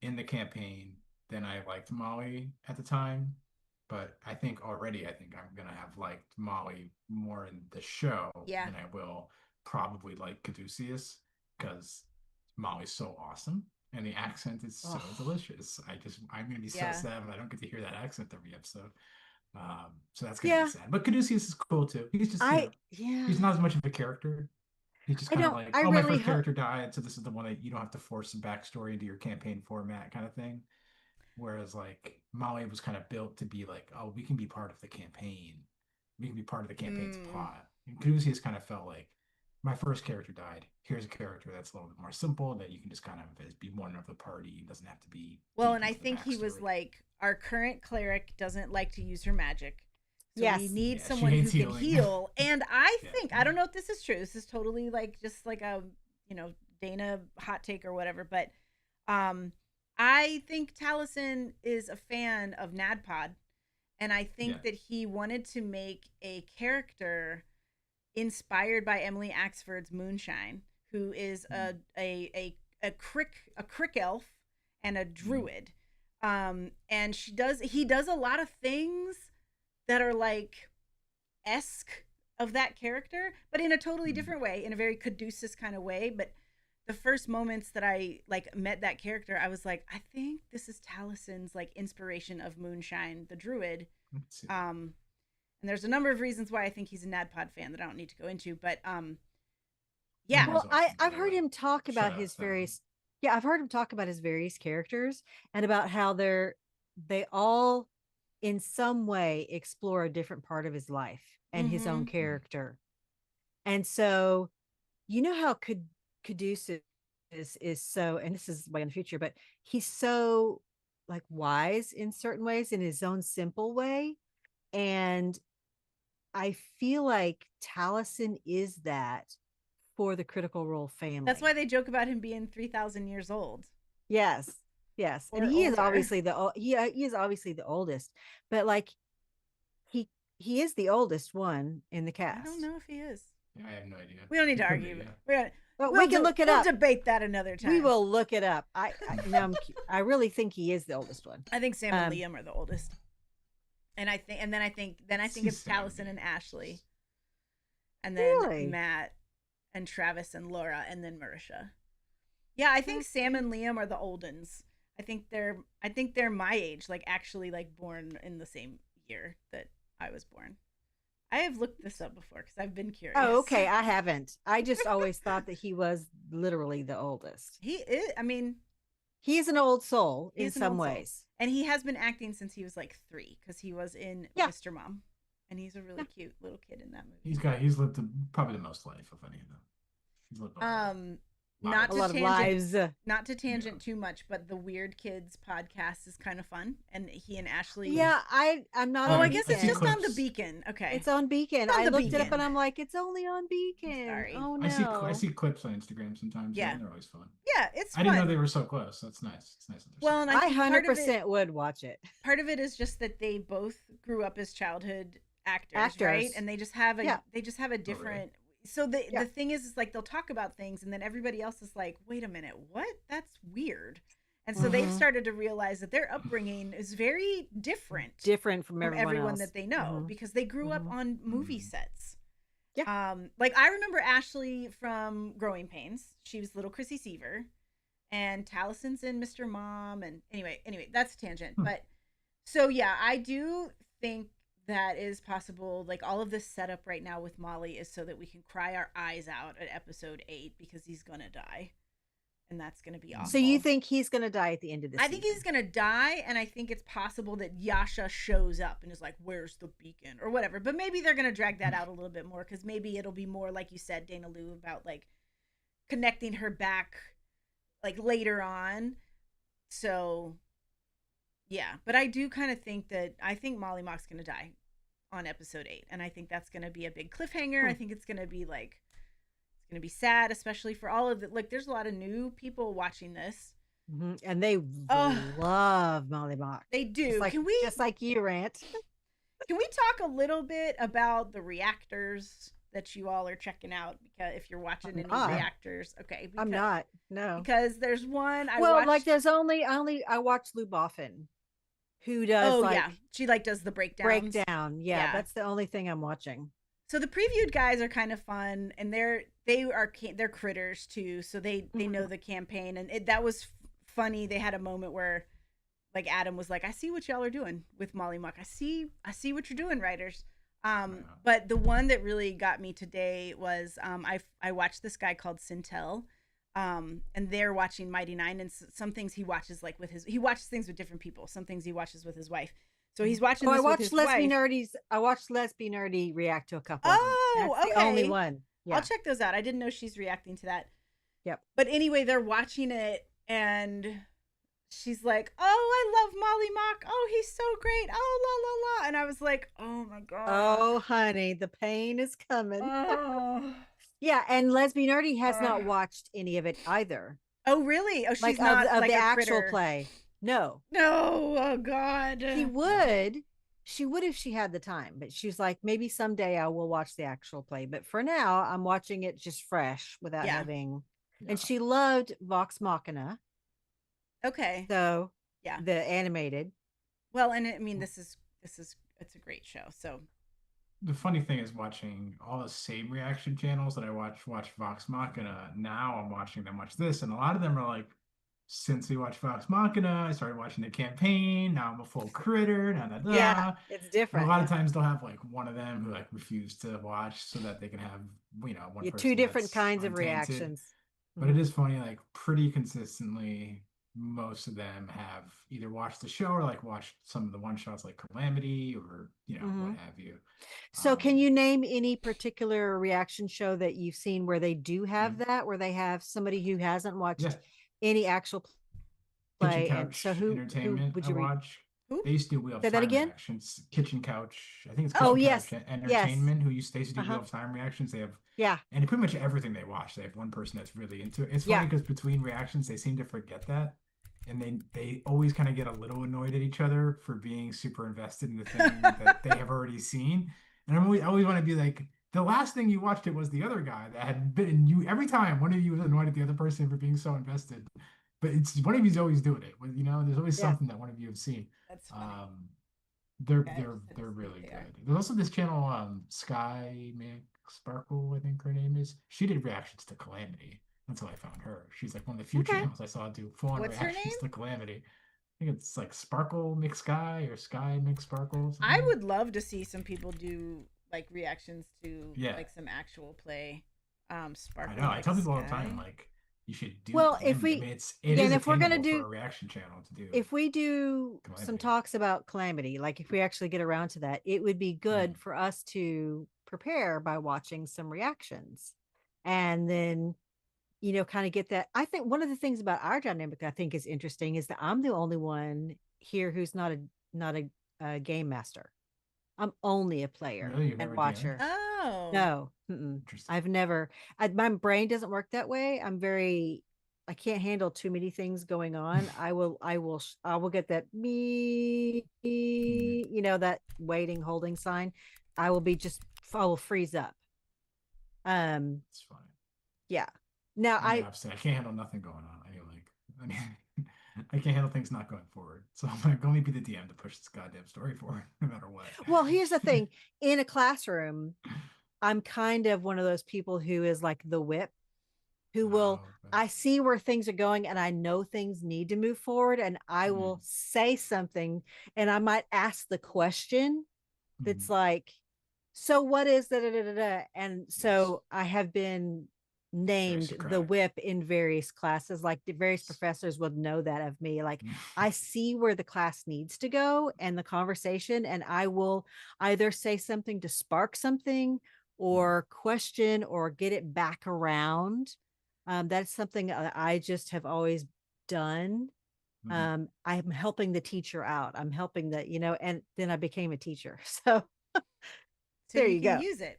Speaker 3: in the campaign than I liked Molly at the time. but I think I'm gonna have liked Molly more in the show
Speaker 1: Yeah.
Speaker 3: than I will probably like Caduceus, because Molly's so awesome and the accent is so delicious. I'm gonna be so
Speaker 1: Yeah.
Speaker 3: sad when I don't get to hear that accent every episode. So that's gonna be
Speaker 2: Yeah.
Speaker 3: sad. But Caduceus is cool too. He's just he's not as much of a character. He's just kind of like,
Speaker 2: I
Speaker 3: oh, my
Speaker 2: really
Speaker 3: first character died, so this is the one that you don't have to force some backstory into your campaign format kind of thing. Whereas like Molly was kind of built to be like, oh, we can be part of the campaign. We can be part of the campaign's plot. And Caduceus kind of felt like, my first character died. Here's a character that's a little bit more simple that you can just kind of be one of the party. It doesn't have to be.
Speaker 1: Well, and I think he was like, our current cleric doesn't like to use her magic. So we need someone who can heal. And I think, I don't know if this is true. This is totally like just like a, Dana hot take or whatever. But I think Taliesin is a fan of NADPOD. And I think that he wanted to make a character inspired by Emily Axford's Moonshine, who is a crick elf and a druid. And he does a lot of things that are like esque of that character, but in a totally different way, in a very Caduceus kind of way. But the first moments that I like met that character, I was like, I think this is Taliesin's like inspiration of Moonshine, the druid. And there's a number of reasons why I think he's a NADPOD fan that I don't need to go into, but yeah.
Speaker 2: Well, I've heard him talk about his various I've heard him talk about his various characters and about how they all in some way explore a different part of his life and his own character. And so, how Caduceus is so, and this is way in the future, but he's so like wise in certain ways in his own simple way. And I feel like Taliesin is that for the Critical Role family.
Speaker 1: That's why they joke about him being 3,000 years old.
Speaker 2: Yes. And he is obviously he is obviously the oldest, but like he is the oldest one in the cast.
Speaker 1: I don't know if he is.
Speaker 3: Yeah, I have no idea.
Speaker 1: We don't need to argue.
Speaker 2: We can look it up.
Speaker 1: We'll debate that another time.
Speaker 2: We will look it up. I really think he is the oldest one.
Speaker 1: I think Sam and Liam are the oldest. And I think it's Taliesin and Ashley. And then Matt and Travis and Laura and then Marisha. Yeah, I think Sam and Liam are the oldens. I think they're my age, like actually like born in the same year that I was born. I have looked this up before because I've been curious.
Speaker 2: Oh, okay. I haven't. I just always thought that he was literally the oldest.
Speaker 1: He is. I mean,
Speaker 2: he is an old soul in some ways.
Speaker 1: And he has been acting since he was like 3 because he was in Mr. Mom. And he's a really cute little kid in that movie.
Speaker 3: He's lived probably the most life of any of them. He's lived
Speaker 2: a lot of lives.
Speaker 1: Not to tangent too much, but the Weird Kids podcast is kind of fun, and he and Ashley.
Speaker 2: Yeah, I'm not.
Speaker 1: I guess it's just on the Beacon. Okay,
Speaker 2: it's on Beacon. I looked it up, and I'm like, it's only on Beacon.
Speaker 1: Sorry.
Speaker 2: Oh no.
Speaker 3: I see clips on Instagram sometimes.
Speaker 1: Yeah,
Speaker 3: they're always fun.
Speaker 1: Yeah, it's.
Speaker 3: I didn't know they were so close. That's nice. It's nice.
Speaker 1: Well, and
Speaker 2: I 100% would watch it.
Speaker 1: Part of it is just that they both grew up as childhood actors, right? And they just have a different. So the thing is like they'll talk about things and then everybody else is like, wait a minute, what? That's weird. And so they've started to realize that their upbringing is very different
Speaker 2: from everyone
Speaker 1: that they know because they grew up on movie sets. Yeah. Like I remember Ashley from Growing Pains. She was little Chrissy Seaver, and Talison's in Mr. Mom. And anyway, that's a tangent. But so yeah, I do think that is possible. Like all of this setup right now with Molly is so that we can cry our eyes out at episode 8 because he's gonna die, and that's gonna be awful.
Speaker 2: So you think he's gonna die at the end of this?
Speaker 1: I think he's gonna die, and I think it's possible that Yasha shows up and is like, "Where's the beacon?" or whatever. But maybe they're gonna drag that out a little bit more because maybe it'll be more like you said, Dana Lou, about like connecting her back like later on. So yeah, but I do kind of think Molly Mock's gonna die on episode 8, and I think that's gonna be a big cliffhanger. I think it's gonna be sad, especially for all of the like. There's a lot of new people watching this,
Speaker 2: and they love Molly Mock.
Speaker 1: They do.
Speaker 2: Just like you, Rant?
Speaker 1: Can we talk a little bit about the reactors that you all are checking out? Because if you're watching reactors, okay,
Speaker 2: I'm not. No,
Speaker 1: because there's one.
Speaker 2: there's I watched Lou Boffin. who does
Speaker 1: Oh
Speaker 2: like
Speaker 1: yeah, she like does the breakdowns.
Speaker 2: breakdown. Yeah,
Speaker 1: Yeah.
Speaker 2: that's the only thing I'm watching.
Speaker 1: So the previewed guys are kind of fun, and they're critters too, so they know the campaign, and that was funny. They had a moment where like Adam was like, "I see what y'all are doing with Molly Muck. I see what you're doing, writers." But the one that really got me today was I watched this guy called Sintel, and they're watching Mighty Nein, and some things he watches like he watches things with different people. Some things he watches with his wife. So he's watching this with his wife.
Speaker 2: I watched Lesbian Nerdy react to a couple of them.
Speaker 1: Oh,
Speaker 2: That's the only one. Yeah.
Speaker 1: I'll check those out. I didn't know she's reacting to that.
Speaker 2: Yep.
Speaker 1: But anyway, they're watching it, and she's like, "Oh, I love Molly Mock. Oh, he's so great. Oh, la la la." And I was like, "Oh my god.
Speaker 2: Oh, honey, the pain is coming."
Speaker 1: Oh,
Speaker 2: Yeah, and Lesbian Nerdy has not watched any of it either.
Speaker 1: oh really? Oh, she's
Speaker 2: Like
Speaker 1: not
Speaker 2: of
Speaker 1: like
Speaker 2: the
Speaker 1: a
Speaker 2: actual
Speaker 1: critter.
Speaker 2: play. No.
Speaker 1: No. Oh god.
Speaker 2: She would if she had the time, but she's like, maybe someday I will watch the actual play. But for now, I'm watching it just fresh without having. And she loved Vox Machina.
Speaker 1: Okay.
Speaker 2: So
Speaker 1: yeah,
Speaker 2: the animated.
Speaker 1: Well, and I mean, this is it's a great show. So
Speaker 3: the funny thing is watching all the same reaction channels that I watch Vox Machina. Now I'm watching them watch this, and a lot of them are like, since we watched Vox Machina, I started watching the campaign. Now I'm a full critter.
Speaker 2: Yeah, it's different.
Speaker 3: And a lot of times they'll have like one of them who like refuse to watch so that they can have one person
Speaker 2: two different
Speaker 3: that's
Speaker 2: kinds of
Speaker 3: untainted.
Speaker 2: reactions.
Speaker 3: But it is funny, like pretty consistently, most of them have either watched the show or like watched some of the one shots like Calamity or what have you.
Speaker 2: So can you name any particular reaction show that you've seen where they do have that, where they have somebody who hasn't watched any actual play?
Speaker 3: Kitchen
Speaker 2: And
Speaker 3: Couch
Speaker 2: so who
Speaker 3: Entertainment
Speaker 2: would you
Speaker 3: watch?
Speaker 1: Who?
Speaker 3: They used to do Wheel of
Speaker 2: Say that
Speaker 3: Time
Speaker 2: again?
Speaker 3: reactions. Kitchen Couch, I think it's Kitchen Couch Entertainment, who used to do Wheel of Time reactions. They have and pretty much everything they watch. They have one person that's really into it. It's funny because between reactions, they seem to forget that, and they always kind of get a little annoyed at each other for being super invested in the thing that they have already seen. And I always want to be like, the last thing you watched it was the other guy that had been in you. Every time one of you was annoyed at the other person for being so invested, but it's one of you's always doing it. There's always something that one of you have seen.
Speaker 1: That's funny.
Speaker 3: They're really good. There's also this channel, Sky Sparkle, I think her name is. She did reactions to Calamity. That's how I found her. She's like one of the few channels I saw do full on reactions to Calamity. I think it's like Sparkle Mix Sky or Sky Mix Sparkle.
Speaker 1: I would love to see some people do like reactions to like some actual play. Sparkle.
Speaker 3: I know. I tell people all the time, like, you should do.
Speaker 2: Well,
Speaker 3: Calamity. If we're gonna do a reaction channel to do,
Speaker 2: if we do some talks about Calamity, like if we actually get around to that, it would be good for us to prepare by watching some reactions, and then kind of get that. I think one of the things about our dynamic I think is interesting is that I'm the only one here who's not a game master. I'm only a player and watcher.
Speaker 1: Oh
Speaker 2: no, I've never. My brain doesn't work that way. I can't handle too many things going on. I will get that that waiting holding sign. I will freeze up.
Speaker 3: It's fine.
Speaker 2: Yeah. Now I
Speaker 3: can't handle nothing going on. I can't handle things not going forward. So I'm like, let me be the DM to push this goddamn story forward, no matter what.
Speaker 2: Well, here's the thing: in a classroom, I'm kind of one of those people who is like the whip, who will. I see where things are going, and I know things need to move forward, and I will say something, and I might ask the question that's like, "So what is that?" And so I have been named the whip in various classes. Like the various professors would know that of me. Like I see where the class needs to go and the conversation, and I will either say something to spark something or question or get it back around. That's something I just have always done. I'm helping the teacher out. I'm helping and then I became a teacher. So there you go.
Speaker 1: Use it.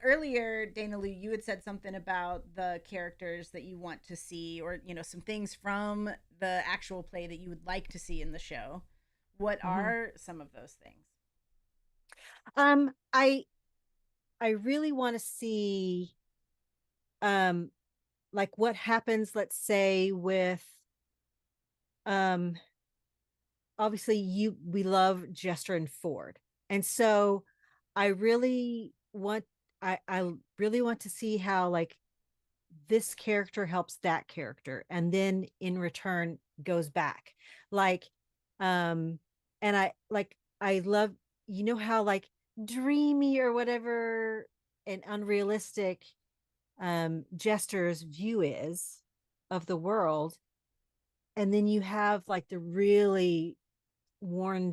Speaker 1: Earlier, Dana Lou, you had said something about the characters that you want to see, or some things from the actual play that you would like to see in the show. What are some of those things?
Speaker 2: I really want to see like what happens, let's say, with obviously we love Jester and Ford. And so I really want I really want to see how like this character helps that character and then in return goes back. Like and I love, you know how like dreamy or whatever and unrealistic Jester's view is of the world, and then you have like the really worn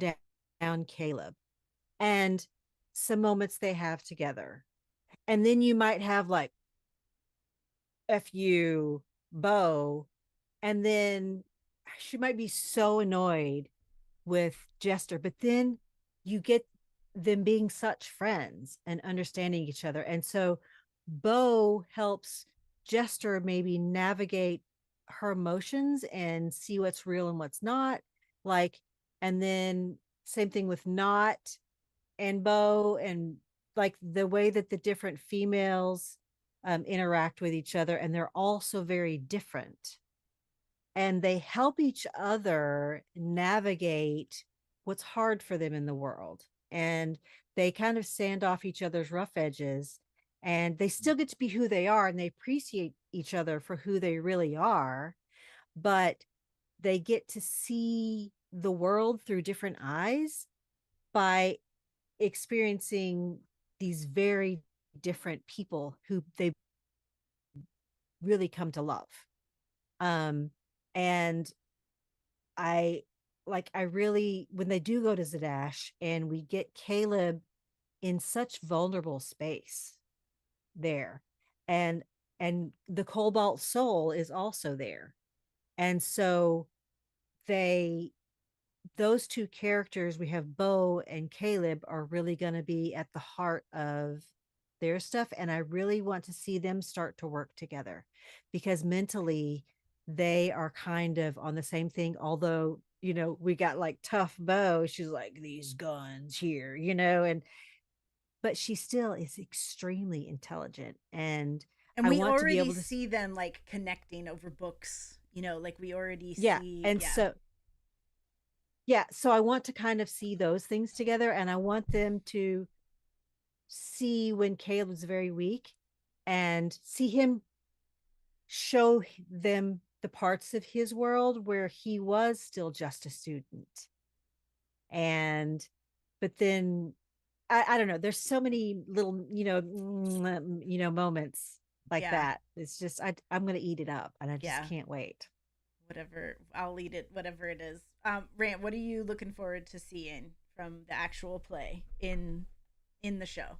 Speaker 2: down Caleb and some moments they have together. And then you might have like F you, Bo, and then she might be so annoyed with Jester, but then you get them being such friends and understanding each other. And so Bo helps Jester maybe navigate her emotions and see what's real and what's not. Like, and then same thing with Not and Bo, and like the way that the different females interact with each other. And they're all so very different. And they help each other navigate what's hard for them in the world. And they kind of sand off each other's rough edges, and they still get to be who they are, and they appreciate each other for who they really are, but they get to see the world through different eyes by experiencing these very different people who they really come to love. And I I really, when they do go to Zadash and we get Caleb in such vulnerable space there, and the Cobalt Soul is also there. And so they, those two characters, we have Bo and Caleb, are really going to be at the heart of their stuff. And I really want to see them start to work together because mentally they are kind of on the same thing. Although, you know, we got like tough Bo, she's like, these guns here, you know, and but she still is extremely intelligent. And
Speaker 1: And
Speaker 2: I
Speaker 1: we
Speaker 2: want to be
Speaker 1: already
Speaker 2: able to,
Speaker 1: see them like connecting over books, you know, like we already
Speaker 2: yeah.
Speaker 1: see,
Speaker 2: And
Speaker 1: yeah.
Speaker 2: so, yeah, so I want to kind of see those things together, and I want them to see when Caleb's very weak and see him show them the parts of his world where he was still just a student. And but then I don't know, there's so many little, you know, moments like
Speaker 1: Yeah.
Speaker 2: that. It's just I'm gonna eat it up, and I just
Speaker 1: Yeah.
Speaker 2: can't wait.
Speaker 1: Whatever, I'll eat it, whatever it is. Rant, what are you looking forward to seeing from the actual play in the show?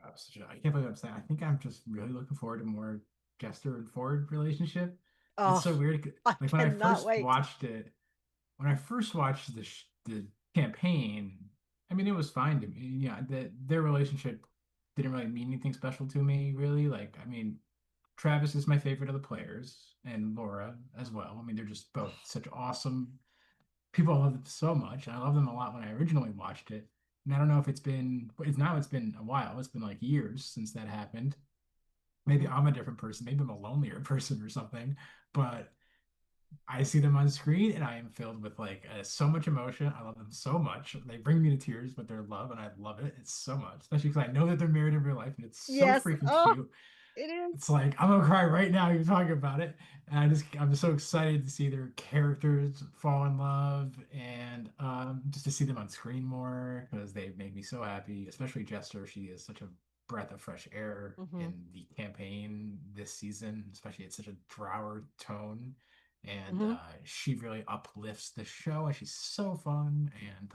Speaker 3: I can't believe I'm saying. I think I'm just really looking forward to more Jester and Ford relationship. It's
Speaker 2: Oh,
Speaker 3: so weird.
Speaker 2: I
Speaker 3: Like
Speaker 2: cannot wait.
Speaker 3: when I first watched the campaign, I mean, it was fine to me. Yeah, their relationship didn't really mean anything special to me, really. Like, I mean, Travis is my favorite of the players, and Laura as well. I mean, they're just both such awesome people. I love them so much. I love them a lot when I originally watched it. And I don't know if it's been a while. It's been like years since that happened. Maybe I'm a different person. Maybe I'm a lonelier person or something. But I see them on screen and I am filled with like so much emotion. I love them so much. They bring me to tears with their love, and I love it. It's so much, especially because I know that they're married in real life, and it's so
Speaker 2: Yes.
Speaker 3: freaking
Speaker 2: Oh,
Speaker 3: cute.
Speaker 2: it is.
Speaker 3: It's like I'm gonna cry right now even talking about it. And I'm so excited to see their characters fall in love, and just to see them on screen more because they make me so happy. Especially Jester, she is such a breath of fresh air
Speaker 2: Mm-hmm.
Speaker 3: in the campaign this season, especially it's such a drower tone. And
Speaker 2: Mm-hmm.
Speaker 3: she really uplifts the show, and she's so fun. And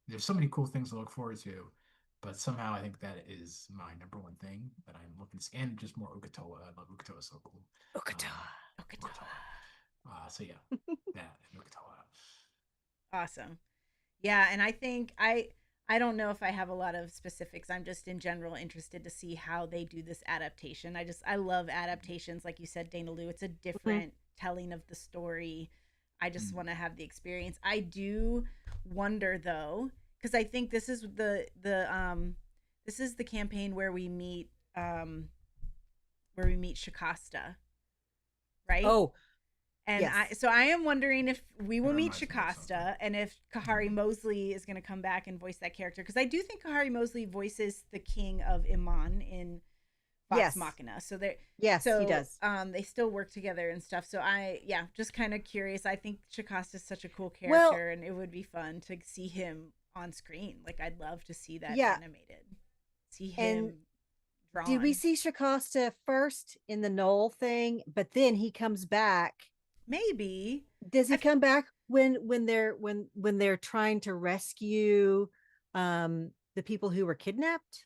Speaker 3: there's so many cool things to look forward to. But somehow I think that is my number one thing that I'm looking to see. And just more Ukatoa. I love Ukatoa, so cool.
Speaker 2: Okata.
Speaker 3: Ukatoa. So yeah, that and Ukatoa.
Speaker 1: Awesome. Yeah, and I think I don't know if I have a lot of specifics. I'm just in general interested to see how they do this adaptation. I love adaptations, like you said, Dana Lou. It's a
Speaker 2: Mm-hmm.
Speaker 1: different telling of the story. I just
Speaker 3: Mm.
Speaker 1: want to have the experience. I do wonder though, because I think this is the campaign where we meet Shakasta, right?
Speaker 2: Oh,
Speaker 1: And
Speaker 2: Yes.
Speaker 1: so I am wondering if we will
Speaker 3: That
Speaker 1: meet
Speaker 3: reminds me of something.
Speaker 1: Shikasta and if Kahari
Speaker 3: Mhm.
Speaker 1: Mosley is going to come back and voice that character, because I do think Kahari Mosley voices the king of Iman in Vox
Speaker 2: Yes.
Speaker 1: Machina. So they
Speaker 2: Yes, he does.
Speaker 1: they still work together and stuff. So just kind of curious. I think Shikasta is such a cool
Speaker 2: Well,
Speaker 1: character, and it would be fun to see him on screen. Like I'd love to see that
Speaker 2: yeah.
Speaker 1: animated, see
Speaker 2: And
Speaker 1: him
Speaker 2: did we
Speaker 1: drawn.
Speaker 2: see Shakasta first in the Knoll thing, but then he comes back?
Speaker 1: Maybe
Speaker 2: Does
Speaker 1: I
Speaker 2: he come back when they're trying to rescue the people who were kidnapped?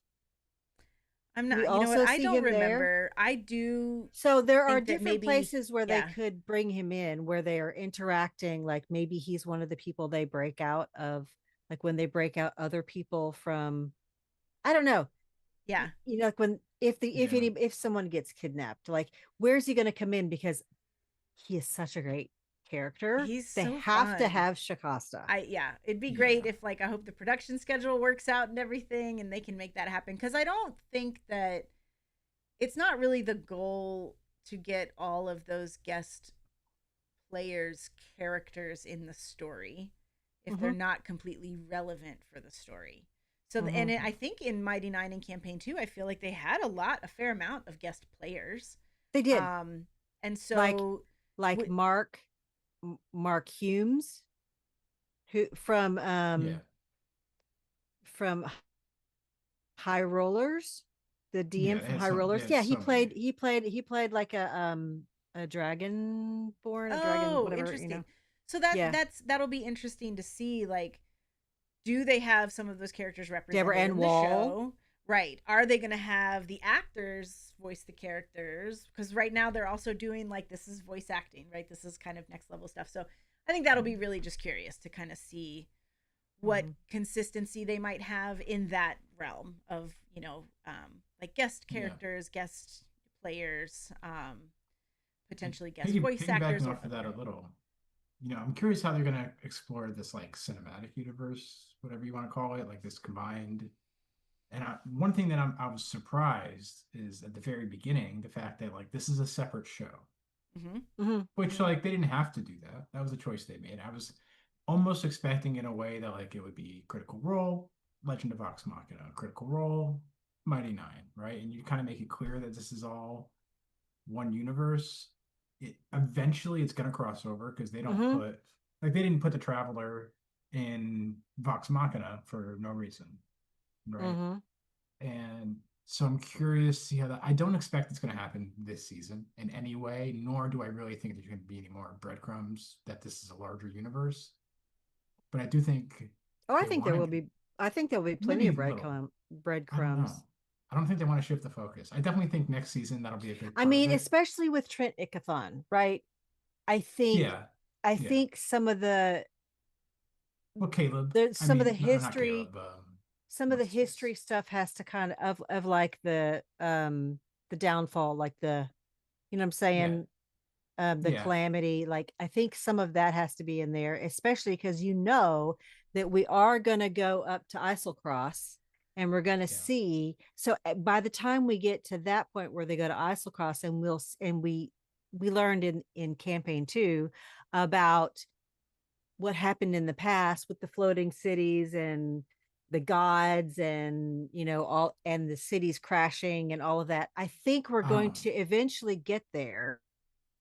Speaker 1: I'm
Speaker 2: Do we
Speaker 1: not. You know what?
Speaker 2: also
Speaker 1: I
Speaker 2: see
Speaker 1: don't
Speaker 2: him there?
Speaker 1: remember. I do
Speaker 2: So there are
Speaker 1: think that
Speaker 2: different
Speaker 1: maybe,
Speaker 2: places where they
Speaker 1: yeah,
Speaker 2: could bring him in, where they are interacting. Like maybe he's one of the people they break out of, like when they break out other people from, I don't know.
Speaker 1: yeah.
Speaker 2: Like when
Speaker 3: Yeah.
Speaker 2: if someone gets kidnapped, like where's he going to come in? Because he is such a great character.
Speaker 1: He's
Speaker 2: They
Speaker 1: so
Speaker 2: have to
Speaker 1: fun.
Speaker 2: have Shakasta.
Speaker 1: It'd be great
Speaker 3: Yeah.
Speaker 1: if like I hope the production schedule works out and everything and they can make that happen, because I don't think that it's not really the goal to get all of those guest players characters in the story if they're
Speaker 2: Mm-hmm.
Speaker 1: not completely relevant for the story. So
Speaker 2: Mm-hmm.
Speaker 1: I think in Mighty Nine and Campaign 2 I feel like they had a fair amount of guest players.
Speaker 2: They did.
Speaker 1: um and
Speaker 2: like
Speaker 1: so
Speaker 2: like Mark Humes, who
Speaker 3: Yeah.
Speaker 2: from High Rollers, the
Speaker 3: Yeah.
Speaker 2: DM
Speaker 3: They
Speaker 2: from
Speaker 3: had
Speaker 2: High
Speaker 3: some. They
Speaker 2: Rollers.
Speaker 3: had
Speaker 2: Yeah,
Speaker 3: so many.
Speaker 2: he played like a dragonborn, a dragon,
Speaker 1: oh,
Speaker 2: whatever,
Speaker 1: interesting. So
Speaker 2: Yeah.
Speaker 1: that'll be interesting to see, like, do they have some of those characters
Speaker 2: Deborah
Speaker 1: represented
Speaker 2: Ann
Speaker 1: in the
Speaker 2: Wall.
Speaker 1: show? Right. Are they going to have the actors voice the characters? Because right now they're also doing like this is voice acting, right? This is kind of next level stuff. So I think that'll be really just curious to kind of see what
Speaker 2: Mm-hmm.
Speaker 1: consistency they might have in that realm of, like guest
Speaker 3: Yeah.
Speaker 1: characters, guest players,
Speaker 3: And
Speaker 1: potentially guest voice actors
Speaker 3: piggybacking
Speaker 1: or
Speaker 3: off of that a
Speaker 1: other.
Speaker 3: little, I'm curious how they're gonna explore this like cinematic universe, whatever you want to call it, like this combined. And one thing that I was surprised is at the very beginning, the fact that like this is a separate show,
Speaker 1: Mm-hmm.
Speaker 2: Mm-hmm.
Speaker 3: which like they didn't have to do that. That was a choice they made. I was almost expecting in a way that like it would be Critical Role, Legend of Vox Machina, Critical Role, Mighty Nine, right? And you kind of make it clear that this is all one universe. Eventually it's gonna cross over because they don't
Speaker 2: Mm-hmm.
Speaker 3: put like they didn't put the Traveler in Vox Machina for no reason, right?
Speaker 2: Mm-hmm.
Speaker 3: And so I'm curious to see how that. I don't expect it's going to happen this season in any way, nor do I really think there's going to be any more breadcrumbs that this is a larger universe. But I do think
Speaker 2: Oh,
Speaker 3: they want to,
Speaker 2: I think there will be plenty
Speaker 3: maybe
Speaker 2: of
Speaker 3: a little. I don't know.
Speaker 2: breadcrumbs.
Speaker 3: I don't think they want to shift the focus. I definitely think next season that'll be a big
Speaker 2: I
Speaker 3: part of
Speaker 2: mean,
Speaker 3: it.
Speaker 2: especially with Trent Ickathon, right? I think
Speaker 3: Yeah,
Speaker 2: I
Speaker 3: yeah.
Speaker 2: think
Speaker 3: Well, Caleb. I
Speaker 2: some of the
Speaker 3: mean, no, not
Speaker 2: history
Speaker 3: Caleb.
Speaker 2: some of the
Speaker 3: What's his
Speaker 2: history
Speaker 3: face?
Speaker 2: stuff has to kind of like the downfall, like what I'm
Speaker 3: Yeah,
Speaker 2: saying, the
Speaker 3: yeah,
Speaker 2: calamity. Like I think some of that has to be in there, especially because that we are going to go up to Islecross and we're going to
Speaker 3: yeah.
Speaker 2: see. So by the time we get to that point where they go to Islecross, and we learned in campaign 2 about what happened in the past with the floating cities and the gods, and all, and the cities crashing and all of that. I think we're going
Speaker 3: Um,
Speaker 2: to eventually get there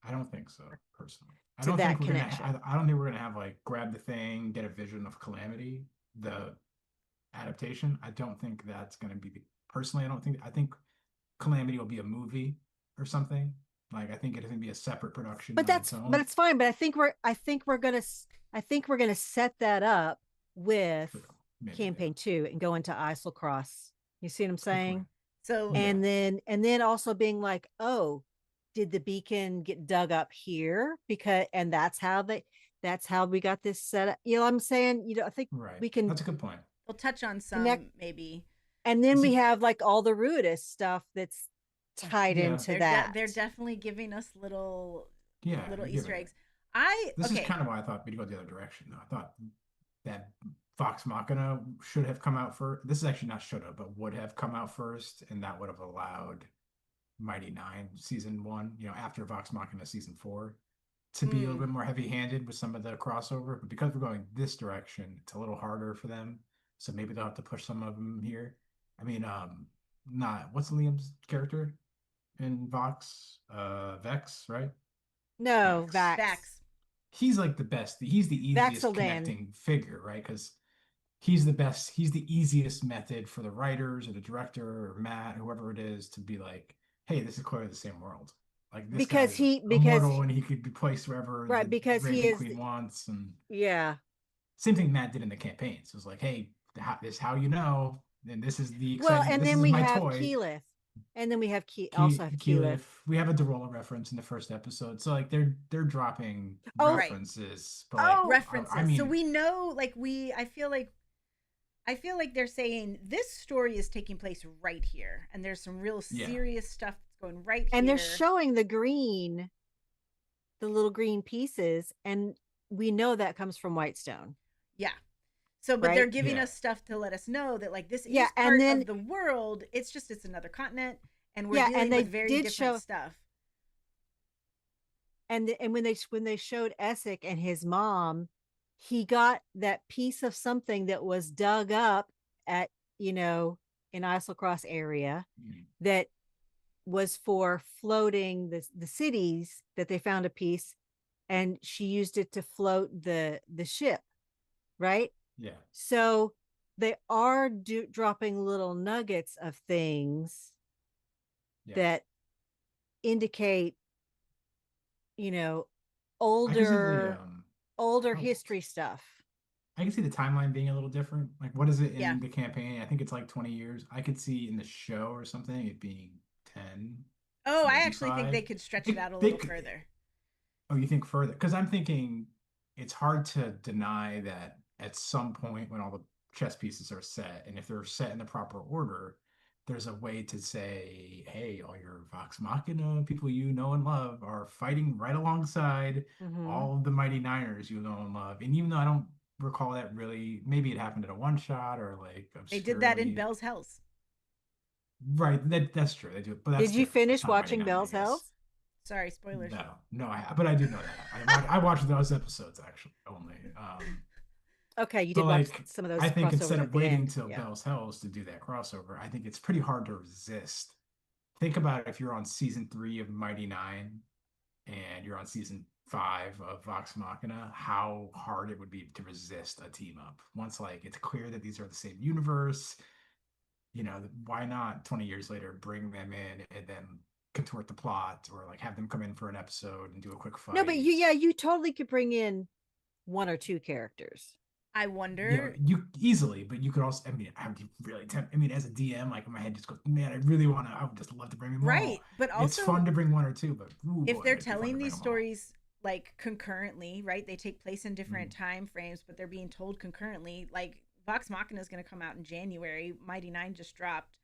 Speaker 3: I don't think so, personally. I
Speaker 2: to
Speaker 3: don't think
Speaker 2: that
Speaker 3: we're gonna.
Speaker 2: connection.
Speaker 3: I don't think we're gonna have like grab the thing, get a vision of Calamity, the adaptation. I don't think that's gonna be. Personally, I don't think. I think Calamity will be a movie or something. Like I think it's gonna be a separate production
Speaker 2: But
Speaker 3: on its own.
Speaker 2: it's fine. But I think we're gonna set that up with
Speaker 3: Maybe, yeah.
Speaker 2: campaign 2 and go into Islecross. You see what I'm
Speaker 3: Good point.
Speaker 2: saying?
Speaker 1: So
Speaker 3: Yeah,
Speaker 2: And then also being like, oh, did the beacon get dug up here? Because and that's how we got this set up. You know what I'm saying? I think
Speaker 3: right.
Speaker 2: we can
Speaker 3: That's a good point.
Speaker 1: they'll touch on
Speaker 2: connect.
Speaker 1: some maybe.
Speaker 2: And then
Speaker 3: Is
Speaker 2: we
Speaker 3: it?
Speaker 2: have like all the Ruidus stuff that's tied
Speaker 3: Yeah,
Speaker 2: into that.
Speaker 1: They're definitely giving us
Speaker 3: yeah.
Speaker 1: little
Speaker 3: You're
Speaker 1: Easter
Speaker 3: giving it.
Speaker 1: eggs. I
Speaker 3: This is
Speaker 1: okay.
Speaker 3: kind of why I thought we'd go the other direction, though. I thought that Vox Machina should have come out first. This is actually not should have, but would have come out first, and that would have allowed Mighty Nein season 1, after Vox Machina season 4, to be a little bit more heavy-handed with some of the crossover, but because we're going this direction, it's a little harder for them. So maybe they'll have to push some of them here. I mean, not what's Liam's character in Vox? Vex, right?
Speaker 2: No,
Speaker 3: Vax.
Speaker 2: Vax.
Speaker 1: Vax.
Speaker 3: He's like the best. He's the easiest
Speaker 2: Vaxeldan.
Speaker 3: connecting figure, right? Because he's the best. He's the easiest method for the writers or the director or Matt, whoever it is, to be like, hey, this is clearly the same world. Like this
Speaker 2: Because
Speaker 3: guy's
Speaker 2: he-
Speaker 3: immortal and he could be placed wherever
Speaker 2: Right,
Speaker 3: the
Speaker 2: because he
Speaker 3: Raven
Speaker 2: is
Speaker 3: Queen
Speaker 2: the-
Speaker 3: wants. And
Speaker 2: Yeah.
Speaker 3: same thing Matt did in the campaigns. It was like, hey, this is how you know, and this is the
Speaker 2: Well,
Speaker 3: exciting.
Speaker 2: and
Speaker 3: This
Speaker 2: then
Speaker 3: is
Speaker 2: we
Speaker 3: my
Speaker 2: have
Speaker 3: toy.
Speaker 2: Keyleth. And then we have also have Keyleth.
Speaker 3: We have a Derola reference in the first episode, so like they're dropping
Speaker 2: Oh.
Speaker 3: references, but like
Speaker 1: References.
Speaker 3: I mean,
Speaker 1: so we know, like I feel like they're saying this story is taking place right here, and there's some real serious stuff that's going right
Speaker 2: And
Speaker 1: here.
Speaker 2: they're showing the little green pieces, and we know that comes from Whitestone.
Speaker 1: Yeah. So, but
Speaker 2: Right?
Speaker 1: they're giving
Speaker 3: Yeah.
Speaker 1: us stuff to let us know that like this
Speaker 2: Yeah,
Speaker 1: is
Speaker 2: and
Speaker 1: part
Speaker 2: then-
Speaker 1: of the world. It's just it's another continent, and we're
Speaker 2: Yeah,
Speaker 1: dealing
Speaker 2: and they
Speaker 1: with very
Speaker 2: did
Speaker 1: different
Speaker 2: show-
Speaker 1: stuff.
Speaker 2: And when they showed Essek and his mom, he got that piece of something that was dug up at in Islecross area that was for floating the cities, that they found a piece, and she used it to float the ship, right?
Speaker 3: yeah,
Speaker 2: So they are dropping little nuggets of things
Speaker 3: Yeah.
Speaker 2: that indicate
Speaker 3: I can see
Speaker 2: older
Speaker 3: oh.
Speaker 2: history stuff.
Speaker 3: I can see the timeline being a little different. Like, what is it in
Speaker 1: Yeah.
Speaker 3: the campaign? I think it's like 20 years. I could see in the show or something it being 10.
Speaker 1: Oh, I
Speaker 3: maybe
Speaker 1: actually think
Speaker 3: 5.
Speaker 1: they could stretch
Speaker 3: They-
Speaker 1: it out a
Speaker 3: they
Speaker 1: little
Speaker 3: could-
Speaker 1: further.
Speaker 3: Oh, you think further? Because I'm thinking it's hard to deny that at some point when all the chess pieces are set, and if they're set in the proper order, there's a way to say, hey, all your Vox Machina people you know and love are fighting right alongside
Speaker 2: Mhm.
Speaker 3: all of the Mighty Niners you know and love. And even though I don't recall that really, maybe it happened in a one shot or like
Speaker 1: They did that in
Speaker 3: obscurely.
Speaker 1: Bell's Hells.
Speaker 3: Right, that's true. They do it, but that's
Speaker 2: Did you
Speaker 3: different. It's
Speaker 2: finish
Speaker 3: not Mighty
Speaker 2: watching
Speaker 3: Nine,
Speaker 2: Bell's
Speaker 3: I guess.
Speaker 2: Hells?
Speaker 1: Sorry, spoilers.
Speaker 3: No, but I do know that. I watched those episodes actually only.
Speaker 2: Okay, you
Speaker 3: But
Speaker 2: did watch
Speaker 3: like,
Speaker 2: some of those.
Speaker 3: I think
Speaker 2: crossovers
Speaker 3: instead
Speaker 2: at
Speaker 3: of
Speaker 2: the
Speaker 3: waiting
Speaker 2: end.
Speaker 3: till
Speaker 2: Yeah.
Speaker 3: Bell's Hells to do that crossover, I think it's pretty hard to resist. Think about it if you're on season 3 of Mighty Nine and you're on season 5 of Vox Machina, how hard it would be to resist a team up. Once like it's clear that these are the same universe, why not 20 years later bring them in and then contort the plot or like have them come in for an episode and do a quick fight?
Speaker 2: No, but you totally could bring in 1 or 2 characters.
Speaker 1: I
Speaker 3: Yeah,
Speaker 1: wonder.
Speaker 3: you easily, but you could also. I mean, I would be really tempted. I mean, as a DM, like my head just goes, man, I really want to. I would just love to bring them all.
Speaker 1: Right, but
Speaker 3: It's
Speaker 1: also
Speaker 3: fun to bring 1 or 2, but ooh,
Speaker 1: if
Speaker 3: boy,
Speaker 1: they're
Speaker 3: it'd be fun to
Speaker 1: telling
Speaker 3: bring
Speaker 1: these
Speaker 3: them all.
Speaker 1: stories like concurrently, right? They take place in different
Speaker 3: Mm.
Speaker 1: time frames, but they're being told concurrently. Like Vox Machina is going to come out in January. Mighty Nine just dropped.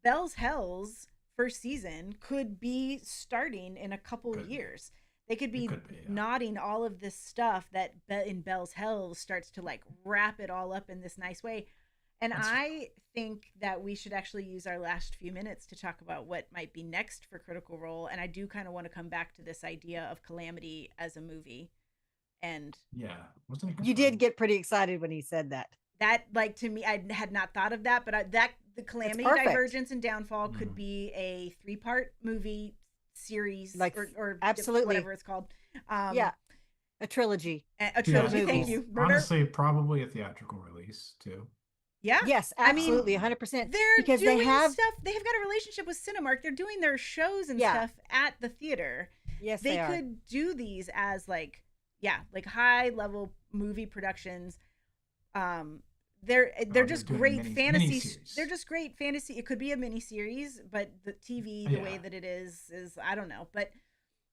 Speaker 1: Bell's Hells first season could be starting in a couple
Speaker 3: Could be.
Speaker 1: years. They could be,
Speaker 3: It could be, yeah.
Speaker 1: nodding all of this stuff that in Bell's Hells starts to like wrap it all up in this nice way. And
Speaker 3: That's-
Speaker 1: I think that we should actually use our last few minutes to talk about what might be next for Critical Role. And I do kind of want to come back to this idea of Calamity as a movie. And
Speaker 3: Yeah, wasn't it
Speaker 2: You did
Speaker 3: confirmed?
Speaker 2: get pretty excited when he said that.
Speaker 1: that, like, to me, I had not thought of that, but the Calamity,
Speaker 2: perfect.
Speaker 1: Divergence, and Downfall could
Speaker 3: Mhm.
Speaker 1: be a 3-part movie series,
Speaker 2: Like,
Speaker 1: or
Speaker 2: absolutely.
Speaker 1: whatever it's called.
Speaker 2: Yeah, a trilogy.
Speaker 1: A trilogy.
Speaker 3: Theatrical.
Speaker 1: Thank you. Murder.
Speaker 3: Honestly, probably a theatrical release too.
Speaker 1: Yeah.
Speaker 2: Yes,
Speaker 1: I mean,
Speaker 2: absolutely, 100%.
Speaker 1: They're
Speaker 2: because
Speaker 1: doing
Speaker 2: they have
Speaker 1: stuff. They have got a relationship with Cinemark. They're doing their shows and
Speaker 2: Yeah.
Speaker 1: stuff at the theater.
Speaker 2: yes,
Speaker 1: They
Speaker 2: they are.
Speaker 1: could do these as like high level movie productions. They're just
Speaker 3: doing
Speaker 1: great fantasy.
Speaker 3: miniseries.
Speaker 1: They're just great fantasy. It could be a miniseries, but the TV, the way that it is I don't know. But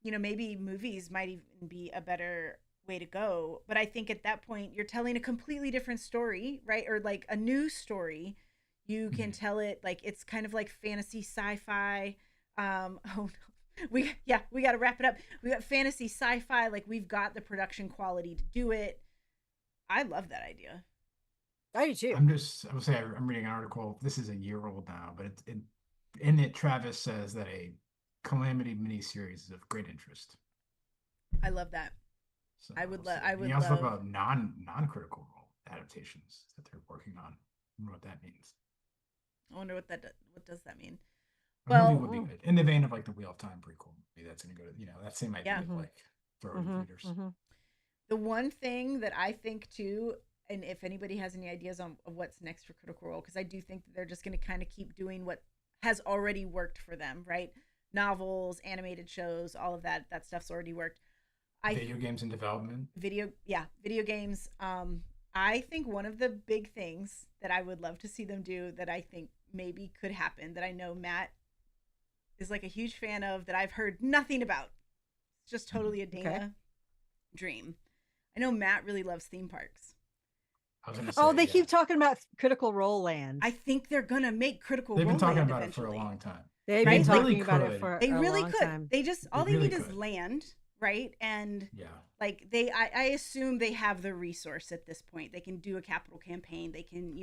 Speaker 1: maybe movies might even be a better way to go. But I think at that point you're telling a completely different story, right? Or like a new story. You can tell it like it's kind of like fantasy sci-fi. Oh no. We got to wrap it up. We got fantasy sci-fi, like we've got the production quality to do it. I love that idea.
Speaker 2: I do too.
Speaker 3: I would say I'm reading an article. This is a year old now, but in it, Travis says that a Calamity miniseries is of great interest.
Speaker 1: I love that.
Speaker 3: So
Speaker 1: I would
Speaker 3: we'll
Speaker 1: love.
Speaker 3: see.
Speaker 1: I
Speaker 3: And
Speaker 1: would
Speaker 3: you also talk
Speaker 1: love.
Speaker 3: about non-critical role adaptations that they're working on. I wonder what that means.
Speaker 1: I wonder what does that mean?
Speaker 3: A movie
Speaker 1: Well,
Speaker 3: would be good in the vein of like the Wheel of Time prequel movie. That's gonna go to that same idea
Speaker 1: yeah.
Speaker 3: of like throw it in theaters.
Speaker 1: The one thing that I think too, and if anybody has any ideas on of what's next for Critical Role, because I do think that they're just going to kind of keep doing what has already worked for them, right? Novels, animated shows, all of that stuff's already worked.
Speaker 3: Video games in development.
Speaker 1: Video games. I think one of the big things that I would love to see them do that I think maybe could happen, that I know Matt is like a huge fan of, that I've heard nothing about. It's just totally a Dana dream. I know Matt really loves theme parks.
Speaker 3: I was gonna say,
Speaker 2: Oh, they keep talking about Critical Role Land.
Speaker 1: I think they're gonna make Critical
Speaker 3: They've
Speaker 1: Role
Speaker 3: been talking
Speaker 1: Land
Speaker 3: about
Speaker 1: eventually.
Speaker 3: it for a long time.
Speaker 2: They've
Speaker 1: Right?
Speaker 2: been
Speaker 1: Like,
Speaker 2: talking
Speaker 3: really
Speaker 2: about
Speaker 3: could.
Speaker 2: it for
Speaker 1: They
Speaker 2: a
Speaker 1: really
Speaker 2: long
Speaker 1: could.
Speaker 2: time.
Speaker 1: They just all
Speaker 3: They
Speaker 1: they
Speaker 3: really
Speaker 1: need is
Speaker 3: could.
Speaker 1: land, right? And
Speaker 3: Yeah.
Speaker 1: like I assume they have the resource at this point. They can do a capital campaign. They can,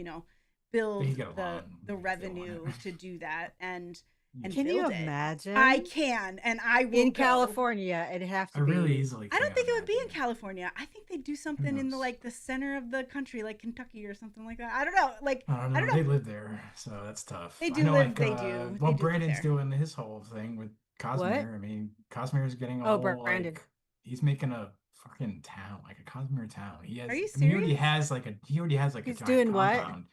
Speaker 1: build
Speaker 3: They get a
Speaker 1: the
Speaker 3: loan if they want
Speaker 1: revenue
Speaker 3: it.
Speaker 1: to do that and
Speaker 2: Can you
Speaker 1: build it.
Speaker 2: imagine?
Speaker 1: I can, and I will
Speaker 2: In
Speaker 1: go.
Speaker 2: California, it'd have to
Speaker 3: I
Speaker 2: be.
Speaker 3: really easily.
Speaker 1: I don't
Speaker 3: can
Speaker 1: think it would be in
Speaker 3: imagine.
Speaker 1: California. I think they'd do something in the
Speaker 3: knows?
Speaker 1: like the center of the country, like Kentucky or something like that. I don't know. Like
Speaker 3: I don't know. They live there, so that's tough.
Speaker 1: They
Speaker 3: I
Speaker 1: do
Speaker 3: know,
Speaker 1: live-
Speaker 3: like,
Speaker 1: they do.
Speaker 3: Well,
Speaker 1: They do live
Speaker 3: Brandon's
Speaker 1: there.
Speaker 3: doing his whole thing with Cosmere. I mean, Cosmere is getting a
Speaker 2: Oh,
Speaker 3: whole
Speaker 2: Brandon.
Speaker 3: like he's making a fucking town, like a Cosmere town. He has.
Speaker 1: Are you
Speaker 3: I mean, he already
Speaker 1: serious?
Speaker 3: has like a. He already has like
Speaker 2: He's
Speaker 3: a
Speaker 2: doing
Speaker 3: giant
Speaker 2: what?
Speaker 3: compound.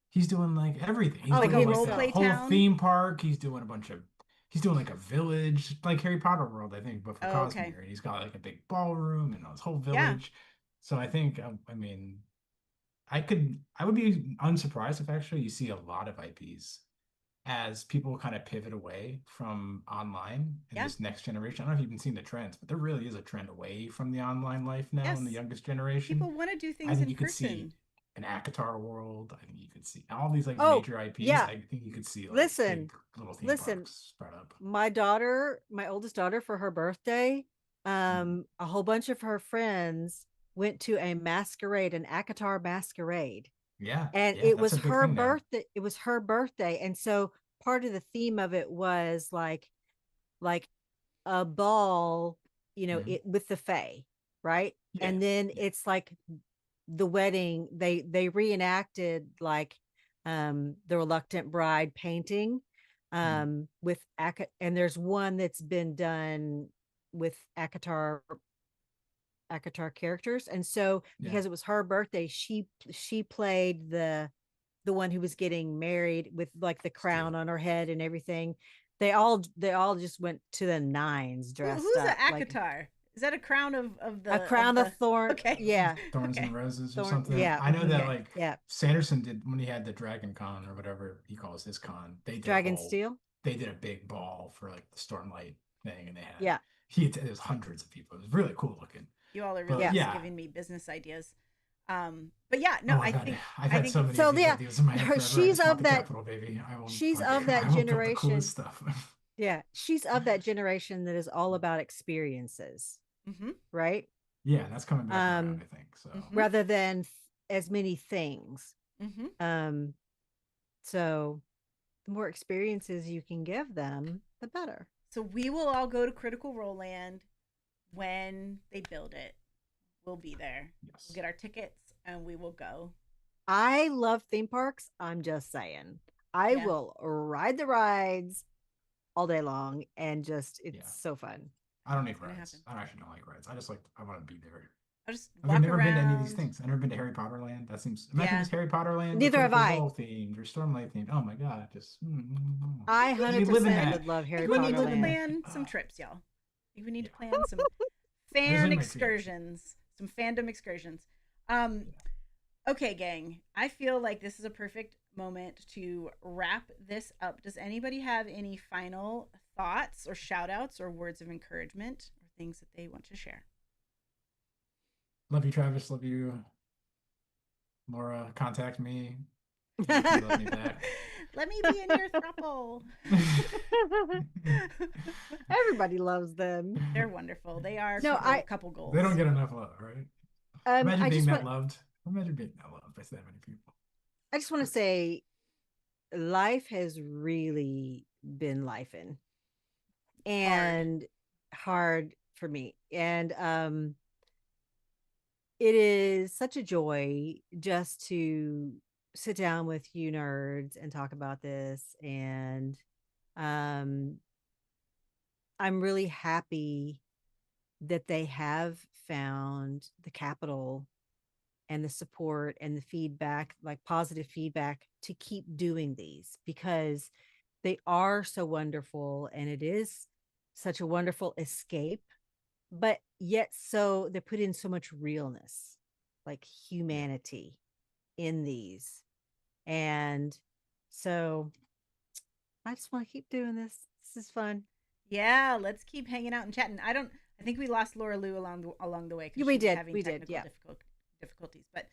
Speaker 3: He's doing like everything. He's
Speaker 2: Oh,
Speaker 3: doing
Speaker 1: Like a
Speaker 3: like
Speaker 1: role
Speaker 3: the
Speaker 1: play
Speaker 3: whole
Speaker 1: town?
Speaker 3: theme park. He's doing a bunch of. He's doing like a village, like Harry Potter World, I think, but for
Speaker 1: Oh, okay.
Speaker 3: Cosmere. And he's got like a big ballroom and this whole
Speaker 1: Yeah.
Speaker 3: village. So I think, I mean, I would be unsurprised if actually you see a lot of IPs as people kind of pivot away from online in
Speaker 1: Yeah.
Speaker 3: this next generation. I don't know if you've been seeing the trends, but there really is a trend away from the online life now in the
Speaker 1: Yes.
Speaker 3: youngest generation.
Speaker 1: People want to do
Speaker 3: I
Speaker 1: things
Speaker 3: think
Speaker 1: in
Speaker 3: you could see
Speaker 1: person.
Speaker 3: an Akatar world. I think you could see all these like
Speaker 2: Oh,
Speaker 3: major IPs.
Speaker 2: yeah.
Speaker 3: I think you could see like
Speaker 2: Listen,
Speaker 3: big little theme
Speaker 2: listen.
Speaker 3: parks spread up.
Speaker 2: My oldest daughter, for her birthday, a whole bunch of her friends went to a masquerade, an Akatar masquerade.
Speaker 3: Yeah.
Speaker 2: And
Speaker 3: yeah,
Speaker 2: it
Speaker 3: that's
Speaker 2: was
Speaker 3: a big
Speaker 2: her
Speaker 3: thing now.
Speaker 2: birthday. It was her birthday. And so part of the theme of it was like a ball,
Speaker 3: Mhm.
Speaker 2: it with the Fae, right?
Speaker 3: Yeah.
Speaker 2: And then it's like the wedding, they reenacted like the Reluctant Bride painting with and there's one that's been done with Akatar characters. And so
Speaker 3: Yeah.
Speaker 2: because it was her birthday, she played the one who was getting married with like the crown on her head and everything. They all just went to the nines dressed
Speaker 1: Who's
Speaker 2: up
Speaker 1: the
Speaker 2: like
Speaker 1: Akatar? Is that a crown of the
Speaker 2: a crown of thorns?
Speaker 1: Okay.
Speaker 2: Yeah.
Speaker 3: Thorns
Speaker 1: Okay.
Speaker 3: and Roses or
Speaker 2: Thorn-
Speaker 3: something.
Speaker 2: yeah,
Speaker 3: I know that
Speaker 2: okay,
Speaker 3: like
Speaker 2: yeah.
Speaker 3: Sanderson did when he had the Dragon Con or whatever he calls his con. They did
Speaker 2: Dragon Steel.
Speaker 3: They did a big ball for like the Stormlight thing, and they had
Speaker 2: Yeah.
Speaker 3: There was hundreds of people. It was really cool looking.
Speaker 1: You all are really
Speaker 3: But,
Speaker 1: just
Speaker 3: yeah.
Speaker 1: giving me business ideas. But yeah, no,
Speaker 3: Oh my
Speaker 1: I
Speaker 3: God.
Speaker 1: think
Speaker 3: I've had so many
Speaker 2: So,
Speaker 3: of these
Speaker 2: yeah,
Speaker 3: ideas in my head forever.
Speaker 2: she's
Speaker 3: I just want
Speaker 2: of
Speaker 3: the
Speaker 2: that-
Speaker 3: capital, baby.
Speaker 2: she's of
Speaker 3: I
Speaker 2: that
Speaker 3: will build the
Speaker 2: generation.
Speaker 3: coolest stuff.
Speaker 2: Yeah, she's of that generation that is all about experiences,
Speaker 1: Mhm.
Speaker 2: right?
Speaker 3: Yeah, that's coming back around, I think. So
Speaker 1: Mhm.
Speaker 2: Rather than as many things.
Speaker 1: Mhm.
Speaker 2: So the more experiences you can give them, the better.
Speaker 1: So we will all go to Critical Role Land when they build it. We'll be there.
Speaker 3: yes.
Speaker 1: We'll get our tickets and we will go.
Speaker 2: I love theme parks. I'm just saying. I
Speaker 1: Yeah.
Speaker 2: will ride the rides all day long and it's
Speaker 3: Yeah.
Speaker 2: so fun.
Speaker 3: I don't need
Speaker 1: It's gonna
Speaker 3: rides.
Speaker 1: happen.
Speaker 3: I actually don't like rides. I want to be there.
Speaker 1: I'll just
Speaker 3: I've
Speaker 1: walk
Speaker 3: never
Speaker 1: around.
Speaker 3: been to any of these things. I've never been to Harry Potter Land. That seems. Imagine
Speaker 1: Yeah.
Speaker 3: this Harry Potter Land.
Speaker 2: Neither have I.
Speaker 3: Themed or Stormlight themed. Oh my God! Just.
Speaker 2: I
Speaker 3: We live in
Speaker 2: 100%
Speaker 3: that.
Speaker 2: would love
Speaker 1: I
Speaker 2: Harry
Speaker 1: think we
Speaker 2: Potter
Speaker 1: need to
Speaker 2: Land.
Speaker 1: plan some trips, y'all. I think we need to
Speaker 3: Yeah.
Speaker 1: plan some fan
Speaker 3: in my dreams.
Speaker 1: excursions, some fandom excursions. Okay, gang. I feel like this is a perfect moment to wrap this up. Does anybody have any final thoughts or shout outs or words of encouragement or things that they want to share?
Speaker 3: Love you, Travis. Love you, Laura. Contact me. If you love me back.
Speaker 1: Let me be in your throuple.
Speaker 2: Everybody loves them.
Speaker 1: They're wonderful. They are
Speaker 2: No,
Speaker 1: a couple goals.
Speaker 3: They don't get enough love, right? Imagine
Speaker 2: I
Speaker 3: being
Speaker 2: just
Speaker 3: that
Speaker 2: want
Speaker 3: loved. Imagine being that loved by that many people.
Speaker 2: I just want to say life has really been lifing and hard for me. And it is such a joy just to sit down with you nerds and talk about this. And um I'm really happy that they have found the capital and the support and the feedback, like positive feedback, to keep doing these, because they are so wonderful and it is such a wonderful escape, but yet so they put in so much realness, like humanity in these. And so I just want to keep doing this. This is fun.
Speaker 1: Yeah, let's keep hanging out and chatting. I think we lost Laura Lou along the way
Speaker 2: Yeah,
Speaker 1: because
Speaker 2: we
Speaker 1: she was
Speaker 2: did.
Speaker 1: having
Speaker 2: We did.
Speaker 1: technical
Speaker 2: Yeah.
Speaker 1: difficulties. But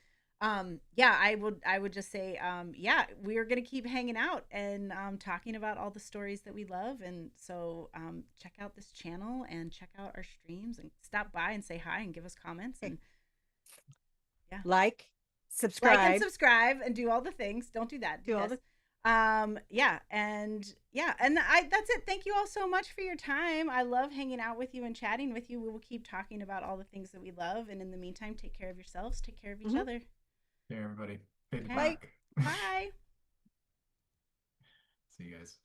Speaker 1: yeah, I would just say yeah, we're gonna keep hanging out and talking about all the stories that we love. And so check out this channel and check out our streams and stop by and say hi and give us comments and yeah,
Speaker 2: Like,
Speaker 1: like and
Speaker 2: subscribe,
Speaker 1: subscribe and do all the things. Don't do that.
Speaker 2: do all the
Speaker 1: Yeah, and that's it. Thank you all so much for your time. I love hanging out with you and chatting with you. We will keep talking about all the things that we love, and in the meantime, take care of yourselves, take care of each other.
Speaker 3: Hey, everybody. Fade to
Speaker 1: Okay.
Speaker 3: black.
Speaker 1: Bye.
Speaker 3: See you guys.